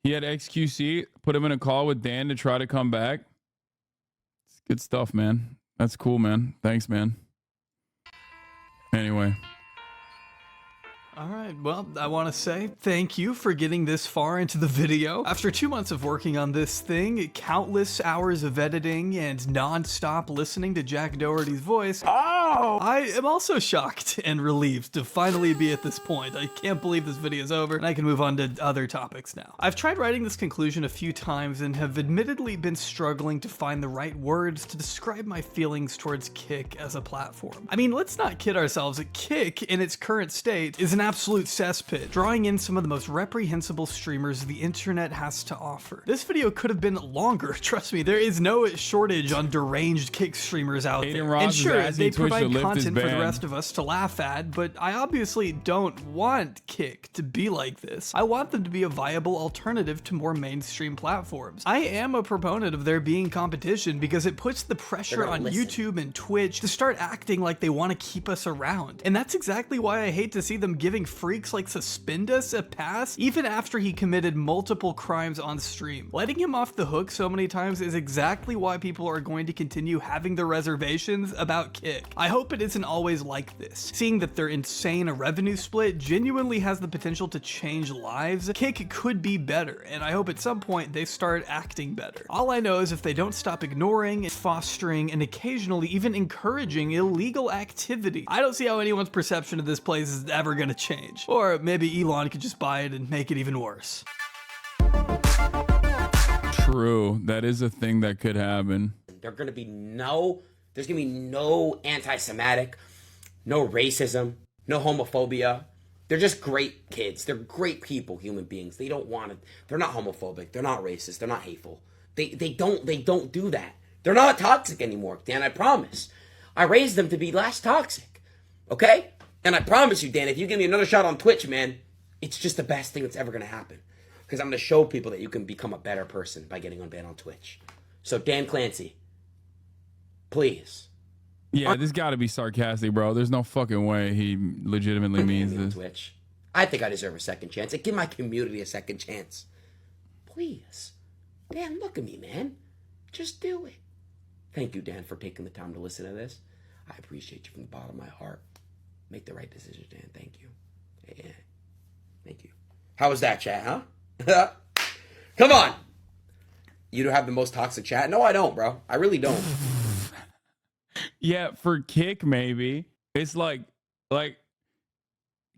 He had XQC, put him in a call with Dan to try to come back. It's good stuff, man. That's cool, man. Thanks, man. Anyway. All right, well, I want to say thank you for getting this far into the video. After 2 months of working on this thing, countless hours of editing, and non-stop listening to Jack Doherty's voice, No! I am also shocked and relieved to finally be at this point. I can't believe this video is over and I can move on to other topics now. I've tried writing this conclusion a few times and have admittedly been struggling to find the right words to describe my feelings towards Kick as a platform. I mean, let's not kid ourselves. Kick, in its current state, is an absolute cesspit, drawing in some of the most reprehensible streamers the internet has to offer. This video could have been longer, trust me, there is no shortage on deranged Kick streamers out there. And sure, they provide content for the rest of us to laugh at, but I obviously don't want Kick to be like this. I want them to be a viable alternative to more mainstream platforms. I am a proponent of there being competition because it puts the pressure on YouTube and Twitch to start acting like they want to keep us around. And that's exactly why I hate to see them giving freaks like Suspendus a pass, even after he committed multiple crimes on stream. Letting him off the hook so many times is exactly why people are going to continue having their reservations about Kick. I hope it isn't always like this. Seeing that their insane revenue split genuinely has the potential to change lives, Kick could be better, and I hope at some point they start acting better. All I know is if they don't stop ignoring, fostering, and occasionally even encouraging illegal activity, I don't see how anyone's perception of this place is ever gonna change. Or maybe Elon could just buy it and make it even worse. True, that is a thing that could happen. There's gonna be no anti-Semitic, no racism, no homophobia. They're just great kids. They're great people, human beings. They don't want it. They're not homophobic. They're not racist. They're not hateful. They don't do that. They're not toxic anymore, Dan, I promise. I raised them to be less toxic, okay? And I promise you, Dan, if you give me another shot on Twitch, man, it's just the best thing that's ever gonna happen. Because I'm gonna show people that you can become a better person by getting unbanned on Twitch. So Dan Clancy, please. Yeah, this got to be sarcastic, bro. There's no fucking way he legitimately means this. Twitch. I think I deserve a second chance. Give my community a second chance. Please. Dan, look at me, man. Just do it. Thank you, Dan, for taking the time to listen to this. I appreciate you from the bottom of my heart. Make the right decision, Dan. Thank you. Yeah. Thank you. How was that, chat, huh? Come on. You don't have the most toxic chat? No, I don't, bro. I really don't. Yeah, for Kick, maybe. It's like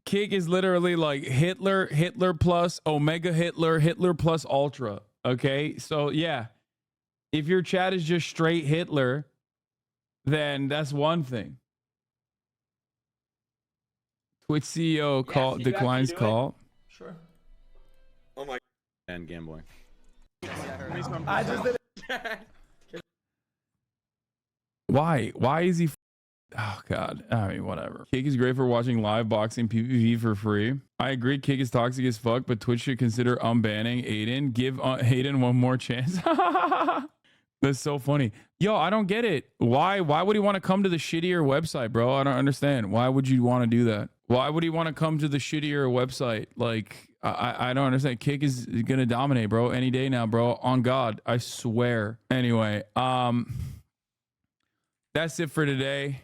Kick is literally like Hitler plus Omega Hitler plus Ultra. Okay? So, yeah. If your chat is just straight Hitler, then that's one thing. Twitch CEO declines call. Sure. Oh my. And gambling. I just did it. Why is he? Oh God. I mean, whatever. Kick is great for watching live boxing PvP for free. I agree. Kick is toxic as fuck, but Twitch should consider unbanning Aiden. Give Aiden one more chance. That's so funny. Yo, I don't get it. Why would he want to come to the shittier website, bro? I don't understand. Why would you want to do that? Why would he want to come to the shittier website? Like, I don't understand. Kick is gonna dominate, bro, any day now, bro. On God, I swear. Anyway, that's it for today.